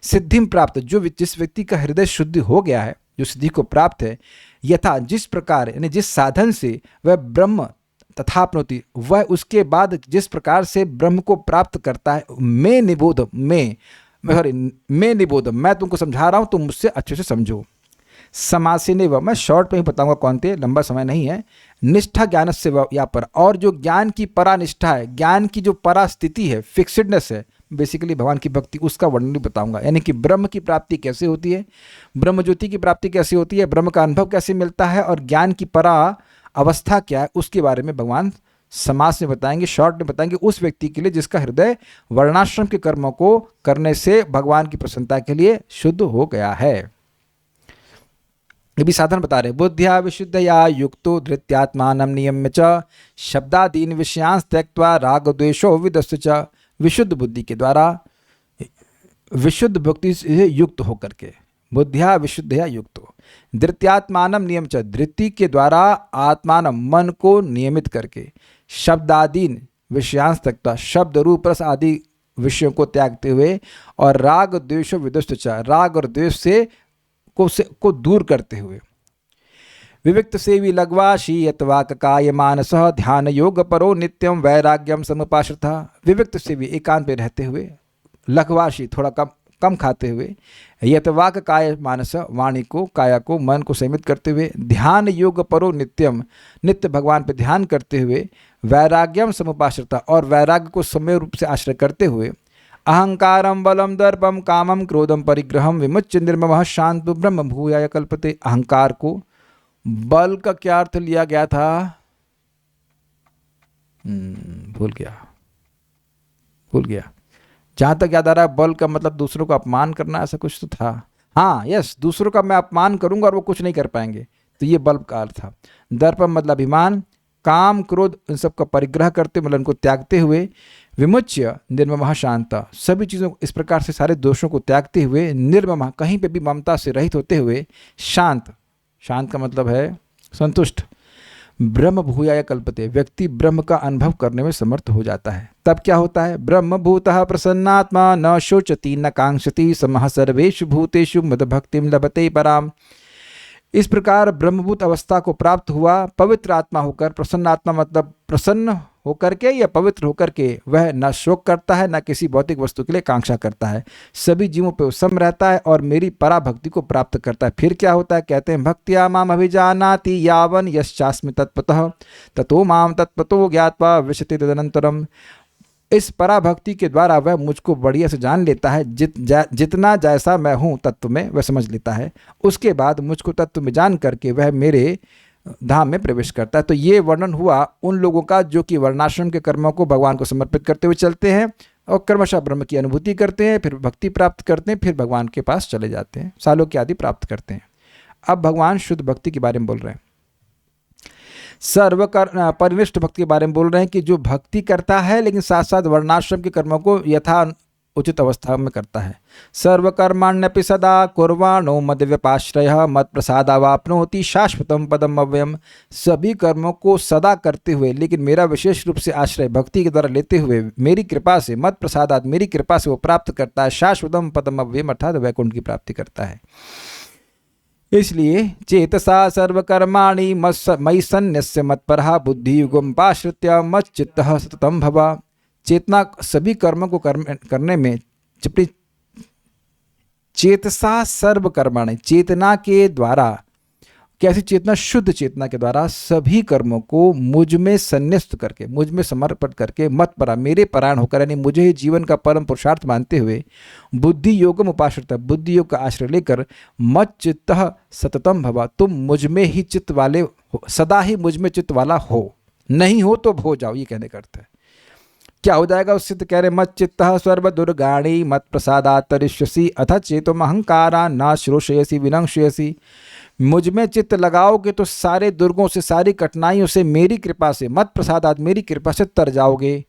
सिद्धिं प्राप्त, जिस व्यक्ति का हृदय शुद्ध हो गया है, जो सिद्धि को प्राप्त है, यथा जिस प्रकार, यानी जिस साधन से वह ब्रह्म तथाप्नोति, वह उसके बाद जिस प्रकार से ब्रह्म को प्राप्त करता है, मैं निबोध, मैं निबोध, मैं तुमको समझा रहा हूं, तुम मुझसे अच्छे से समझो। समासीने व, मैं शॉर्ट में ही बताऊंगा कौन थे, लंबा समय नहीं है। निष्ठा ज्ञान से व या पर, और जो ज्ञान की परा निष्ठा है, ज्ञान की जो परा स्थिति है, फिक्सडनेस है, बेसिकली भगवान की भक्ति, उसका वर्णन भी बताऊंगा। यानी कि ब्रह्म की प्राप्ति कैसे होती है, ब्रह्म ज्योति की प्राप्ति कैसे होती है, ब्रह्म का अनुभव कैसे मिलता है, और ज्ञान की परा अवस्था क्या है, उसके बारे में भगवान समास में बताएंगे, शॉर्ट में बताएंगे, उस व्यक्ति के लिए जिसका हृदय वर्णाश्रम के कर्मों को करने से भगवान की प्रसन्नता के लिए शुद्ध हो गया है। ये भी साधन बता रहे, बुद्धिया विशुद्धया युक्तो धृत्यात्मानं नियम्य च शब्दादीन विषयांस त्यक्त्वा राग द्वेषो विदस्य च। विशुद्ध बुद्धि के द्वारा, विशुद्ध भक्ति से युक्त होकर के, बुद्धिया विशुद्धया युक्तो धृत्यात्मानं नियम च, धृति के द्वारा आत्मान मन को नियमित करके, शब्दादीन विषयांस त्यक्त्वा, शब्द रूप रस आदि विषयों को त्यागते हुए, और राग द्वेषो विदस्य च, राग और द्वेष से को दूर करते हुए, विविक्त सेवी लघ्वाशी यतवाक काय मानस ध्यान योग परो नित्यम वैराग्यम समुपाश्रिता। विविक्त सेवी, एकांत में रहते हुए, लघ्वाशी, थोड़ा कम खाते हुए, यतवाक काय मानस, वाणी को, काया को, मन को संयमित करते हुए, ध्यान योग परो नित्यम, नित्य भगवान पे ध्यान करते हुए, वैराग्यम समुपाश्रिता, और वैराग्य को समय रूप से आश्रय करते हुए, अहंकारम बलम दर्पम कामम क्रोधम परिग्रहम विमुच्य निर्ममः शांतो ब्रह्म भूयाय कल्पते। अहंकार को, बल का क्या अर्थ लिया गया था, भूल गया। जहां तक याद आ रहा है, बल का मतलब दूसरों का अपमान करना, ऐसा कुछ तो था। हाँ, यस, दूसरों का मैं अपमान करूंगा और वो कुछ नहीं कर पाएंगे, तो ये बल का अर्थ था। दर्पम मतलब अभिमान, काम क्रोध, इन सब का परिग्रह करते, मतलब इनको त्यागते हुए, विमुच्य निर्ममः शांता, सभी चीज़ों, इस प्रकार से सारे दोषों को त्यागते हुए, निर्ममः, कहीं पे भी ममता से रहित होते हुए, शांत, शांत का मतलब है संतुष्ट, ब्रह्म भूयाय कल्पते, व्यक्ति ब्रह्म का अनुभव करने में समर्थ हो जाता है। तब क्या होता है, ब्रह्म भूतः प्रसन्नात्मा न शोचति न कांक्षति समः सर्वेषु भूतेषु मदभक्तिं लभते पराम। इस प्रकार ब्रह्मभूत अवस्था को प्राप्त हुआ, पवित्र आत्मा होकर, प्रसन्न आत्मा मतलब प्रसन्न होकर के या पवित्र होकर के, वह न शोक करता है, न किसी भौतिक वस्तु के लिए कांक्षा करता है, सभी जीवों पर सम रहता है और मेरी पराभक्ति को प्राप्त करता है। फिर क्या होता है, कहते हैं, भक्त्या माम अभिजानाति यावन यश्चास्मि तत्पतः ततो माम तत्पतो ज्ञात्वा विशति तदनंतरम। इस पराभक्ति के द्वारा वह मुझको बढ़िया से जान लेता है, जितना जैसा मैं हूँ तत्व में वह समझ लेता है, उसके बाद मुझको तत्व में जान करके वह मेरे धाम में प्रवेश करता है। तो ये वर्णन हुआ उन लोगों का जो कि वर्णाश्रम के कर्मों को भगवान को समर्पित करते हुए चलते हैं और क्रमशः ब्रह्म की अनुभूति करते हैं, फिर भक्ति प्राप्त करते हैं, फिर भगवान के पास चले जाते हैं, सालोक्य आदि प्राप्त करते हैं। अब भगवान शुद्ध भक्ति के बारे में बोल रहे हैं, परिनिष्ठ भक्ति के बारे में बोल रहे हैं कि जो भक्ति करता है लेकिन साथ साथ वर्णाश्रम के कर्मों को यथा उचित अवस्था में करता है। सर्वकर्माण्यपि सदा कुर्वाणो मद व्यपाश्रयः मत प्रसादावाप्नोति शाश्वतम पदम अव्ययम्। सभी कर्मों को सदा करते हुए लेकिन मेरा विशेष रूप से आश्रय भक्ति के द्वारा लेते हुए मेरी कृपा से, मत प्रसादात, मेरी कृपा से वो प्राप्त करता है शाश्वतम पदम अव्ययम्, अर्थात वैकुंठ की प्राप्ति करता है। इसलिए चेतसा सर्वकर्माणि मयि सन्न्यस्य मत्परः बुद्धियुगं पाश्रित्य मच्चित्तः सततं भव। चेतना सभी कर्मों को करने में अपनी चेतसा सर्वकर्माणि, चेतना के द्वारा, कैसी चेतना, शुद्ध चेतना के द्वारा सभी कर्मों को मुझ में संन्यस्त करके, मुझ में समर्पित करके, मत परा, मेरे परायण होकर, यानी मुझे ही जीवन का परम पुरुषार्थ मानते हुए, बुद्धि योगम उपाश्रित, बुद्धि योग का आश्रय लेकर, मत चित्तः सततम भवा, तुम मुझ में ही चित्त वाले हो, सदा ही मुझ में चित्त वाला हो, नहीं हो तो हो जाओ, ये कहने का अर्थ है। क्या हो जाएगा उससे, तो कह रहे मत चित्तः सर्वदुर्गाणि मत प्रसादात् तरिष्यसि अथ चेतोम अहंकारा न श्रोषयसि विनंक्षयसि। मुझ में चित्त लगाओगे तो सारे दुर्गों से, सारी कठिनाइयों से मेरी कृपा से, मत प्रसादात, मेरी कृपा से तर जाओगे।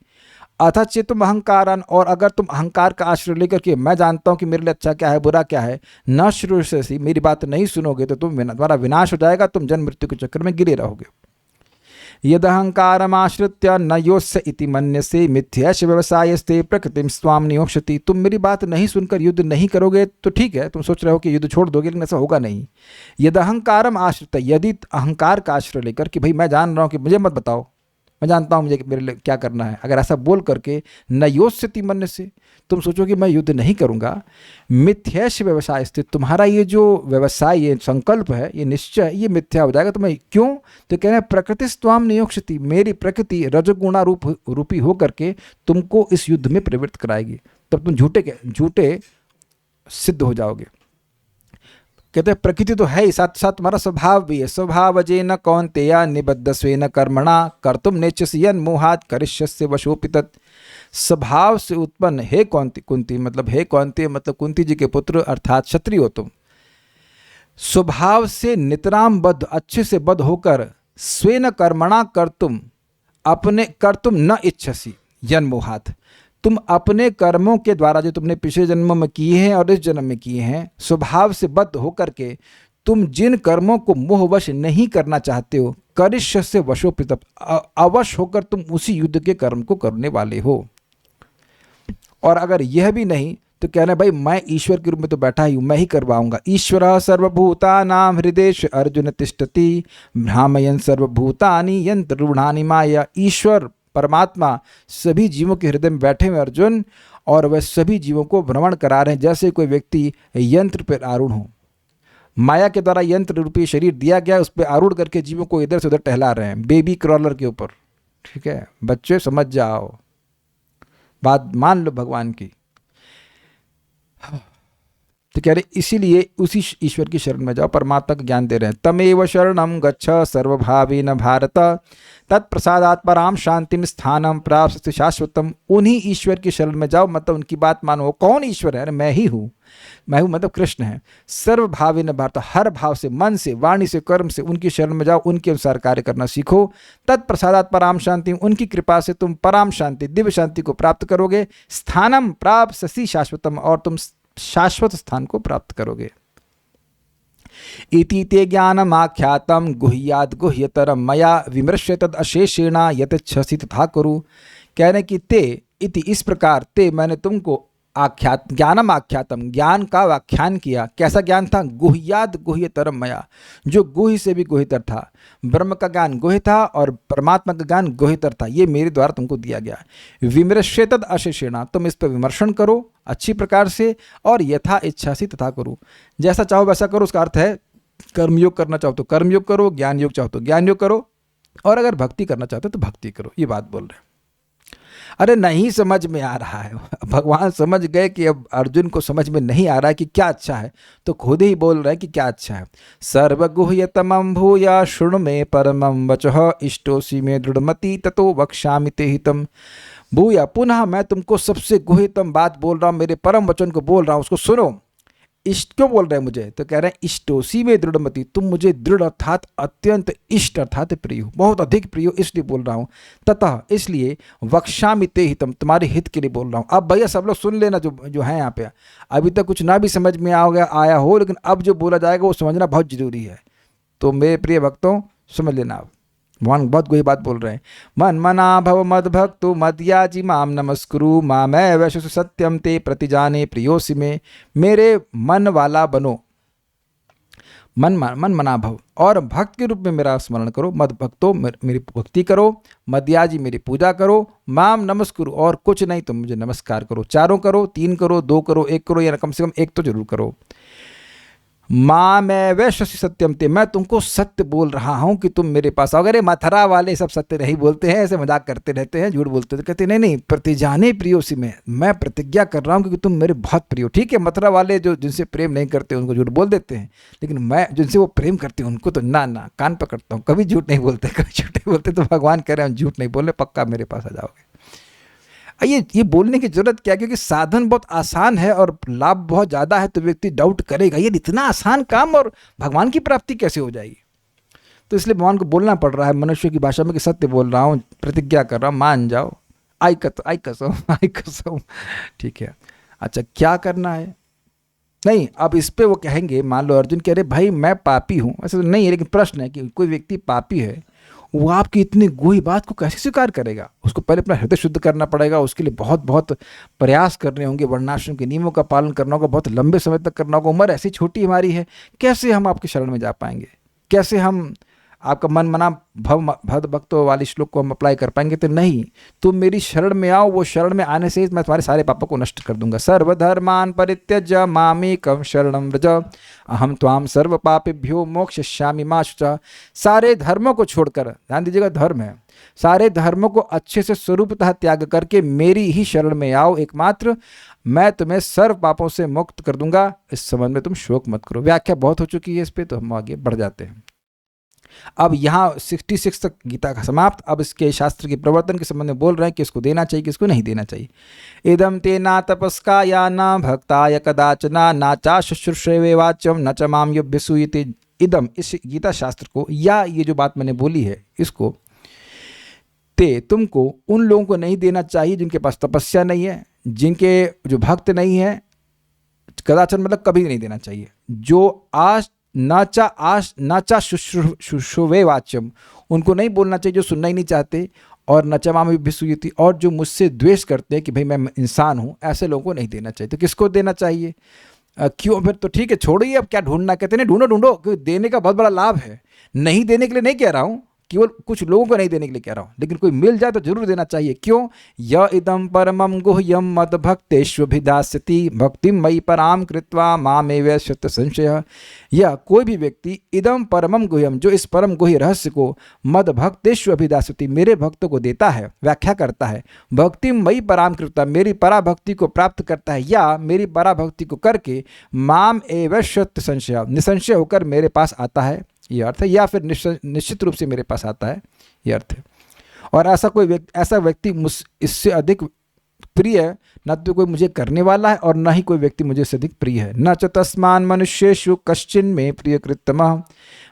अथ चेतुम अहंकारान, और अगर तुम अहंकार का आश्रय लेकर के मैं जानता हूँ कि मेरे लिए अच्छा क्या है बुरा क्या है, न श्रुष्यसि, मेरी बात नहीं सुनोगे तो तुम्हारा विनाश हो जाएगा, तुम जन्म मृत्यु के चक्कर में गिरे रहोगे। यद अहंकारमाश्रित्य न योस्य इति मन्यसे मिथ्यैष व्यवसायस्ते प्रकृतिम स्वाम नियोक्ष्यति। तुम मेरी बात नहीं सुनकर युद्ध नहीं करोगे तो ठीक है, तुम सोच रहे हो कि युद्ध छोड़ दोगे, लेकिन ऐसा होगा नहीं। यद अहंकारम आश्रित, यदि अहंकार का आश्रय लेकर कि भाई मैं जान रहा हूँ कि मुझे मत बताओ, मैं जानता हूँ मुझे मेरे लिए क्या करना है, अगर ऐसा बोल करके न योस्यति मन से, तुम सोचो कि मैं युद्ध नहीं करूँगा, मिथ्यैष व्यवसाय स्थित, तुम्हारा ये जो व्यवसाय, ये संकल्प है, ये निश्चय, ये मिथ्या हो जाएगा। तुम्हें क्यों? तो कह रहे हैं प्रकृति स्वाम नियोक्ष्यति, मेरी प्रकृति रजगुणा रूपी हो करके तुमको इस युद्ध में प्रवृत्त कराएगी, तब तुम झूठे सिद्ध हो जाओगे। कहते हैं प्रकृति तो है ही, साथ साथ तुम्हारा स्वभाव भी है। स्वभावजेन कौन्तेय निबद्धस्वेन कर्मणा कर्तुम नेच्छसि यन् मोहात् करिष्यस्य वशोऽपि तत्। स्वभाव से उत्पन्न हे कुंती, मतलब हे कौन्तेय मतलब कुंती जी के पुत्र अर्थात क्षत्रिय हो तुम, स्वभाव से नितराम बद्ध, अच्छे से बद्ध होकर, स्वेन कर्मणा कर्तुम, अपने कर्तुम न इच्छसि यन् मोहात्, तुम अपने कर्मों के द्वारा जो तुमने पिछले जन्म में किए हैं और इस जन्म में किए हैं, स्वभाव से बद्ध होकर के तुम जिन कर्मों को मोहवश नहीं करना चाहते हो, करिष्यस्य वशोपित, अवश होकर तुम उसी युद्ध के कर्म को करने वाले हो। और अगर यह भी नहीं तो कहना भाई मैं ईश्वर के रूप में तो बैठा ही हूँ, मैं ही करवाऊंगा। ईश्वर सर्वभूतानां हृदयेषु अर्जुन तिष्ठति भ्रामयन् सर्वभूतानि यंत्र रूढ़ानि माया। ईश्वर परमात्मा सभी जीवों के हृदय में बैठे हुए अर्जुन, और वह सभी जीवों को भ्रमण करा रहे हैं जैसे कोई व्यक्ति यंत्र पर आरूढ़ हो। माया के द्वारा यंत्र रूपी शरीर दिया गया, उस पर आरूढ़ करके जीवों को इधर से उधर टहला रहे हैं, बेबी क्रॉलर के ऊपर। ठीक है बच्चे, समझ जाओ, बात मान लो भगवान की। तो कह रहे इसीलिए उसी ईश्वर की शरण में जाओ, परमात्मा का ज्ञान दे रहे हैं। तमेव शरणम गच्छ सर्वभावेन भारत तत्प्रसादात् पराम शांतिम स्थानम प्राप्स्यसि शाश्वतम। उन्हीं ईश्वर की शरण में जाओ, मतलब उनकी बात मानो। कौन ईश्वर है? मैं ही हूँ, मैं हूँ मतलब कृष्ण है। सर्वभावेन भारत, हर भाव से, मन से, वाणी से, कर्म से उनकी शरण में जाओ, उनके अनुसार कार्य करना सीखो। तत्प्रसादात् पराम शांति, उनकी कृपा से तुम परम शांति, दिव्य शांति को प्राप्त करोगे। स्थानम प्राप्स्यसि शाश्वतम, और तुम शाश्वत स्थान को प्राप्त करोगे। इति ते ज्ञानम आख्यातम गुह्याद गुह्यतरम मया विमृश्य तद अशेषेण यतच्छसि तथा कुरु। कह रहे कि ते इति, इस प्रकार, ते मैंने तुमको आख्यात, ज्ञानम आख्यातम, ज्ञान का व्याख्यान किया। कैसा ज्ञान था? गुह्याद गुह्यतरम मया, जो गुह्य से भी गुह्यतर था। ब्रह्म का ज्ञान गुह्य था और परमात्मा का ज्ञान गुह्यतर था, ये मेरे द्वारा तुमको दिया गया। विमृश्य तद अशेषेण, तुम इस पर विमर्शन करो अच्छी प्रकार से, और यथा इच्छा से तथा करो, जैसा चाहो वैसा करो। उसका अर्थ है कर्मयोग करना चाहो तो कर्मयोग करो, ज्ञान योग चाहो तो ज्ञान योग करो, और अगर भक्ति करना चाहते हो तो भक्ति करो। ये बात बोल रहे हैं। अरे नहीं समझ में आ रहा है, भगवान समझ गए कि अब अर्जुन को समझ में नहीं आ रहा है कि क्या अच्छा है, तो खुद ही बोल रहे हैं कि क्या अच्छा है। सर्वगुह्यतमं भूया शृणु मे परमं वचः इष्टोसि मे दृढ़मति ततो वक्ष्यामि ते हितम्। भूया, पुनः मैं तुमको सबसे गुह्यतम बात बोल रहा हूँ, मेरे परम वचन को बोल रहा हूँ, उसको सुनो। इष्ट क्यों बोल रहे हैं मुझे? तो कह रहे हैं इष्टोसी में दृढ़मति, तुम मुझे दृढ़ अर्थात अत्यंत इष्ट अर्थात प्रिय हो, बहुत अधिक प्रिय हो, इसलिए बोल रहा हूँ। ततः, इसलिए वक्ष्यामि ते हितम, तुम्हारे हित के लिए बोल रहा हूँ। अब भैया सब लोग सुन लेना जो है यहाँ पे। अभी तक कुछ ना भी समझ में आया हो, लेकिन अब जो बोला जाएगा वो समझना बहुत जरूरी है। तो मेरे प्रिय भक्तों समझ लेना। अब भगवान बहुत कोई बात बोल रहे हैं। मन मना भव मद भक्तो मद्याजी माम नमस्कुरु मामै वैश्व सत्यम ते प्रतिजाने प्रियोसि में। मेरे मन वाला बनो, मन मना भव, और भक्त के रूप में मेरा स्मरण करो। मद भक्तो, मेरी भक्ति करो। मद्याजी, मेरी पूजा करो। माम नमस्कुरु, और कुछ नहीं तो मुझे नमस्कार करो। चारों करो, 3 करो, 2 करो, 1 करो, या कम से कम 1 तो जरूर करो। माँ मैं वैश्वसी सत्यम ते, मैं तुमको सत्य बोल रहा हूँ कि तुम मेरे पास आओ। अगर ये मथुरा वाले सब सत्य नहीं बोलते हैं, ऐसे मजाक करते रहते हैं, झूठ बोलते हैं, तो कहते नहीं प्रतिजाने प्रियोसी में, मैं प्रतिज्ञा कर रहा हूँ क्योंकि तुम मेरे बहुत प्रिय हो। ठीक है, मथुरा वाले जो जिनसे प्रेम नहीं करते उनको झूठ बोल देते हैं, लेकिन मैं जिनसे वो प्रेम करते हैं उनको तो ना कान पकड़ता हूँ, कभी झूठ नहीं बोलते, कभी झूठ नहीं बोलते। तो भगवान कह रहे हैं झूठ नहीं बोले, पक्का मेरे पास आ जाओगे। ये बोलने की जरूरत क्या है? क्योंकि साधन बहुत आसान है और लाभ बहुत ज़्यादा है, तो व्यक्ति डाउट करेगा ये इतना आसान काम और भगवान की प्राप्ति कैसे हो जाएगी। तो इसलिए भगवान को बोलना पड़ रहा है मनुष्य की भाषा में कि सत्य बोल रहा हूँ, प्रतिज्ञा कर रहा हूँ, मान जाओ। आई कसम आई कसम। ठीक है, अच्छा क्या करना है? नहीं, अब इस पे वो कहेंगे, मान लो अर्जुन कह रहे भाई मैं पापी हूँ, ऐसा तो नहीं है, लेकिन प्रश्न है कि कोई व्यक्ति पापी है, वो आपकी इतनी गोही बात को कैसे स्वीकार करेगा? उसको पहले अपना हृदय शुद्ध करना पड़ेगा, उसके लिए बहुत बहुत प्रयास करने होंगे, वर्णाश्रम के नियमों का पालन करना होगा, बहुत लंबे समय तक करना होगा, उम्र ऐसी छोटी हमारी है, कैसे हम आपके शरण में जा पाएंगे? कैसे हम आपका मन मना भद भक्तों वाले श्लोक को हम अप्लाई कर पाएंगे? तो नहीं, तुम मेरी शरण में आओ, वो शरण में आने से ही मैं तुम्हारे सारे पापों को नष्ट कर दूंगा। सर्वधर्मान परित्यज्य मामेकं शरणं व्रज अहम त्वाम सर्व पापेभ्यो मोक्षयिष्यामि मा शुचः। सारे धर्मों को छोड़कर, ध्यान दीजिएगा धर्म है, सारे धर्मों को अच्छे से स्वरूपतः त्याग करके मेरी ही शरण में आओ एकमात्र, मैं तुम्हें सर्व पापों से मुक्त कर दूंगा। इस संबंध में तुम शोक मत करो। व्याख्या बहुत हो चुकी है इस पर, तो हम आगे बढ़ जाते हैं। अब यहाँ 66 तक गीता का समाप्त। अब इसके शास्त्र के प्रवर्तन के संबंध में बोल रहे हैं कि इसको देना चाहिए, किसको नहीं देना चाहिए। इदम ते ना तपस्काया ना भक्ताय कदाचना ना चा शुश्रूषवे वाच्यम न च माम युभ्यसूयते। इदम, इस गीता शास्त्र को, या ये जो बात मैंने बोली है इसको, ते तुमको उन लोगों को नहीं देना चाहिए जिनके पास तपस्या नहीं है, जिनके जो भक्त नहीं है, कदाचन मतलब कभी नहीं देना चाहिए। जो नाचा शुश्रूषवे वाच्यम, उनको नहीं बोलना चाहिए जो सुनना ही नहीं चाहते, और नचमा में भी सुयति, और जो मुझसे द्वेष करते हैं कि भाई मैं इंसान हूँ, ऐसे लोगों को नहीं देना चाहिए। तो किसको देना चाहिए? क्यों? फिर तो ठीक है, छोड़िए, अब क्या ढूंढना, कहते हैं ढूंढो ढूंढो, क्योंकि देने का बहुत बड़ा लाभ है। नहीं देने के लिए नहीं कह रहा हूँ, केवल कुछ लोगों को नहीं देने के लिए कह रहा हूँ, लेकिन कोई मिल जाए तो जरूर देना चाहिए। क्यों? य इदम परमम गुह्यम मद भक्तेष्वभिदास्यति भक्तिम मयि पराम कृत्वा मामेव शत संशय। यह कोई भी व्यक्ति इदम परमम गुह्यम, जो इस परम गुह्य रहस्य को मद भक्तेष्वभिदास्यति, मेरे भक्तों को देता है, व्याख्या करता है, भक्तिम मयि पराम कृत्वा, मेरी पराभक्ति को प्राप्त करता है, या मेरी पराभक्ति को करके माम एव शत संशय, निसंशय होकर मेरे पास आता है, ये अर्थ है, या फिर निश्चित रूप से मेरे पास आता है, ये अर्थ है। और ऐसा व्यक्ति इससे अधिक प्रिय न तो कोई मुझे करने वाला है, और न ही कोई व्यक्ति मुझे से अधिक प्रिय है। न च तस्मान् मनुष्येषु कश्चिन में प्रियकृत्तमः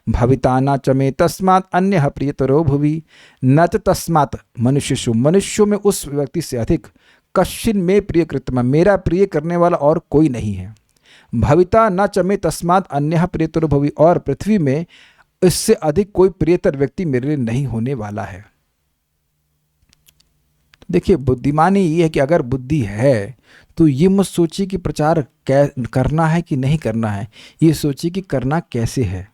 भविता न च मे तस्मात् अन्यः प्रियतरो भुवि। न च तस्मात् मनुष्येषु, मनुष्यों में उस व्यक्ति से अधिक, कश्चिन में प्रियकृत्तमः, मेरा प्रिय करने वाला और कोई नहीं है। भविता न च मे तस्मात् अन्यः प्रियतरो भुवि, और पृथ्वी में इससे अधिक कोई प्रियतर व्यक्ति मेरे लिए नहीं होने वाला है। देखिए, बुद्धिमानी ये है कि अगर बुद्धि है तो ये मत सोचिए कि प्रचार करना है कि नहीं करना है, ये सोचिए कि करना कैसे है।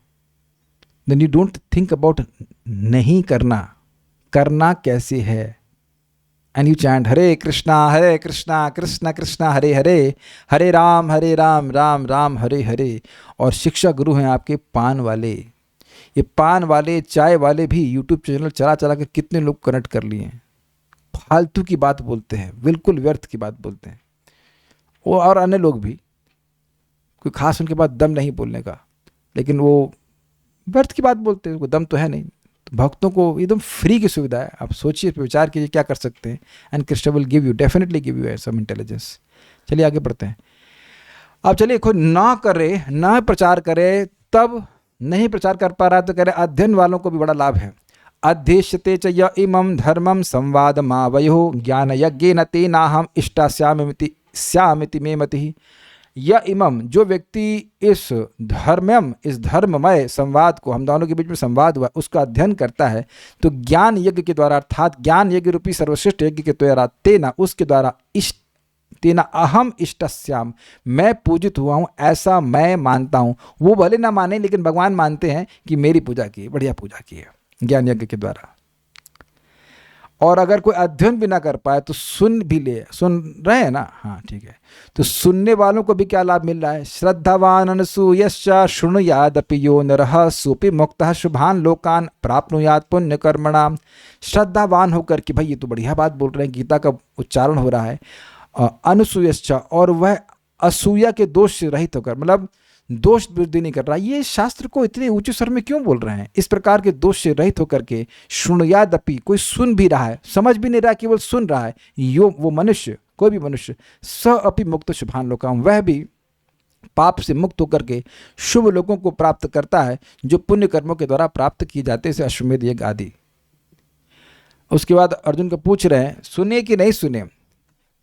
Then you don't think about नहीं करना, करना कैसे है। And you chant Hare Krishna Krishna Krishna Hare Hare, Hare Ram Ram Ram Hare Hare. और शिक्षा गुरु हैं आपके पान वाले। ये पान वाले, चाय वाले भी यूट्यूब चैनल चला चला के कितने लोग कनेक्ट कर लिए हैं। फालतू की बात बोलते हैं, बिल्कुल व्यर्थ की बात बोलते हैं वो, और अन्य लोग भी, कोई खास उनके पास दम नहीं बोलने का, लेकिन वो व्यर्थ की बात बोलते हैं, उनको दम तो है नहीं। तो भक्तों को एकदम फ्री की सुविधा है, आप सोचिए, विचार कीजिए क्या कर सकते हैं। And Krishna will give you, definitely give you some intelligence. चलिए आगे बढ़ते हैं। अब चलिए, कोई ना करे, ना प्रचार करे, तब नहीं प्रचार कर पा रहा तो कह रहे अध्ययन वालों को भी बड़ा लाभ है। अध्येष्यते च य इमं धर्मं संवादमावयोः ज्ञान यज्ञेन तेनाहम् इष्टास्यामिति मे मतिः। य इमं, जो व्यक्ति इस धर्ममय संवाद को, हम दोनों के बीच में संवाद हुआ, उसका अध्ययन करता है, तो ज्ञान यज्ञ के द्वारा, अर्थात ज्ञान यज्ञ रूपी सर्वश्रेष्ठ यज्ञ के द्वारा, तेना उसके द्वारा, तेना अहम इष्टस्याम, मैं पूजित हुआ हूँ, ऐसा मैं मानता हूँ। वो भले ना माने, लेकिन भगवान मानते हैं कि मेरी पूजा की है, बढ़िया पूजा की है ज्ञान यज्ञ के द्वारा। और अगर कोई अध्ययन भी ना कर पाए तो सुन रहे हैं ना, हाँ ठीक है, तो सुनने वालों को भी क्या लाभ मिल रहा है। श्रद्धावान अनसूयश्च शृणुयादपि यो नरः सोपि मुक्तः शुभान लोकान प्राप्नुयात् पुण्य कर्मणाम। श्रद्धावान होकर कि भाई ये तो बढ़िया बात बोल रहे हैं, गीता का उच्चारण हो रहा है। अनसूयश्च, और वह असूया के दोष से रहित होकर, मतलब दोष वृद्धि नहीं कर रहा। ये शास्त्र को इतने ऊंचे स्वर में क्यों बोल रहे हैं? इस प्रकार के दोष से रहित होकर के, शृणुयादपि, कोई सुन भी रहा है, समझ भी नहीं रहा, केवल सुन रहा है, यो वो मनुष्य, कोई भी मनुष्य, स अपि मुक्त शुभान लोकाम, वह भी पाप से मुक्त होकर के शुभ लोगों को प्राप्त करता है, जो पुण्य कर्मों के द्वारा प्राप्त किए जाते हैं, अश्वमेध यज्ञ आदि। उसके बाद अर्जुन को पूछ रहे हैं, सुने कि नहीं सुने?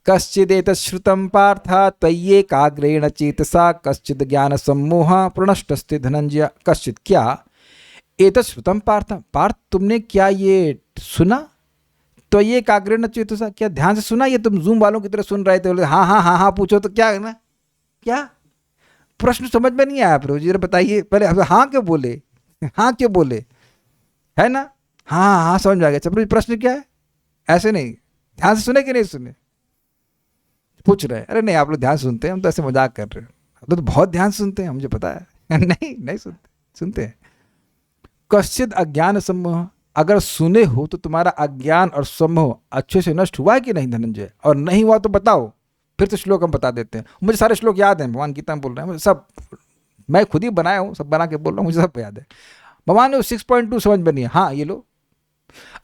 कश्चिदेतत् श्रुतं पार्थ त्वय्येकाग्रेण चेतसा कश्चिद ज्ञान सम्मोह प्रणष्टस्ते धनंजय। कश्चित, क्या? एतत् श्रुतं पार्थ, पार्थ तुमने क्या ये सुना? त्वय्येकाग्रेण चेतसा, क्या ध्यान से सुना? ये तुम जूम वालों की तरह सुन रहे थे, बोले हाँ हाँ हाँ हाँ, पूछो तो क्या है ना, क्या प्रश्न समझ में नहीं आया प्रभु जी, बताइए पहले। हाँ क्यों बोले, हाँ क्यों बोले, है ना? हाँ हाँ समझ में आ गया। प्रभु जी प्रश्न क्या है? ऐसे नहीं, ध्यान से सुने कि नहीं सुने पूछ रहे हैं। अरे नहीं, आप लोग ध्यान सुनते हैं, हम तो ऐसे मजाक कर रहे हैं। आप लोग तो बहुत ध्यान सुनते हैं, मुझे पता है। नहीं नहीं सुनते, सुनते हैं। कश्चित अज्ञान सम्मोह, अगर सुने हो तो तुम्हारा अज्ञान और सम्मोह अच्छे से नष्ट हुआ है कि नहीं धनंजय? और नहीं हुआ तो बताओ, फिर तो श्लोक हम बता देते हैं। मुझे सारे श्लोक याद हैं, भगवान गीता में बोल रहे हैं, मुझे सब, मैं खुद ही बनाया हूँ, सब बना के बोल रहा हूँ, मुझे सब याद है। भगवान ने 6.2 समझ में नहीं है, हाँ ये लो।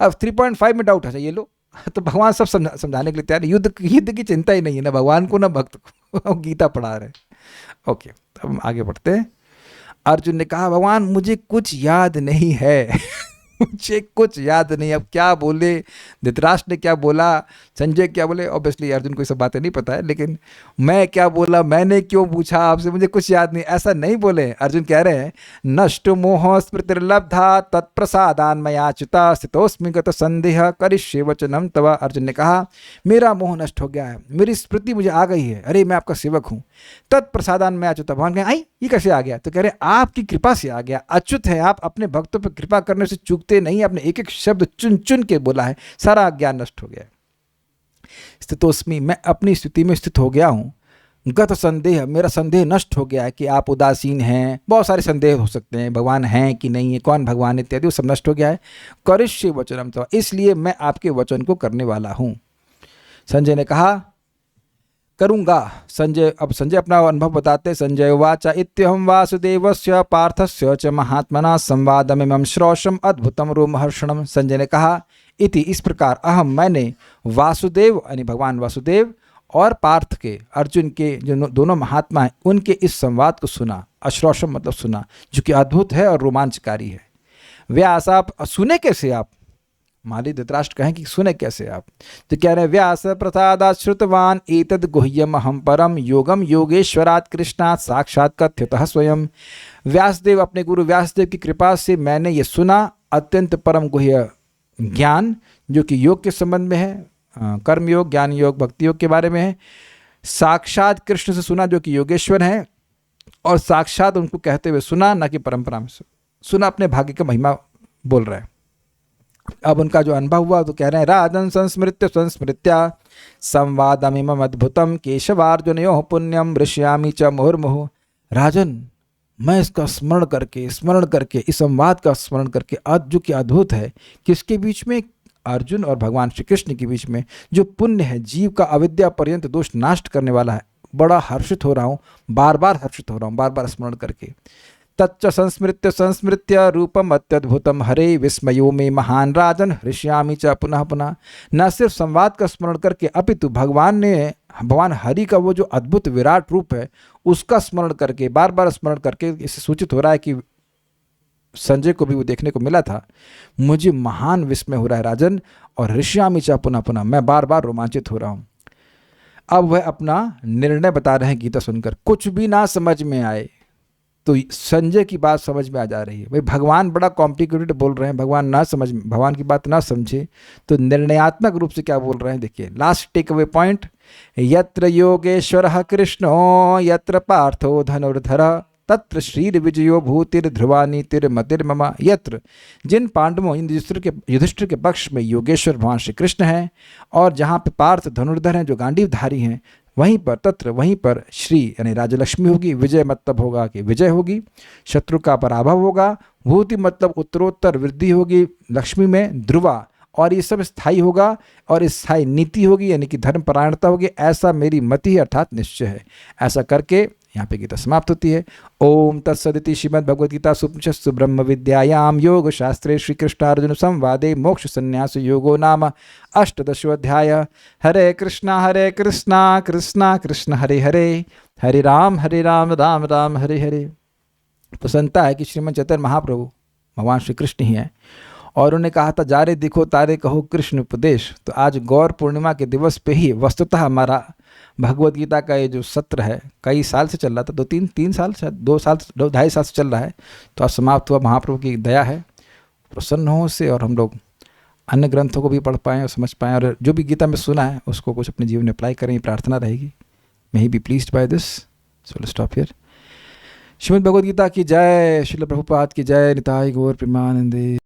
अब 3.5 में डाउट है, ये लो। तो भगवान सब समझाने के लिए तैयार। युद्ध की चिंता ही नहीं है ना भगवान को ना भक्त को। गीता पढ़ा रहे। ओके, अब हम आगे बढ़ते हैं। अर्जुन ने कहा, भगवान मुझे कुछ याद नहीं है। मुझे कुछ याद नहीं, अब क्या बोले, धृतराष्ट्र ने क्या बोला, संजय क्या बोले, ऑब्वियसली अर्जुन को ये सब बातें नहीं पता है, लेकिन मैं क्या बोला, मैंने क्यों पूछा आपसे, मुझे कुछ याद नहीं, ऐसा नहीं बोले। अर्जुन कह रहे हैं, नष्ट मोह स्मृतिर्लब्धा तत्प्रसादान मयाच्युता स्थितोस्मि गत संदेह करिष्ये वचनम तव। अर्जुन ने कहा, मेरा मोह नष्ट हो गया है, मेरी स्मृति मुझे आ गई है, अरे मैं आपका सेवक हूँ। तत्प्रसादान मयाच्युता, भगवान कहें आई ये कैसे आ गया? तो कह रहे आपकी कृपा से आ गया। अच्युत है आप, अपने भक्तों पर कृपा करने से चूकते नहीं, आपने एक एक शब्द चुन चुन के बोला है, सारा ज्ञान नष्ट हो गया है। स्थितोस्मि, मैं अपनी स्थिति में स्थित हो गया हूँ। गत संदेह, मेरा संदेह नष्ट हो गया है कि आप उदासीन हैं, बहुत सारे संदेह हो सकते हैं, भगवान हैं कि नहीं है, कौन भगवान इत्यादि, वो सब नष्ट हो गया है। करिष्ये वचनम तव, इसलिए मैं आपके वचन को करने वाला हूँ। संजय ने कहा, करूँगा। अब संजय अपना अनुभव बताते। संजय उवाच, इत्यहं वासुदेवस्य पार्थस्य च महात्मना संवादमिमं श्रोषम अद्भुतम रोमहर्षणम। संजय ने कहा, इति, इस प्रकार, अहम, मैंने, वासुदेव यानी भगवान वासुदेव और पार्थ के, अर्जुन के जो दोनों महात्मा हैं, उनके इस संवाद को सुना। अश्रोषम मतलब सुना, जो कि अद्भुत है और रोमांचकारी है। व्यास, आप सुने कैसे? आप माली धृतराष्ट्र कहें कि सुने कैसे आप? तो कह रहे हैं, व्यास प्रसादात् श्रुतवान एतद् गुह्यम अहम परम योगम योगेश्वरात् कृष्णात् साक्षात् कथ्यतः स्वयं। व्यासदेव, अपने गुरु व्यासदेव की कृपा से मैंने ये सुना, अत्यंत परम गुह्य ज्ञान, जो कि योग के संबंध में है, कर्म योग, ज्ञान योग, भक्ति योग के बारे में है। साक्षात कृष्ण से सुना, जो कि योगेश्वर हैं, और साक्षात उनको कहते हुए सुना, न कि परंपरा में सुना। अपने भाग्य का महिमा बोल रहे हैं। अब उनका जो अनुभव हुआ तो कह रहे हैं, राजन संस्मृत्य संस्मृत्या संवादमिमम अद्भुतम केशवार्जुनयोः पुण्यम ऋष्यामि च मुहुर्मुहुः। राजन, मैं इसका स्मरण करके इस संवाद का स्मरण करके, जो कि अद्भुत है, किसके बीच में? अर्जुन और भगवान श्री कृष्ण के बीच में, जो पुण्य है, जीव का अविद्या पर्यंत दोष नाश करने वाला है, बड़ा हर्षित हो रहा हूँ, बार बार हर्षित हो रहा हूँ, बार बार स्मरण करके। तच्च संस्मृत्य संस्मृत्य रूपम अत्यद्भुतम हरे विस्मयो में महान राजन हृष्यामि च पुनः पुनः। न सिर्फ संवाद का स्मरण करके, अपितु भगवान हरि का वो जो अद्भुत विराट रूप है, उसका स्मरण करके, बार बार स्मरण करके, इससे सूचित हो रहा है कि संजय को भी वो देखने को मिला था। मुझे महान विस्मय हो रहा है राजन, और हृष्यामि च पुनः पुनः, मैं बार बार रोमांचित हो रहा हूँ। अब वह अपना निर्णय बता रहे हैं गीता सुनकर। कुछ भी ना समझ में आए तो संजय की बात समझ में आ जा रही है। भाई भगवान बड़ा कॉम्प्लिकेटेड बोल रहे हैं, भगवान की बात ना समझे तो निर्णयात्मक रूप से क्या बोल रहे हैं, देखिए लास्ट टेक अवे पॉइंट। यत्र योगेश्वरः कृष्णो यत्र पार्थो धनुर्धरः तत्र श्रीर विजयो भूतिर ध्रुवा नीतिर्मतिर्मम। यत्र, जिन पांडवों, इन युधिष्ठिर के पक्ष में योगेश्वर भगवान श्री कृष्ण हैं, और जहाँ पे पार्थ धनुर्धर हैं, जो गांडीवधारी हैं, वहीं पर श्री यानी राजलक्ष्मी होगी। विजय मतलब होगा कि विजय होगी, शत्रु का पराभव होगा। भूति मतलब उत्तरोत्तर वृद्धि होगी लक्ष्मी में। ध्रुवा, और ये सब स्थायी होगा, और स्थायी नीति होगी, यानी कि धर्म परायणता होगी। ऐसा मेरी मति है, अर्थात निश्चय है। ऐसा करके यहाँ पे गीता समाप्त होती है। ओम तत्सदिति श्रीमद्भगवद्गीता उपनिषत्सु ब्रह्म विद्यायाम योग शास्त्रे श्री कृष्णार्जुन संवादे मोक्ष संन्यास योगो नाम अष्टादशोऽध्याय। हरे कृष्णा कृष्णा कृष्ण हरे हरे, हरे राम राम राम हरे हरे। प्रसन्नता है कि श्रीमद् चैतन्य महाप्रभु भगवान श्री कृष्ण ही हैं, और उन्होंने कहा था जा रे दिखो तारे कहो कृष्ण उपदेश। तो आज गौर पूर्णिमा के दिवस पे ही वस्तुतः हमारा भगवत गीता का ये जो सत्र है कई साल से चल रहा था, 2-3 साल शायद 2 साल 2-2.5 साल से चल रहा है, तो आज समाप्त हुआ। महाप्रभु की दया है, प्रसन्न हो उससे, और हम लोग अन्य ग्रंथों को भी पढ़ पाएँ और समझ पाएँ, और जो भी गीता में सुना है उसको कुछ अपने जीवन में अप्लाई करें, ये प्रार्थना रहेगी। May he be pleased by this. So let's stop here. Shrimad Bhagavad Gita की जय, श्रील प्रभुपाद की जय, निताई गौर प्रेमानंदे।